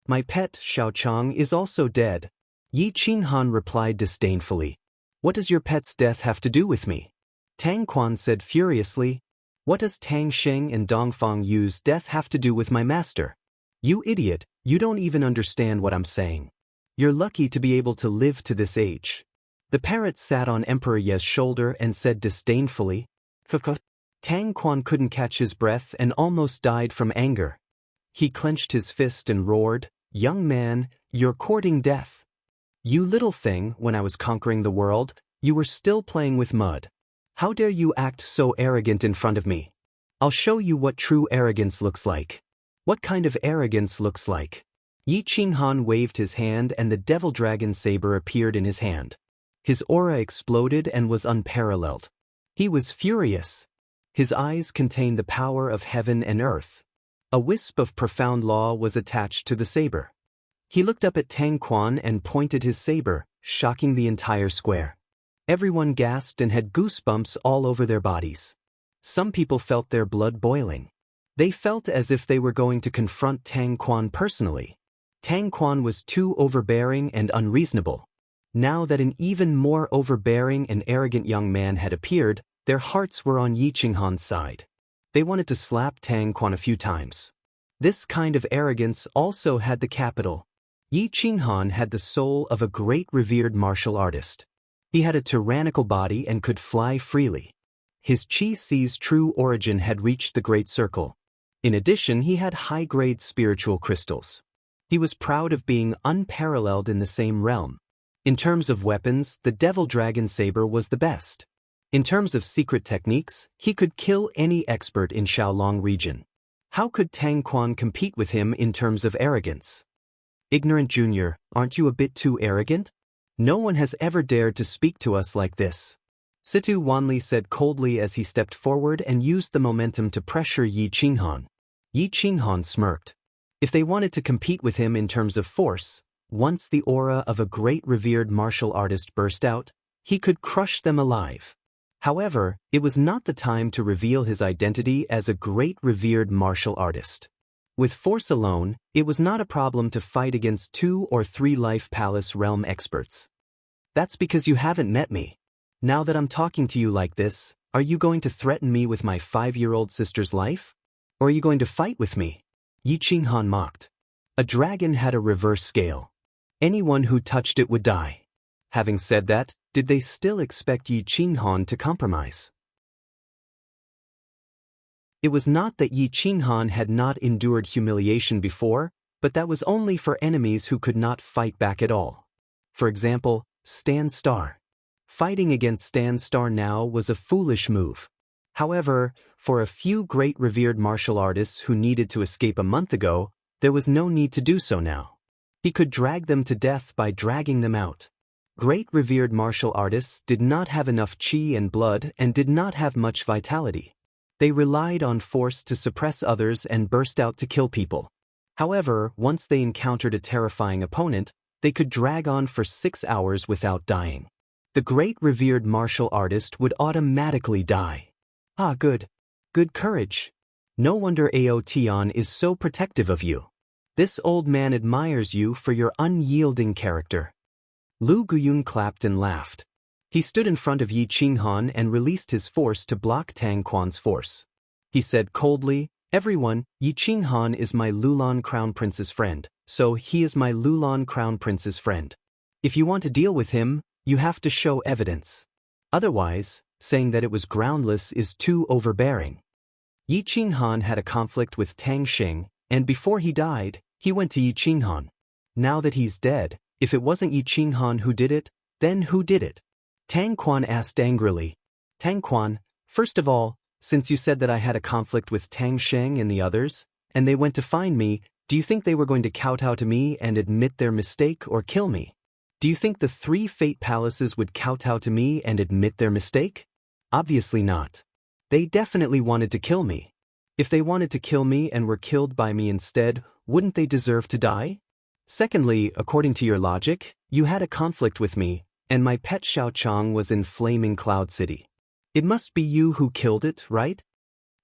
My pet, Xiao Chang, is also dead." Yi Qinghan replied disdainfully, "What does your pet's death have to do with me?" Tang Quan said furiously, "What does Tang Xing and Dongfang Yu's death have to do with my master? You idiot, you don't even understand what I'm saying. You're lucky to be able to live to this age." The parrot sat on Emperor Ye's shoulder and said disdainfully, "Kuh." Tang Quan couldn't catch his breath and almost died from anger. He clenched his fist and roared, "Young man, you're courting death. You little thing, when I was conquering the world, you were still playing with mud. How dare you act so arrogant in front of me? I'll show you what true arrogance looks like." "What kind of arrogance looks like?" Yi Qinghan waved his hand and the devil dragon saber appeared in his hand. His aura exploded and was unparalleled. He was furious. His eyes contained the power of heaven and earth. A wisp of profound law was attached to the saber. He looked up at Tang Quan and pointed his saber, shocking the entire square. Everyone gasped and had goosebumps all over their bodies. Some people felt their blood boiling. They felt as if they were going to confront Tang Quan personally. Tang Quan was too overbearing and unreasonable. Now that an even more overbearing and arrogant young man had appeared, their hearts were on Yi Qinghan's side. They wanted to slap Tang Quan a few times. This kind of arrogance also had the capital. Yi Qinghan had the soul of a great revered martial artist. He had a tyrannical body and could fly freely. His Qi Ci's true origin had reached the Great Circle. In addition, he had high-grade spiritual crystals. He was proud of being unparalleled in the same realm. In terms of weapons, the Devil Dragon Saber was the best. In terms of secret techniques, he could kill any expert in Xiaolong region. How could Tang Quan compete with him in terms of arrogance? "Ignorant Junior, aren't you a bit too arrogant? No one has ever dared to speak to us like this," Situ Wanli said coldly as he stepped forward and used the momentum to pressure Yi Qinghan. Yi Qinghan smirked. If they wanted to compete with him in terms of force, once the aura of a great revered martial artist burst out, he could crush them alive. However, it was not the time to reveal his identity as a great revered martial artist. With force alone, it was not a problem to fight against 2 or 3 Life Palace realm experts. "That's because you haven't met me. Now that I'm talking to you like this, are you going to threaten me with my 5-year-old sister's life? Or are you going to fight with me? Yi Qinghan mocked. A dragon had a reverse scale. Anyone who touched it would die. Having said that, did they still expect Yi Qinghan to compromise? It was not that Yi Qinghan had not endured humiliation before, but that was only for enemies who could not fight back at all. For example, Stan Star. Fighting against Stan Star now was a foolish move. However, for a few great revered martial artists who needed to escape a month ago, there was no need to do so now. He could drag them to death by dragging them out. Great revered martial artists did not have enough qi and blood and did not have much vitality. They relied on force to suppress others and burst out to kill people. However, once they encountered a terrifying opponent, they could drag on for 6 hours without dying. The great revered martial artist would automatically die. Ah, good. Good courage. No wonder Ao Tian is so protective of you. This old man admires you for your unyielding character. Lu Guyun clapped and laughed. He stood in front of Yi Qinghan and released his force to block Tang Quan's force. He said coldly, "Everyone, Yi Qinghan is my Lulan Crown Prince's friend, so he is my Lulan Crown Prince's friend. If you want to deal with him, you have to show evidence. Otherwise, saying that it was groundless is too overbearing." Yi Qinghan had a conflict with Tang Xing, and before he died, he went to Yi Qinghan. Now that he's dead, if it wasn't Yi Qinghan who did it, then who did it? Tang Quan asked angrily. Tang Quan, first of all, since you said that I had a conflict with Tang Sheng and the others, and they went to find me, do you think they were going to kowtow to me and admit their mistake or kill me? Do you think the 3 fate palaces would kowtow to me and admit their mistake? Obviously not. They definitely wanted to kill me. If they wanted to kill me and were killed by me instead, wouldn't they deserve to die? Secondly, according to your logic, you had a conflict with me, and my pet Xiaochang was in Flaming Cloud City. It must be you who killed it, right?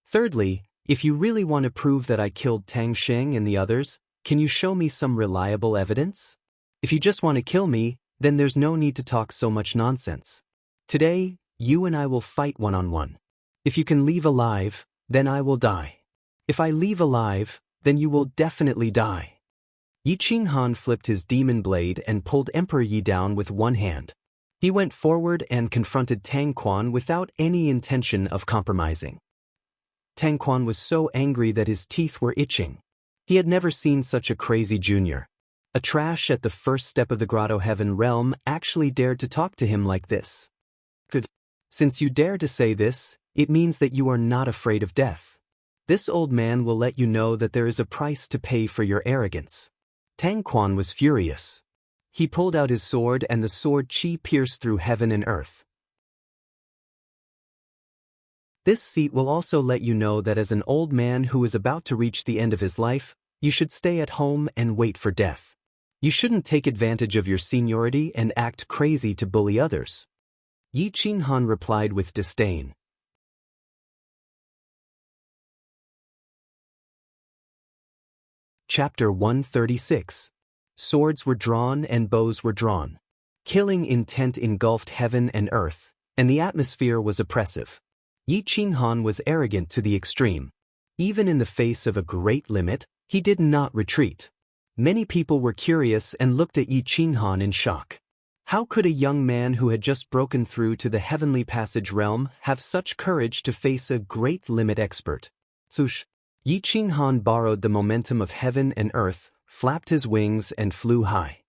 Thirdly, if you really want to prove that I killed Tang Sheng and the others, can you show me some reliable evidence? If you just want to kill me, then there's no need to talk so much nonsense. Today, you and I will fight one-on-one. If you can leave alive, then I will die. If I leave alive, then you will definitely die. Yi Qinghan flipped his demon blade and pulled Emperor Yi down with one hand. He went forward and confronted Tang Quan without any intention of compromising. Tang Quan was so angry that his teeth were itching. He had never seen such a crazy junior. A trash at the first step of the Grotto Heaven realm actually dared to talk to him like this. Good. Since you dare to say this, it means that you are not afraid of death. This old man will let you know that there is a price to pay for your arrogance. Tang Quan was furious. He pulled out his sword and the sword qi pierced through heaven and earth. This seat will also let you know that as an old man who is about to reach the end of his life, you should stay at home and wait for death. You shouldn't take advantage of your seniority and act crazy to bully others. Yi Qinghan replied with disdain. Chapter 136. Swords were drawn and bows were drawn. Killing intent engulfed heaven and earth, and the atmosphere was oppressive. Yi Qinghan was arrogant to the extreme. Even in the face of a great limit, he did not retreat. Many people were curious and looked at Yi Qinghan in shock. How could a young man who had just broken through to the heavenly passage realm have such courage to face a great limit expert? Sush. Yi Qinghan borrowed the momentum of heaven and earth, flapped his wings and flew high.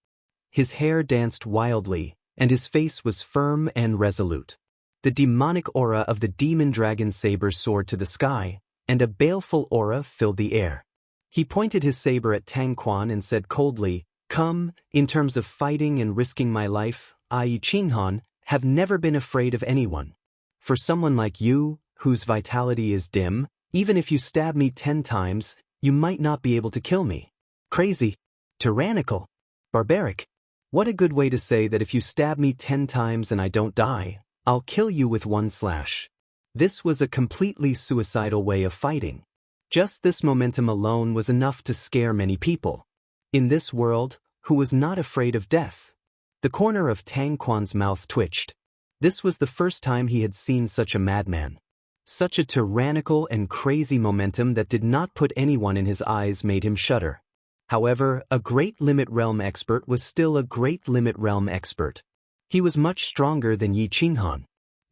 His hair danced wildly, and his face was firm and resolute. The demonic aura of the demon dragon saber soared to the sky, and a baleful aura filled the air. He pointed his saber at Tang Quan and said coldly, "Come, in terms of fighting and risking my life, I, Yi Qinghan, have never been afraid of anyone. For someone like you, whose vitality is dim, even if you stab me 10 times, you might not be able to kill me. Crazy. Tyrannical. Barbaric. What a good way to say that if you stab me 10 times and I don't die, I'll kill you with 1 slash. This was a completely suicidal way of fighting. Just this momentum alone was enough to scare many people. In this world, who was not afraid of death? The corner of Tang Quan's mouth twitched. This was the first time he had seen such a madman. Such a tyrannical and crazy momentum that did not put anyone in his eyes made him shudder. However, a Great Limit Realm expert was still a Great Limit Realm expert. He was much stronger than Yi Qinghan.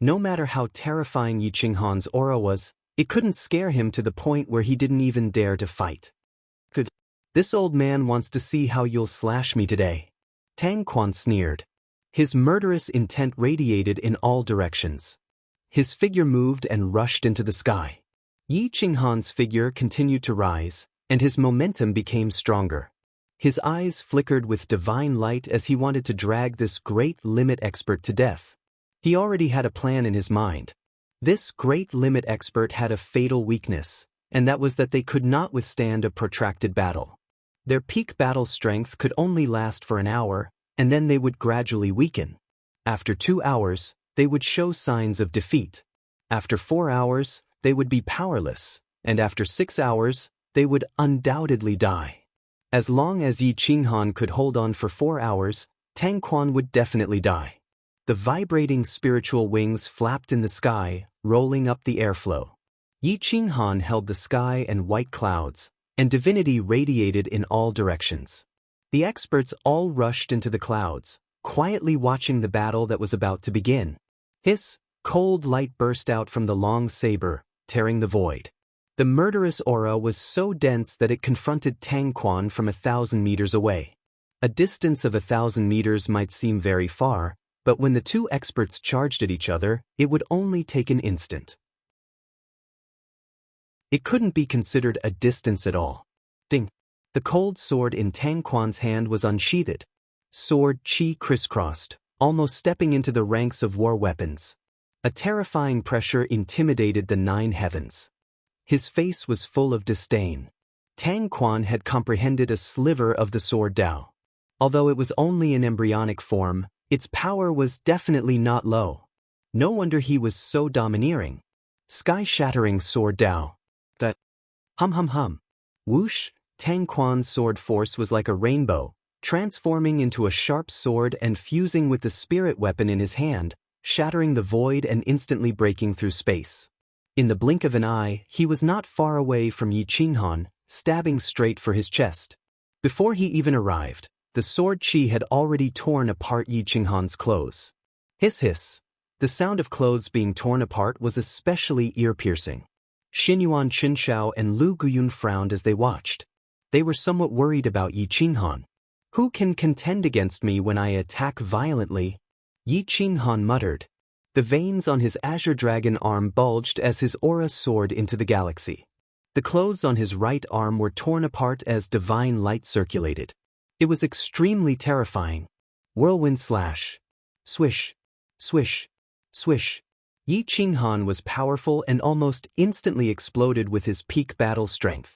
No matter how terrifying Yi Qinghan's aura was, it couldn't scare him to the point where he didn't even dare to fight. This old man wants to see how you'll slash me today. Tang Quan sneered. His murderous intent radiated in all directions. His figure moved and rushed into the sky. Yi Qinghan's figure continued to rise, and his momentum became stronger. His eyes flickered with divine light as he wanted to drag this Great Limit expert to death. He already had a plan in his mind. This Great Limit expert had a fatal weakness, and that was that they could not withstand a protracted battle. Their peak battle strength could only last for an hour, and then they would gradually weaken. After 2 hours, they would show signs of defeat. After 4 hours, they would be powerless, and after 6 hours, they would undoubtedly die. As long as Yi Qinghan could hold on for 4 hours, Tang Quan would definitely die. The vibrating spiritual wings flapped in the sky, rolling up the airflow. Yi Qinghan held the sky and white clouds, and divinity radiated in all directions. The experts all rushed into the clouds, quietly watching the battle that was about to begin. Hiss, cold light burst out from the long saber, tearing the void. The murderous aura was so dense that it confronted Tang Quan from 1,000 meters away. A distance of 1,000 meters might seem very far, but when the two experts charged at each other, it would only take an instant. It couldn't be considered a distance at all. Ding! The cold sword in Tang Quan's hand was unsheathed. Sword chi crisscrossed, almost stepping into the ranks of war weapons. A terrifying pressure intimidated the 9 heavens. His face was full of disdain. Tang Quan had comprehended a sliver of the sword Dao. Although it was only in embryonic form, its power was definitely not low. No wonder he was so domineering. Sky-shattering sword Dao. That hum. Whoosh, Tang Quan's sword force was like a rainbow, transforming into a sharp sword and fusing with the spirit weapon in his hand, shattering the void and instantly breaking through space. In the blink of an eye, he was not far away from Yi Qinghan, stabbing straight for his chest. Before he even arrived, the sword chi had already torn apart Yi Qinghan's clothes. Hiss hiss. The sound of clothes being torn apart was especially ear-piercing. Xinyuan Qinshao and Lu Guyun frowned as they watched. They were somewhat worried about Yi Qinghan. Who can contend against me when I attack violently? Yi Qinghan muttered. The veins on his azure dragon arm bulged as his aura soared into the galaxy. The clothes on his right arm were torn apart as divine light circulated. It was extremely terrifying. Whirlwind slash. Swish. Swish. Swish. Yi Qinghan was powerful and almost instantly exploded with his peak battle strength.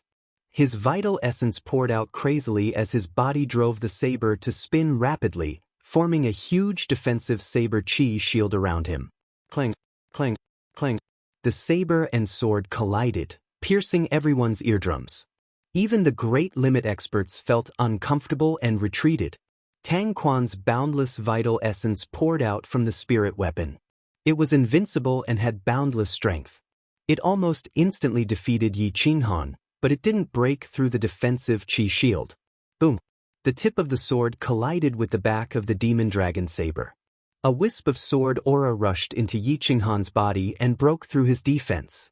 His vital essence poured out crazily as his body drove the saber to spin rapidly, forming a huge defensive saber chi shield around him. Clang, clang, clang. The saber and sword collided, piercing everyone's eardrums. Even the Great Limit experts felt uncomfortable and retreated. Tang Quan's boundless vital essence poured out from the spirit weapon. It was invincible and had boundless strength. It almost instantly defeated Yi Qinghan, but it didn't break through the defensive chi shield. Boom! The tip of the sword collided with the back of the demon dragon saber. A wisp of sword aura rushed into Yi Qinghan's body and broke through his defense.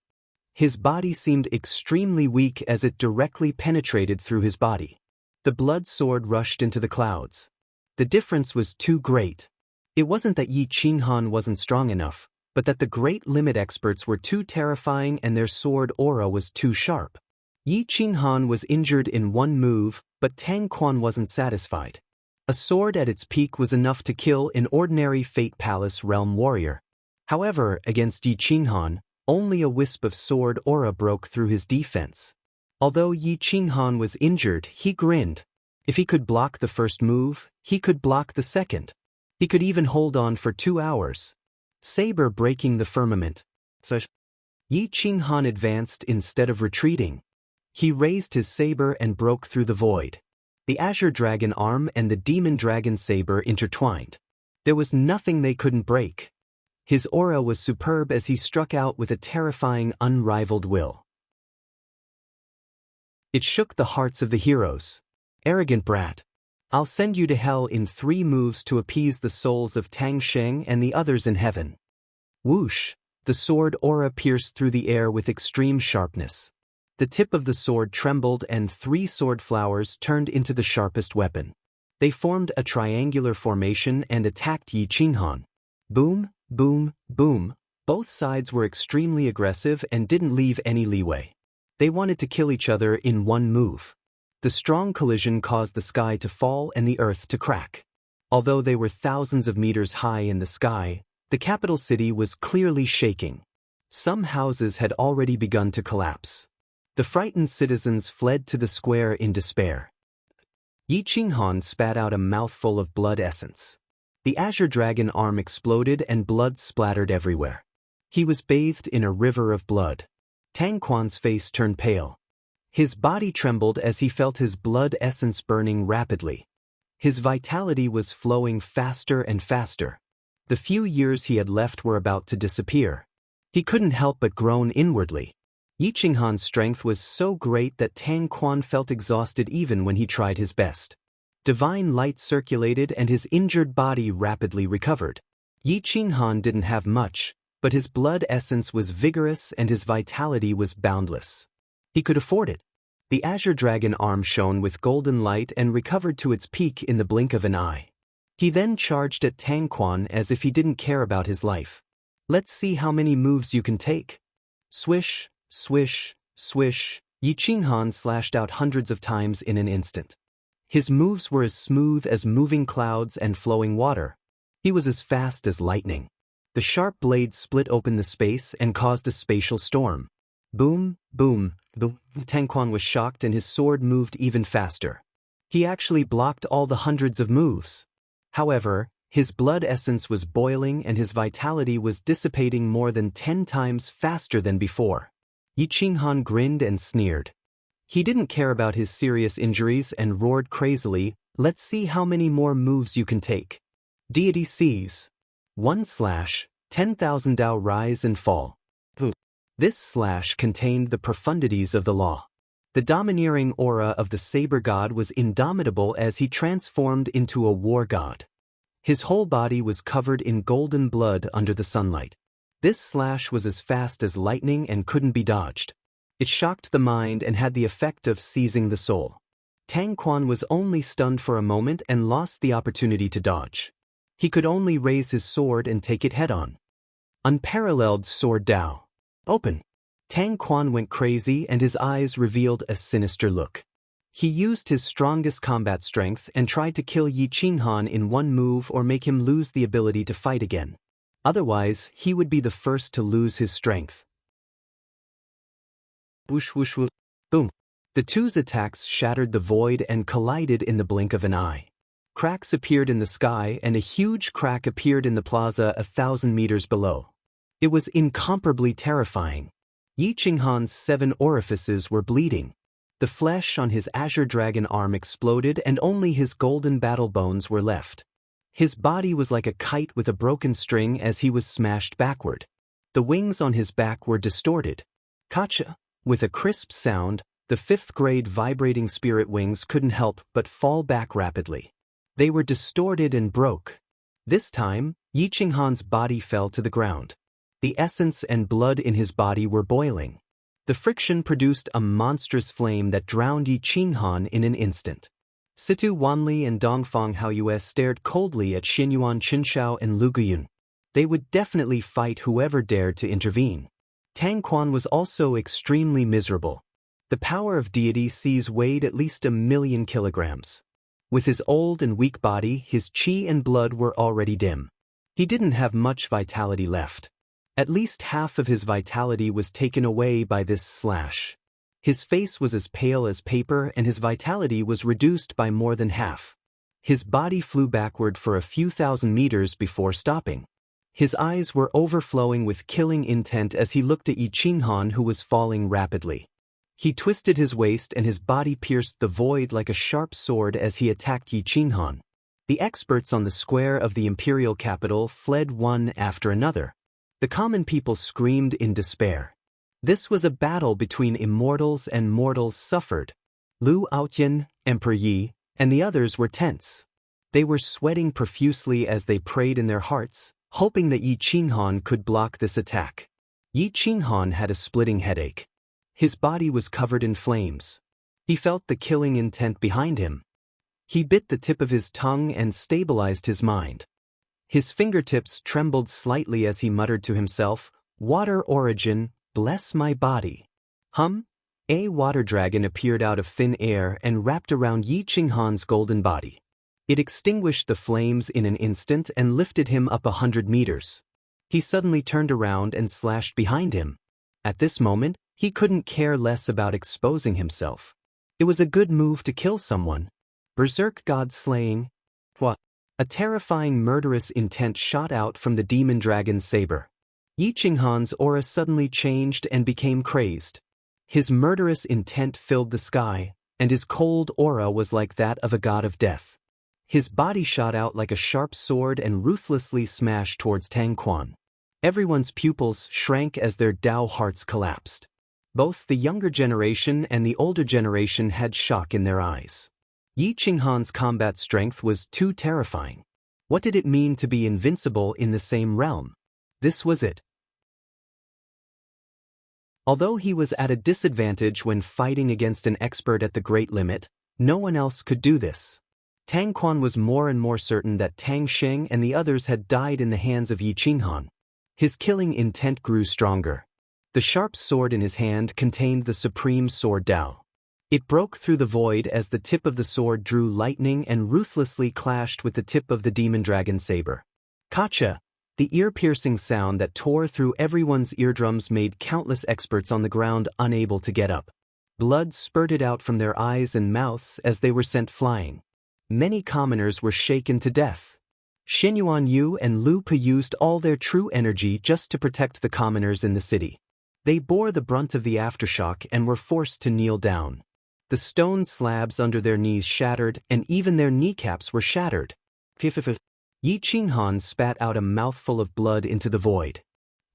His body seemed extremely weak as it directly penetrated through his body. The blood sword rushed into the clouds. The difference was too great. It wasn't that Yi Qinghan wasn't strong enough, but that the Great Limit experts were too terrifying and their sword aura was too sharp. Yi Qinghan was injured in one move, but Tang Quan wasn't satisfied. A sword at its peak was enough to kill an ordinary Fate Palace realm warrior. However, against Yi Qinghan, only a wisp of sword aura broke through his defense. Although Yi Qinghan was injured, he grinned. If he could block the first move, he could block the second. He could even hold on for 2 hours. Saber breaking the firmament. Yi Qinghan advanced instead of retreating. He raised his saber and broke through the void. The azure dragon arm and the demon dragon saber intertwined. There was nothing they couldn't break. His aura was superb as he struck out with a terrifying, unrivaled will. It shook the hearts of the heroes. Arrogant brat. I'll send you to hell in 3 moves to appease the souls of Tang Sheng and the others in heaven. Whoosh! The sword aura pierced through the air with extreme sharpness. The tip of the sword trembled and 3 sword flowers turned into the sharpest weapon. They formed a triangular formation and attacked Yi Qinghan. Boom, boom, boom. Both sides were extremely aggressive and didn't leave any leeway. They wanted to kill each other in 1 move. The strong collision caused the sky to fall and the earth to crack. Although they were thousands of meters high in the sky, the capital city was clearly shaking. Some houses had already begun to collapse. The frightened citizens fled to the square in despair. Yi Qinghan spat out a mouthful of blood essence. The azure dragon arm exploded and blood splattered everywhere. He was bathed in a river of blood. Tang Quan's face turned pale. His body trembled as he felt his blood essence burning rapidly. His vitality was flowing faster and faster. The few years he had left were about to disappear. He couldn't help but groan inwardly. Yi Qinghan's strength was so great that Tang Quan felt exhausted even when he tried his best. Divine light circulated and his injured body rapidly recovered. Yi Qinghan didn't have much, but his blood essence was vigorous and his vitality was boundless. He could afford it. The azure dragon arm shone with golden light and recovered to its peak in the blink of an eye. He then charged at Tang Quan as if he didn't care about his life. Let's see how many moves you can take. Swish, swish, swish. Yi Qinghan slashed out hundreds of times in an instant. His moves were as smooth as moving clouds and flowing water. He was as fast as lightning. The sharp blade split open the space and caused a spatial storm. Boom, boom. Tang Quan was shocked and his sword moved even faster. He actually blocked all the hundreds of moves. However, his blood essence was boiling and his vitality was dissipating more than 10 times faster than before. Yi Qinghan grinned and sneered. He didn't care about his serious injuries and roared crazily, let's see how many more moves you can take. Deity seize. 1 slash, 10,000 Dao rise and fall. This slash contained the profundities of the law. The domineering aura of the saber god was indomitable as he transformed into a war god. His whole body was covered in golden blood under the sunlight. This slash was as fast as lightning and couldn't be dodged. It shocked the mind and had the effect of seizing the soul. Tang Quan was only stunned for a moment and lost the opportunity to dodge. He could only raise his sword and take it head-on. Unparalleled sword Dao. Open. Tang Quan went crazy and his eyes revealed a sinister look. He used his strongest combat strength and tried to kill Yi Qinghan in 1 move or make him lose the ability to fight again. Otherwise, he would be the first to lose his strength. Whoosh whoosh whoosh. Boom. The two's attacks shattered the void and collided in the blink of an eye. Cracks appeared in the sky and a huge crack appeared in the plaza 1,000 meters below. It was incomparably terrifying. Yi Qinghan's 7 orifices were bleeding. The flesh on his azure dragon arm exploded and only his golden battle bones were left. His body was like a kite with a broken string as he was smashed backward. The wings on his back were distorted. Kacha! With a crisp sound, the 5th-grade vibrating spirit wings couldn't help but fall back rapidly. They were distorted and broke. This time, Yi Qinghan's body fell to the ground. The essence and blood in his body were boiling. The friction produced a monstrous flame that drowned Yi Qinghan in an instant. Situ Wanli and Dongfang Haoyue stared coldly at Xinyuan Qinshao and Lu Guyun. They would definitely fight whoever dared to intervene. Tang Quan was also extremely miserable. The power of deity seize weighed at least 1,000,000 kilograms. With his old and weak body, his qi and blood were already dim. He didn't have much vitality left. At least half of his vitality was taken away by this slash. His face was as pale as paper and his vitality was reduced by more than half. His body flew backward for a few thousand meters before stopping. His eyes were overflowing with killing intent as he looked at Yi Qinghan who was falling rapidly. He twisted his waist and his body pierced the void like a sharp sword as he attacked Yi Qinghan. The experts on the square of the imperial capital fled one after another. The common people screamed in despair. This was a battle between immortals, and mortals suffered. Lu Aotian, Emperor Yi, and the others were tense. They were sweating profusely as they prayed in their hearts, hoping that Yi Qinghan could block this attack. Yi Qinghan had a splitting headache. His body was covered in flames. He felt the killing intent behind him. He bit the tip of his tongue and stabilized his mind. His fingertips trembled slightly as he muttered to himself, "Water origin, bless my body." A water dragon appeared out of thin air and wrapped around Yi Qinghan's golden body. It extinguished the flames in an instant and lifted him up 100 meters. He suddenly turned around and slashed behind him. At this moment, he couldn't care less about exposing himself. It was a good move to kill someone. Berserk God slaying. What? A terrifying murderous intent shot out from the demon dragon's saber. Yi Qinghan's aura suddenly changed and became crazed. His murderous intent filled the sky, and his cold aura was like that of a god of death. His body shot out like a sharp sword and ruthlessly smashed towards Tang Quan. Everyone's pupils shrank as their Dao hearts collapsed. Both the younger generation and the older generation had shock in their eyes. Yi Qinghan's combat strength was too terrifying. What did it mean to be invincible in the same realm? This was it. Although he was at a disadvantage when fighting against an expert at the great limit, no one else could do this. Tang Quan was more and more certain that Tang Sheng and the others had died in the hands of Yi Qinghan. His killing intent grew stronger. The sharp sword in his hand contained the supreme sword Dao. It broke through the void as the tip of the sword drew lightning and ruthlessly clashed with the tip of the demon dragon's saber. Kacha! The ear-piercing sound that tore through everyone's eardrums made countless experts on the ground unable to get up. Blood spurted out from their eyes and mouths as they were sent flying. Many commoners were shaken to death. Xinyuan Yu and Lu Pe used all their true energy just to protect the commoners in the city. They bore the brunt of the aftershock and were forced to kneel down. The stone slabs under their knees shattered, and even their kneecaps were shattered. Yi Qinghan spat out a mouthful of blood into the void.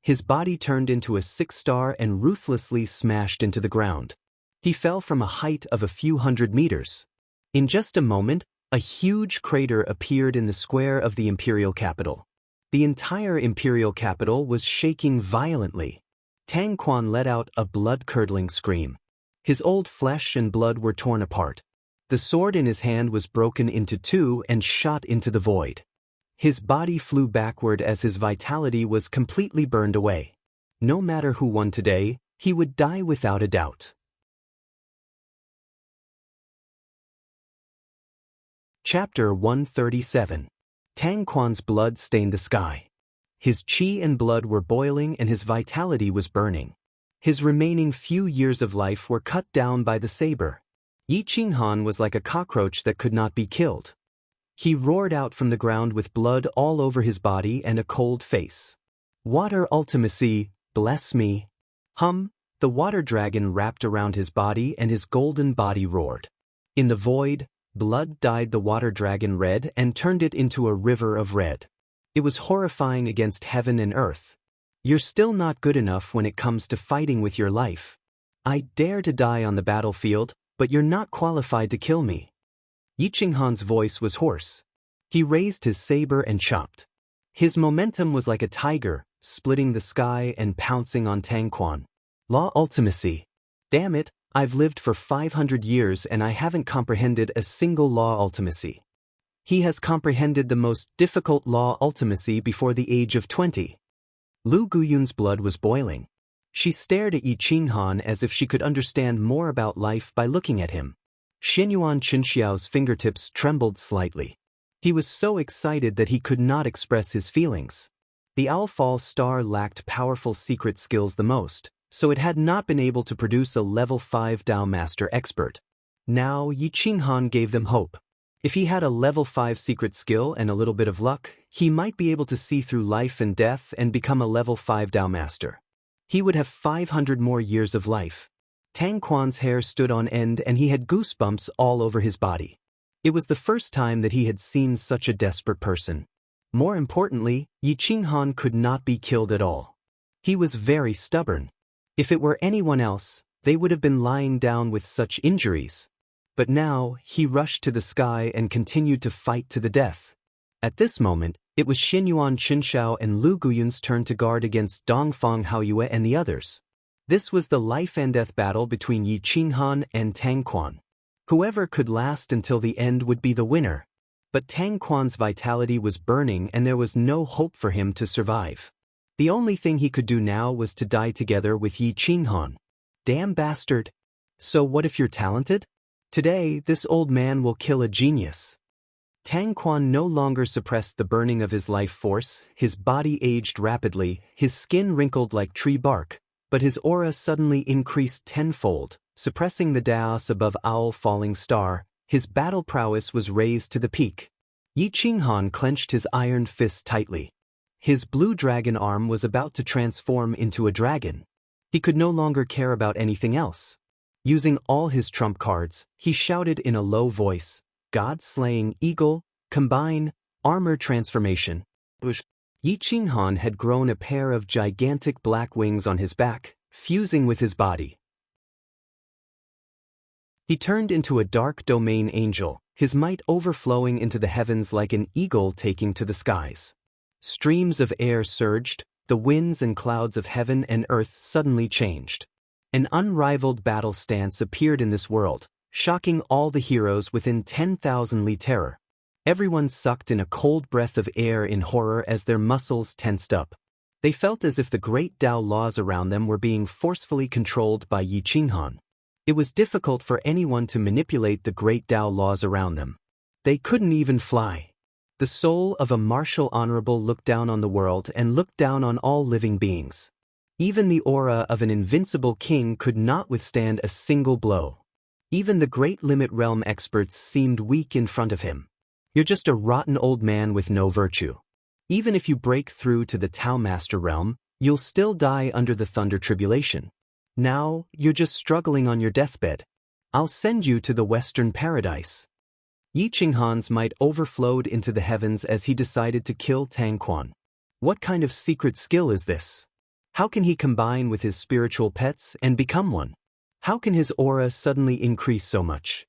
His body turned into a 6-star and ruthlessly smashed into the ground. He fell from a height of a few hundred meters. In just a moment, a huge crater appeared in the square of the imperial capital. The entire imperial capital was shaking violently. Tang Quan let out a blood-curdling scream. His old flesh and blood were torn apart. The sword in his hand was broken into two and shot into the void. His body flew backward as his vitality was completely burned away. No matter who won today, he would die without a doubt. Chapter 137. Tang Quan's blood stained the sky. His qi and blood were boiling and his vitality was burning. His remaining few years of life were cut down by the saber. Yi Qinghan was like a cockroach that could not be killed. He roared out from the ground with blood all over his body and a cold face. Water ultimacy, bless me. The water dragon wrapped around his body and his golden body roared. In the void, blood dyed the water dragon red and turned it into a river of red. It was horrifying against heaven and earth. You're still not good enough when it comes to fighting with your life. I dare to die on the battlefield, but you're not qualified to kill me. Yi Qinghan's voice was hoarse. He raised his saber and chopped. His momentum was like a tiger, splitting the sky and pouncing on Tang Quan. Law ultimacy. Damn it, I've lived for 500 years and I haven't comprehended a single law ultimacy. He has comprehended the most difficult law ultimacy before the age of 20. Lu Guyun's blood was boiling. She stared at Yi Qinghan as if she could understand more about life by looking at him. Xinyuan Qinxiao's fingertips trembled slightly. He was so excited that he could not express his feelings. The Owlfall star lacked powerful secret skills the most, so it had not been able to produce a level 5 Dao Master expert. Now Yi Qinghan gave them hope. If he had a level 5 secret skill and a little bit of luck, he might be able to see through life and death and become a level 5 Dao Master. He would have 500 more years of life. Tang Quan's hair stood on end and he had goosebumps all over his body. It was the first time that he had seen such a desperate person. More importantly, Yi Qinghan could not be killed at all. He was very stubborn. If it were anyone else, they would have been lying down with such injuries. But now, he rushed to the sky and continued to fight to the death. At this moment, it was Xinyuan Qinshao and Lu Guyun's turn to guard against Dongfang Haoyue and the others. This was the life-and-death battle between Yi Qinghan and Tang Quan. Whoever could last until the end would be the winner. But Tang Quan's vitality was burning and there was no hope for him to survive. The only thing he could do now was to die together with Yi Qinghan. Damn bastard. So what if you're talented? Today, this old man will kill a genius. Tang Quan no longer suppressed the burning of his life force, his body aged rapidly, his skin wrinkled like tree bark, but his aura suddenly increased tenfold, suppressing the Daos above Owl Falling Star. His battle prowess was raised to the peak. Yi Qinghan clenched his iron fists tightly. His blue dragon arm was about to transform into a dragon. He could no longer care about anything else. Using all his trump cards, he shouted in a low voice, God-slaying eagle, combine, armor transformation. Yi Qinghan had grown a pair of gigantic black wings on his back, fusing with his body. He turned into a dark domain angel, his might overflowing into the heavens like an eagle taking to the skies. Streams of air surged, the winds and clouds of heaven and earth suddenly changed. An unrivaled battle stance appeared in this world, shocking all the heroes within 10,000 li terror. Everyone sucked in a cold breath of air in horror as their muscles tensed up. They felt as if the great Tao laws around them were being forcefully controlled by Yi Qinghan. It was difficult for anyone to manipulate the great Tao laws around them. They couldn't even fly. The soul of a martial honorable looked down on the world and looked down on all living beings. Even the aura of an invincible king could not withstand a single blow. Even the great limit realm experts seemed weak in front of him. You're just a rotten old man with no virtue. Even if you break through to the Tao Master realm, you'll still die under the Thunder Tribulation. Now, you're just struggling on your deathbed. I'll send you to the Western Paradise. Yi Qinghan's might overflowed into the heavens as he decided to kill Tang Quan. What kind of secret skill is this? How can he combine with his spiritual pets and become one? How can his aura suddenly increase so much?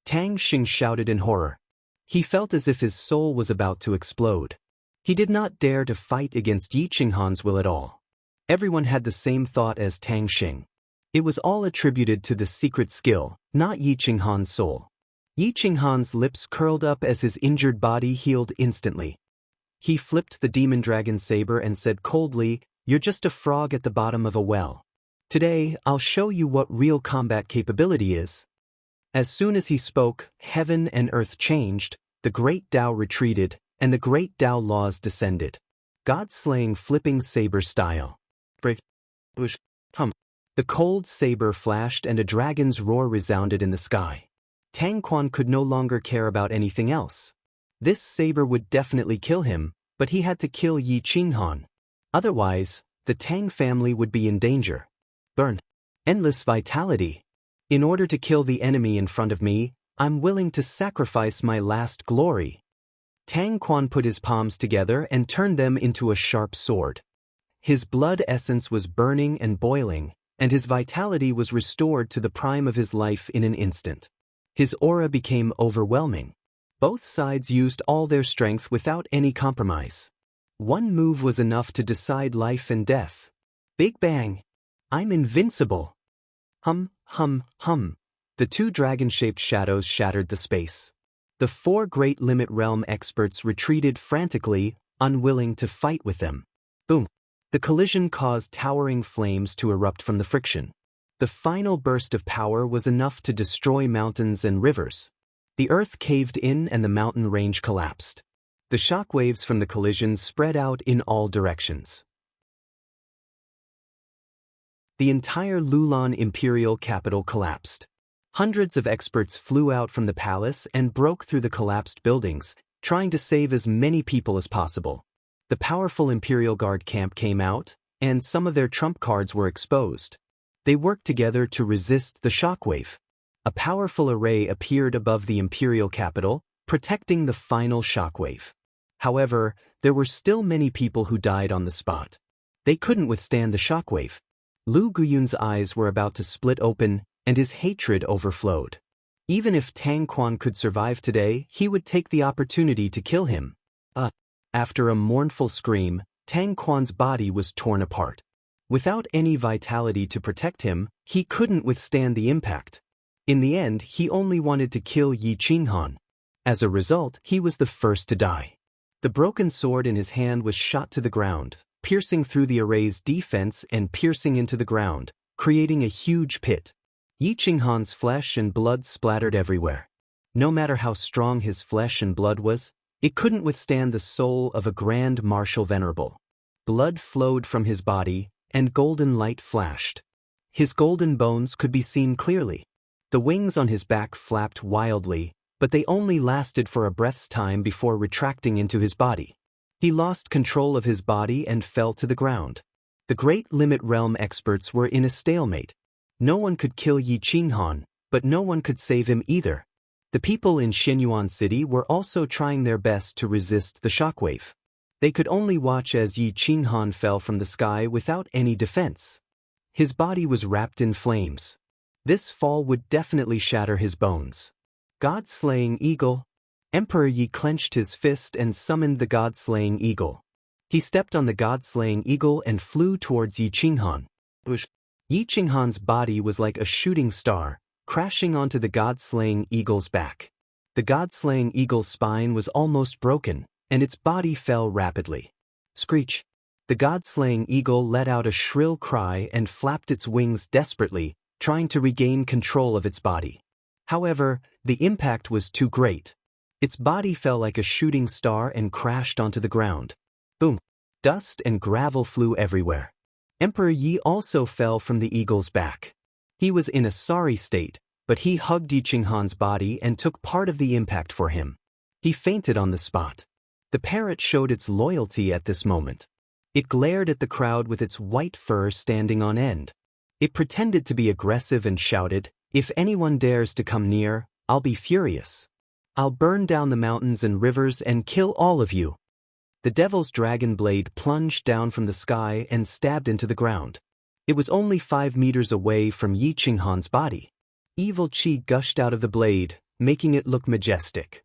Tang Xing shouted in horror. He felt as if his soul was about to explode. He did not dare to fight against Yi Qinghan's will at all. Everyone had the same thought as Tang Xing. It was all attributed to the secret skill, not Yi Qinghan's soul. Yi Qinghan's lips curled up as his injured body healed instantly. He flipped the demon dragon saber and said coldly, "You're just a frog at the bottom of a well. Today, I'll show you what real combat capability is." As soon as he spoke, heaven and earth changed, the great Tao retreated, and the great Tao laws descended. God-slaying flipping saber style. The cold saber flashed and a dragon's roar resounded in the sky. Tang Quan could no longer care about anything else. This saber would definitely kill him, but he had to kill Yi Qinghan. Otherwise, the Tang family would be in danger. Burn. Endless vitality. In order to kill the enemy in front of me, I'm willing to sacrifice my last glory. Tang Quan put his palms together and turned them into a sharp sword. His blood essence was burning and boiling, and his vitality was restored to the prime of his life in an instant. His aura became overwhelming. Both sides used all their strength without any compromise. One move was enough to decide life and death. Big bang. I'm invincible. Hum, hum, hum. The two dragon-shaped shadows shattered the space. The four great limit realm experts retreated frantically, unwilling to fight with them. Boom. The collision caused towering flames to erupt from the friction. The final burst of power was enough to destroy mountains and rivers. The earth caved in and the mountain range collapsed. The shockwaves from the collision spread out in all directions. The entire Lulan imperial capital collapsed. Hundreds of experts flew out from the palace and broke through the collapsed buildings, trying to save as many people as possible. The powerful Imperial Guard camp came out, and some of their trump cards were exposed. They worked together to resist the shockwave. A powerful array appeared above the imperial capital, protecting the final shockwave. However, there were still many people who died on the spot. They couldn't withstand the shockwave. Lu Guyun's eyes were about to split open, and his hatred overflowed. Even if Tang Quan could survive today, he would take the opportunity to kill him. After a mournful scream, Tang Quan's body was torn apart. Without any vitality to protect him, he couldn't withstand the impact. In the end, he only wanted to kill Yi Qinghan. As a result, he was the first to die. The broken sword in his hand was shot to the ground, piercing through the array's defense and piercing into the ground, creating a huge pit. Yi Qinghan's flesh and blood splattered everywhere. No matter how strong his flesh and blood was, it couldn't withstand the soul of a grand martial venerable. Blood flowed from his body, and golden light flashed. His golden bones could be seen clearly. The wings on his back flapped wildly, but they only lasted for a breath's time before retracting into his body. He lost control of his body and fell to the ground. The Great Limit Realm experts were in a stalemate. No one could kill Yi Qinghan, but no one could save him either. The people in Xinyuan City were also trying their best to resist the shockwave. They could only watch as Yi Qinghan fell from the sky without any defense. His body was wrapped in flames. This fall would definitely shatter his bones. God-slaying eagle. Emperor Yi clenched his fist and summoned the God-slaying eagle. He stepped on the God-slaying eagle and flew towards Yi Qinghan. Yi Qinghan's body was like a shooting star, crashing onto the God-slaying eagle's back. The God-slaying eagle's spine was almost broken, and its body fell rapidly. Screech! The God-slaying eagle let out a shrill cry and flapped its wings desperately, trying to regain control of its body. However, the impact was too great. Its body fell like a shooting star and crashed onto the ground. Boom! Dust and gravel flew everywhere. Emperor Yi also fell from the eagle's back. He was in a sorry state, but he hugged Yi Qinghan's body and took part of the impact for him. He fainted on the spot. The parrot showed its loyalty at this moment. It glared at the crowd with its white fur standing on end. It pretended to be aggressive and shouted, "If anyone dares to come near, I'll be furious. I'll burn down the mountains and rivers and kill all of you." The devil's dragon blade plunged down from the sky and stabbed into the ground. It was only 5 meters away from Yi Qinghan's body. Evil qi gushed out of the blade, making it look majestic.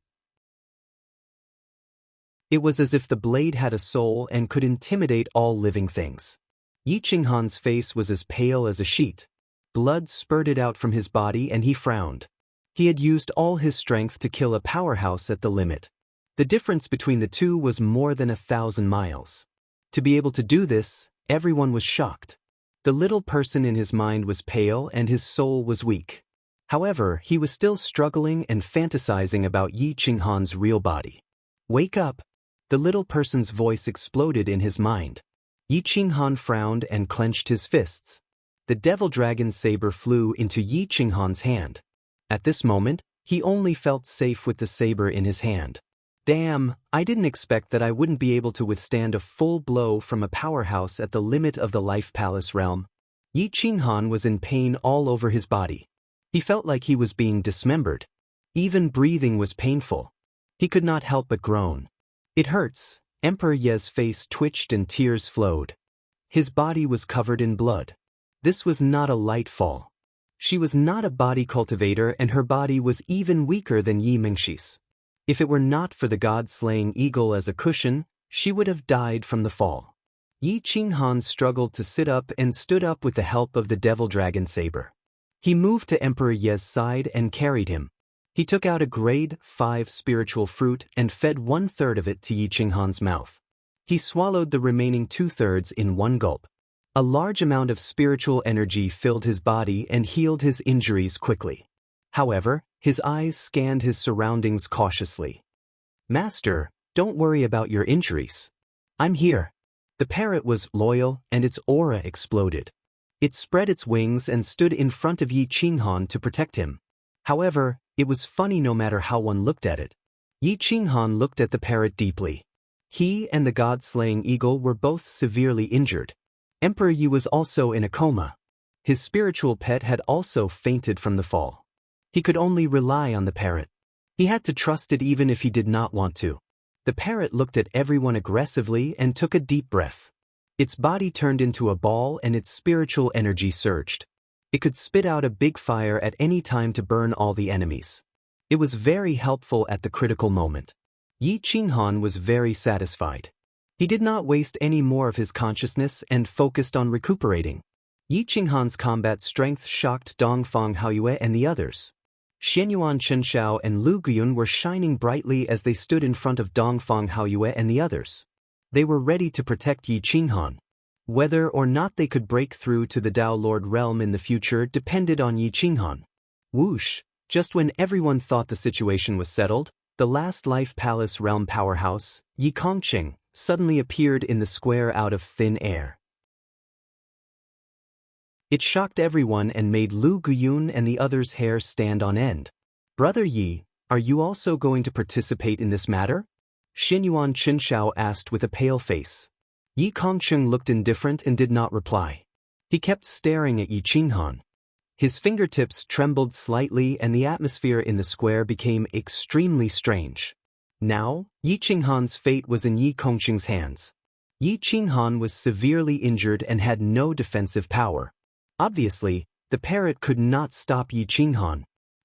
It was as if the blade had a soul and could intimidate all living things. Yi Qinghan's face was as pale as a sheet. Blood spurted out from his body and he frowned. He had used all his strength to kill a powerhouse at the limit. The difference between the two was more than 1,000 miles. To be able to do this, everyone was shocked. The little person in his mind was pale and his soul was weak. However, he was still struggling and fantasizing about Yi Qinghan's real body. "Wake up!" The little person's voice exploded in his mind. Yi Qinghan frowned and clenched his fists. The devil dragon's saber flew into Yi Qinghan's hand. At this moment, he only felt safe with the saber in his hand. Damn, I didn't expect that I wouldn't be able to withstand a full blow from a powerhouse at the limit of the Life Palace realm. Yi Qinghan was in pain all over his body. He felt like he was being dismembered. Even breathing was painful. He could not help but groan. "It hurts." Emperor Ye's face twitched and tears flowed. His body was covered in blood. This was not a light fall. She was not a body cultivator and her body was even weaker than Yi Mingxi's. If it were not for the God-slaying eagle as a cushion, she would have died from the fall. Yi Qinghan struggled to sit up and stood up with the help of the devil dragon saber. He moved to Emperor Ye's side and carried him. He took out a grade 5 spiritual fruit and fed 1/3 of it to Yi Qinghan's mouth. He swallowed the remaining 2/3 in one gulp. A large amount of spiritual energy filled his body and healed his injuries quickly. However, his eyes scanned his surroundings cautiously. "Master, don't worry about your injuries. I'm here." The parrot was loyal and its aura exploded. It spread its wings and stood in front of Yi Qinghan to protect him. However, it was funny no matter how one looked at it. Yi Qinghan looked at the parrot deeply. He and the god-slaying eagle were both severely injured. Emperor Yi was also in a coma. His spiritual pet had also fainted from the fall. He could only rely on the parrot. He had to trust it even if he did not want to. The parrot looked at everyone aggressively and took a deep breath. Its body turned into a ball and its spiritual energy surged. It could spit out a big fire at any time to burn all the enemies. It was very helpful at the critical moment. Yi Qinghan was very satisfied. He did not waste any more of his consciousness and focused on recuperating. Yi Qinghan's combat strength shocked Dongfang Haoyue and the others. Xianyuan Chenshao and Lu Guyun were shining brightly as they stood in front of Dongfang Haoyue and the others. They were ready to protect Yi Qinghan. Whether or not they could break through to the Dao Lord realm in the future depended on Yi Qinghan. Whoosh! Just when everyone thought the situation was settled, the last Life Palace realm powerhouse, Yi Kongqing, suddenly appeared in the square out of thin air. It shocked everyone and made Lu Guyun and the others' hair stand on end. Brother Yi, are you also going to participate in this matter? Xianyuan Chenshao asked with a pale face. Yi Kongqing looked indifferent and did not reply. He kept staring at Yi Qinghan. His fingertips trembled slightly and the atmosphere in the square became extremely strange. Now, Yi Qinghan's fate was in Yi Kongqing's hands. Yi Qinghan was severely injured and had no defensive power. Obviously, the parrot could not stop Yi Qinghan.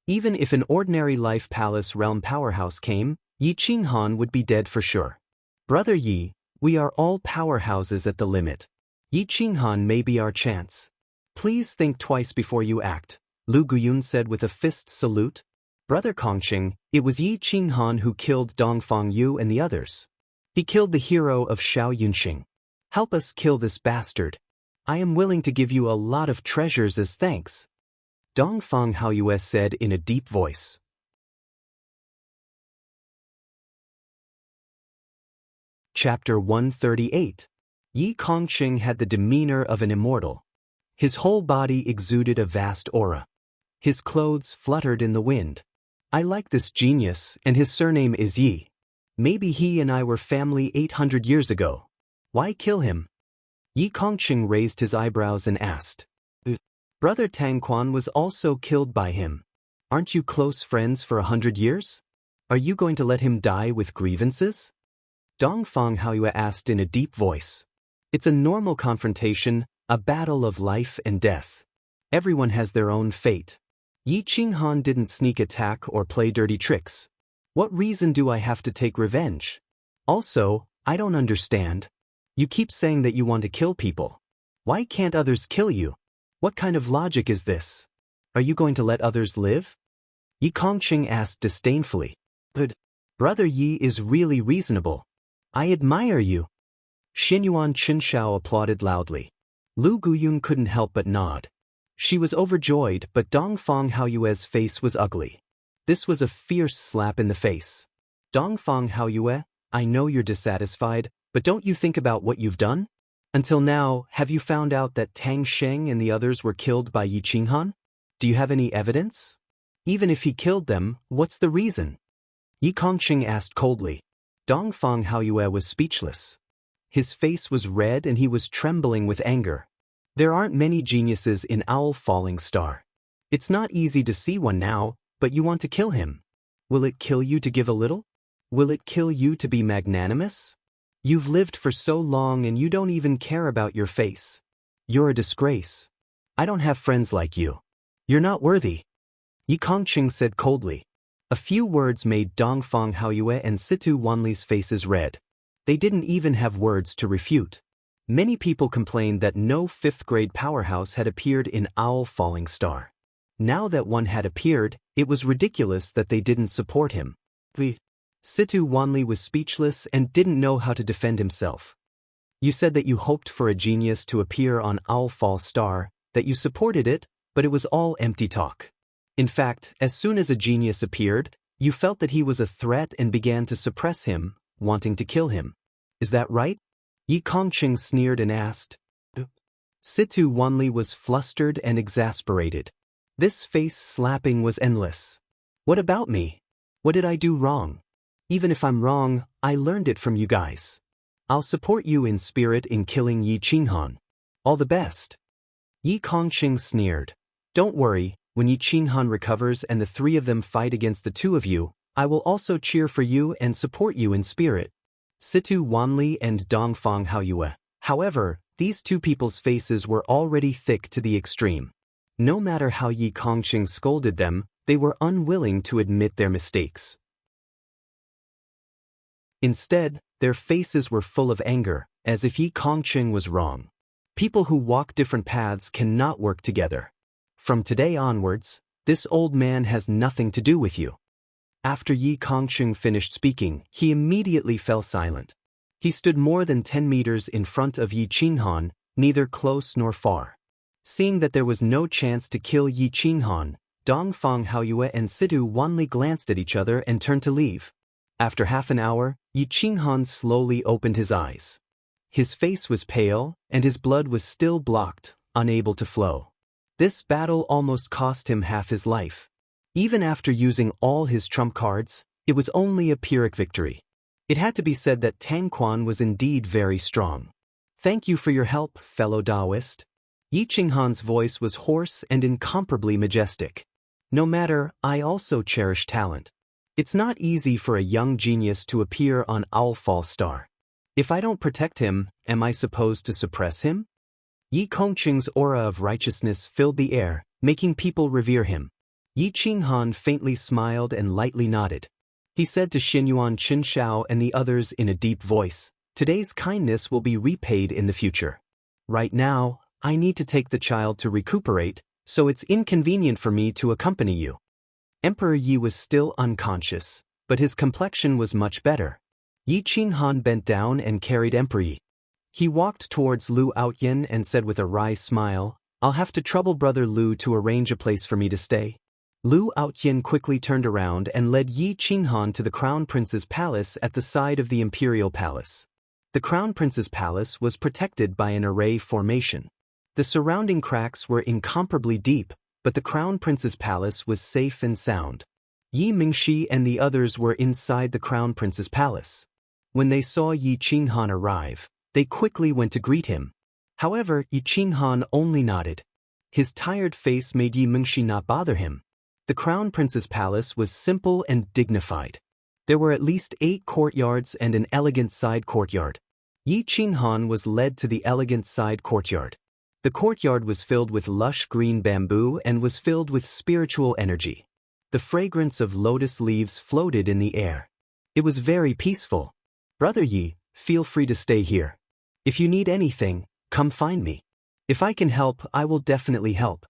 Even if an ordinary Life Palace realm powerhouse came, Yi Qinghan would be dead for sure. Brother Yi, we are all powerhouses at the limit. Yi Qinghan may be our chance. Please think twice before you act, Lu Guyun said with a fist salute. Brother Kongqing, it was Yi Qinghan who killed Dongfang Yu and the others. He killed the hero of Shao Yunxing. Help us kill this bastard. I am willing to give you a lot of treasures as thanks. Dongfang Haoyue said in a deep voice. Chapter 138. Yi Kongqing had the demeanor of an immortal. His whole body exuded a vast aura. His clothes fluttered in the wind. I like this genius, and his surname is Yi. Maybe he and I were family 800 years ago. Why kill him? Yi Kongqing raised his eyebrows and asked. Brother Tangquan was also killed by him. Aren't you close friends for 100 years? Are you going to let him die with grievances? Dongfang Haoyue asked in a deep voice. It's a normal confrontation, a battle of life and death. Everyone has their own fate. Yi Qinghan didn't sneak attack or play dirty tricks. What reason do I have to take revenge? Also, I don't understand. You keep saying that you want to kill people. Why can't others kill you? What kind of logic is this? Are you going to let others live? Yi Kongqing asked disdainfully. But, Brother Yi is really reasonable. I admire you. Xianyuan Chenshao applauded loudly. Lu Guyun couldn't help but nod. She was overjoyed, but Dongfang Haoyue's face was ugly. This was a fierce slap in the face. Dongfang Haoyue, I know you're dissatisfied, but don't you think about what you've done? Until now, have you found out that Tang Sheng and the others were killed by Yi Qinghan? Do you have any evidence? Even if he killed them, what's the reason? Yi Kongqing asked coldly. Dongfang Haoyue was speechless. His face was red and he was trembling with anger. There aren't many geniuses in Owl Falling Star. It's not easy to see one now, but you want to kill him. Will it kill you to give a little? Will it kill you to be magnanimous? You've lived for so long and you don't even care about your face. You're a disgrace. I don't have friends like you. You're not worthy. Yi Kongqing said coldly. A few words made Dongfang Haoyue and Situ Wanli's faces red. They didn't even have words to refute. Many people complained that no fifth-grade powerhouse had appeared in Owl Falling Star. Now that one had appeared, it was ridiculous that they didn't support him. Situ Wanli was speechless and didn't know how to defend himself. You said that you hoped for a genius to appear on Owl Fall Star, that you supported it, but it was all empty talk. In fact, as soon as a genius appeared, you felt that he was a threat and began to suppress him, wanting to kill him. Is that right? Yi Kongqing sneered and asked. Situ Wanli was flustered and exasperated. This face slapping was endless. What about me? What did I do wrong? Even if I'm wrong, I learned it from you guys. I'll support you in spirit in killing Yi Qinghan. All the best. Yi Kongqing sneered. Don't worry, when Yi Qinghan recovers and the three of them fight against the two of you, I will also cheer for you and support you in spirit. Situ Wanli and Dongfang Haoyue, However, these two people's faces were already thick to the extreme. No matter how Yi Kongqing scolded them, they were unwilling to admit their mistakes. Instead, their faces were full of anger, as if Yi Kongqing was wrong. People who walk different paths cannot work together. From today onwards, this old man has nothing to do with you. After Yi Kongqing finished speaking, he immediately fell silent. He stood more than 10 meters in front of Yi Qinghan, neither close nor far. Seeing that there was no chance to kill Yi Qinghan, Dongfang Haoyue and Sidu wanly glanced at each other and turned to leave. After half an hour, Yi Qinghan slowly opened his eyes. His face was pale, and his blood was still blocked, unable to flow. This battle almost cost him half his life. Even after using all his trump cards, it was only a Pyrrhic victory. It had to be said that Tang Quan was indeed very strong. Thank you for your help, fellow Taoist. Yi Qinghan's voice was hoarse and incomparably majestic. No matter, I also cherish talent. It's not easy for a young genius to appear on Owlfall Star. If I don't protect him, am I supposed to suppress him? Yi Kongqing's aura of righteousness filled the air, making people revere him. Yi Qinghan faintly smiled and lightly nodded. He said to Xinyuan Qinshao and the others in a deep voice, "Today's kindness will be repaid in the future. Right now, I need to take the child to recuperate, so it's inconvenient for me to accompany you." Emperor Yi was still unconscious, but his complexion was much better. Yi Qinghan bent down and carried Emperor Yi. He walked towards Lu Outyin and said with a wry smile, "I'll have to trouble Brother Lu to arrange a place for me to stay." Lu Outyin quickly turned around and led Yi Qinghan to the Crown Prince's palace at the side of the Imperial Palace. The Crown Prince's palace was protected by an array formation. The surrounding cracks were incomparably deep, but the Crown Prince's palace was safe and sound. Yi Mingxi and the others were inside the Crown Prince's palace. When they saw Yi Qinghan arrive, they quickly went to greet him. However, Yi Qinghan only nodded. His tired face made Yi Mingxi not bother him. The Crown Prince's palace was simple and dignified. There were at least 8 courtyards and an elegant side courtyard. Yi Qinghan was led to the elegant side courtyard. The courtyard was filled with lush green bamboo and was filled with spiritual energy. The fragrance of lotus leaves floated in the air. It was very peaceful. "Brother Yi, feel free to stay here. If you need anything, come find me. If I can help, I will definitely help."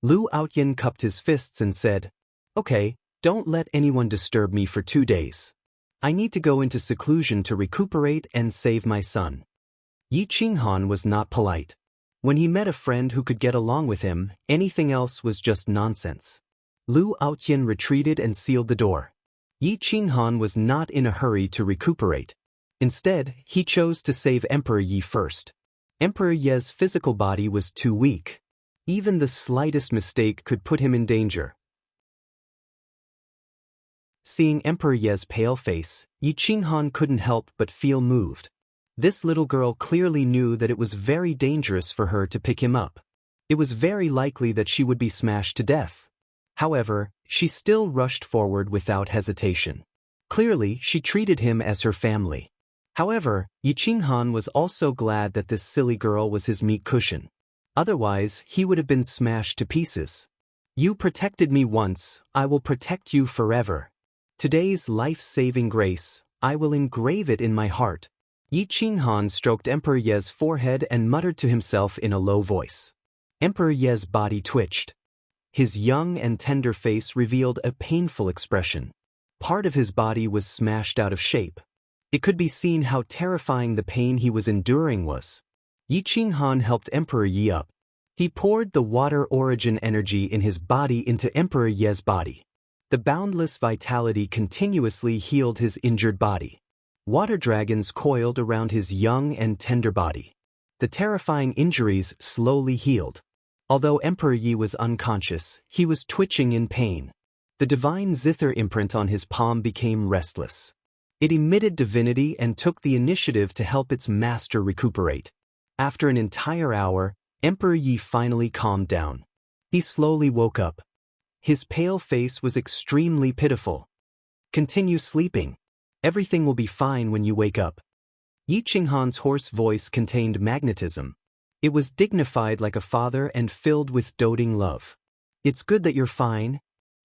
Lu Outyin cupped his fists and said, "Okay, don't let anyone disturb me for 2 days. I need to go into seclusion to recuperate and save my son." Yi Qinghan was not polite. When he met a friend who could get along with him, anything else was just nonsense. Lu Outyin retreated and sealed the door. Yi Qinghan was not in a hurry to recuperate. Instead, he chose to save Emperor Yi first. Emperor Ye's physical body was too weak. Even the slightest mistake could put him in danger. Seeing Emperor Ye's pale face, Yi Qinghan couldn't help but feel moved. This little girl clearly knew that it was very dangerous for her to pick him up. It was very likely that she would be smashed to death. However, she still rushed forward without hesitation. Clearly, she treated him as her family. However, Yi Qinghan was also glad that this silly girl was his meat cushion. Otherwise, he would have been smashed to pieces. "You protected me once, I will protect you forever. Today's life-saving grace, I will engrave it in my heart." Yi Qinghan stroked Emperor Ye's forehead and muttered to himself in a low voice. Emperor Ye's body twitched. His young and tender face revealed a painful expression. Part of his body was smashed out of shape. It could be seen how terrifying the pain he was enduring was. Yi Qinghan helped Emperor Yi up. He poured the water origin energy in his body into Emperor Ye's body. The boundless vitality continuously healed his injured body. Water dragons coiled around his young and tender body. The terrifying injuries slowly healed. Although Emperor Yi was unconscious, he was twitching in pain. The divine zither imprint on his palm became restless. It emitted divinity and took the initiative to help its master recuperate. After an entire hour, Emperor Yi finally calmed down. He slowly woke up. His pale face was extremely pitiful. "Continue sleeping. Everything will be fine when you wake up." Yi Qinghan's hoarse voice contained magnetism. It was dignified like a father and filled with doting love. "It's good that you're fine,"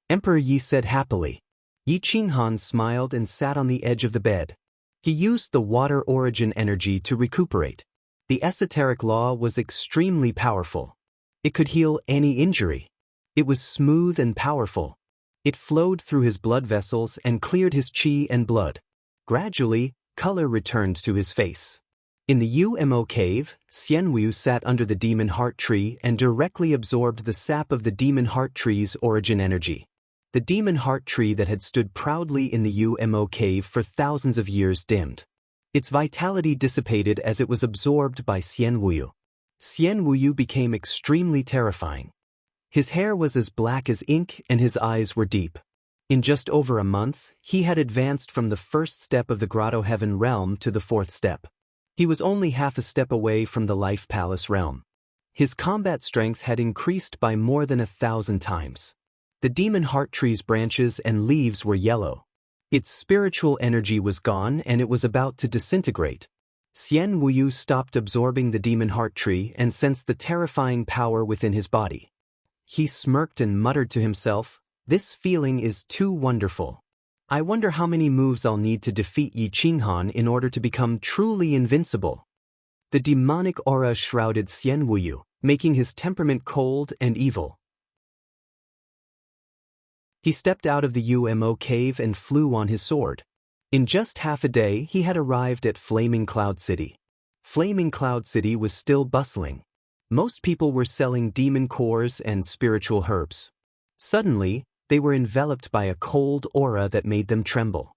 Emperor Yi said happily. Yi Qinghan smiled and sat on the edge of the bed. He used the water origin energy to recuperate. The esoteric law was extremely powerful. It could heal any injury. It was smooth and powerful. It flowed through his blood vessels and cleared his qi and blood. Gradually, color returned to his face. In the Umo cave, Xianwu sat under the demon heart tree and directly absorbed the sap of the demon heart tree's origin energy. The demon heart tree that had stood proudly in the Umo cave for thousands of years dimmed. Its vitality dissipated as it was absorbed by Xianwu. Xianwu became extremely terrifying. His hair was as black as ink and his eyes were deep. In just over a month, he had advanced from the first step of the Grotto Heaven realm to the fourth step. He was only half a step away from the Life Palace realm. His combat strength had increased by more than 1,000 times. The demon heart tree's branches and leaves were yellow. Its spiritual energy was gone and it was about to disintegrate. Xianwu stopped absorbing the demon heart tree and sensed the terrifying power within his body. He smirked and muttered to himself, "This feeling is too wonderful. I wonder how many moves I'll need to defeat Yi Qinghan in order to become truly invincible." The demonic aura shrouded Xianwu, making his temperament cold and evil. He stepped out of the Umo cave and flew on his sword. In just half a day, he had arrived at Flaming Cloud City. Flaming Cloud City was still bustling. Most people were selling demon cores and spiritual herbs. Suddenly, they were enveloped by a cold aura that made them tremble.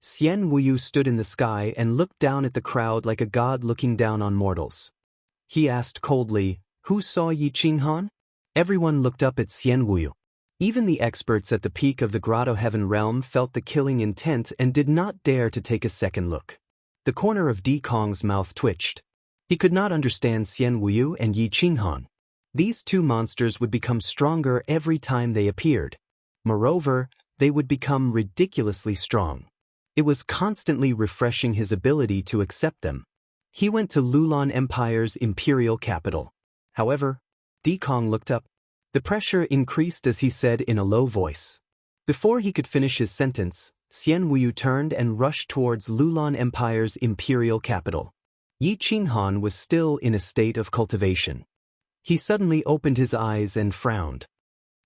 Xianwu stood in the sky and looked down at the crowd like a god looking down on mortals. He asked coldly, "Who saw Yi Qinghan?" Everyone looked up at Xianwu. Even the experts at the peak of the Grotto Heaven realm felt the killing intent and did not dare to take a second look. The corner of Di Kong's mouth twitched. He could not understand Xianwu and Yi Qinghan. These two monsters would become stronger every time they appeared. Moreover, they would become ridiculously strong. It was constantly refreshing his ability to accept them. He went to Lulan Empire's imperial capital. However, Di Kong looked up. The pressure increased as he said in a low voice. Before he could finish his sentence, Xianwu turned and rushed towards Lulan Empire's imperial capital. Yi Qinghan was still in a state of cultivation. He suddenly opened his eyes and frowned.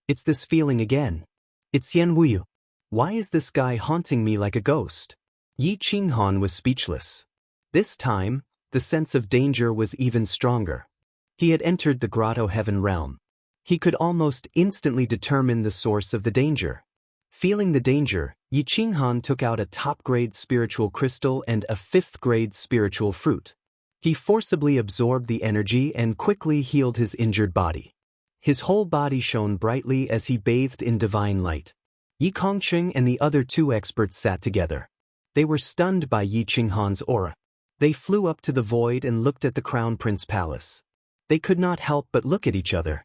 "It's this feeling again. It's Xianwu. Why is this guy haunting me like a ghost?" Yi Qinghan was speechless. This time, the sense of danger was even stronger. He had entered the Grotto Heaven realm. He could almost instantly determine the source of the danger. Feeling the danger, Yi Qinghan took out a top-grade spiritual crystal and a 5th-grade spiritual fruit. He forcibly absorbed the energy and quickly healed his injured body. His whole body shone brightly as he bathed in divine light. Yi Kongqing and the other two experts sat together. They were stunned by Yi Qinghan's aura. They flew up to the void and looked at the Crown Prince Palace. They could not help but look at each other.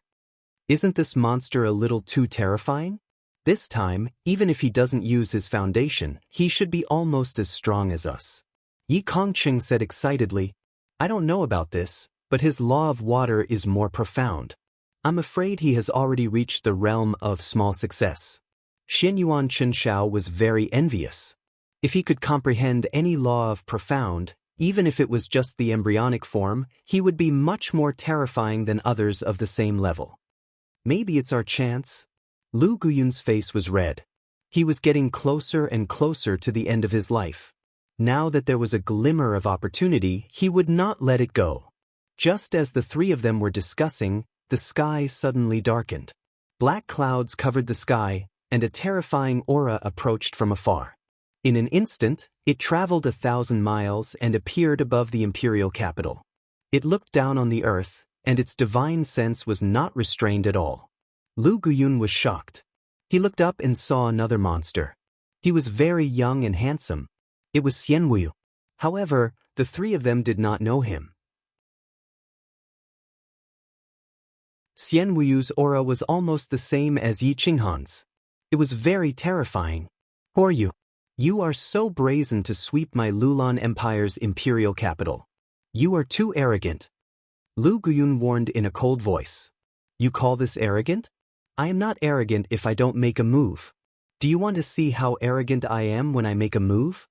Isn't this monster a little too terrifying? This time, even if he doesn't use his foundation, he should be almost as strong as us. Yi Kongqing said excitedly, "I don't know about this, but his law of water is more profound. I'm afraid he has already reached the realm of small success." Xianyuan Chenshao was very envious. If he could comprehend any law of profound, even if it was just the embryonic form, he would be much more terrifying than others of the same level. Maybe it's our chance? Lu Guyun's face was red. He was getting closer and closer to the end of his life. Now that there was a glimmer of opportunity, he would not let it go. Just as the three of them were discussing, the sky suddenly darkened. Black clouds covered the sky, and a terrifying aura approached from afar. In an instant, it traveled 1,000 miles and appeared above the imperial capital. It looked down on the earth, and its divine sense was not restrained at all. Lu Guyun was shocked. He looked up and saw another monster. He was very young and handsome. It was Xianwu. However, the three of them did not know him. Xianwu's aura was almost the same as Yi Qinghan's. It was very terrifying. "Who are you?" You are so brazen to sweep my Lulan Empire's imperial capital. You are too arrogant. Lu Guyun warned in a cold voice. You call this arrogant? I am not arrogant if I don't make a move. Do you want to see how arrogant I am when I make a move?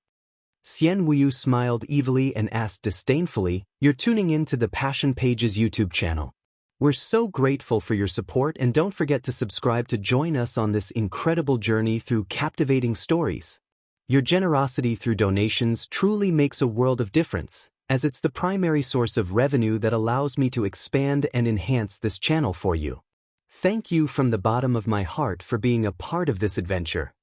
Xian Wuyu smiled evilly and asked disdainfully, You're tuning in to the Passion Pages YouTube channel. We're so grateful for your support, and don't forget to subscribe to join us on this incredible journey through captivating stories. Your generosity through donations truly makes a world of difference, as it's the primary source of revenue that allows me to expand and enhance this channel for you. Thank you from the bottom of my heart for being a part of this adventure.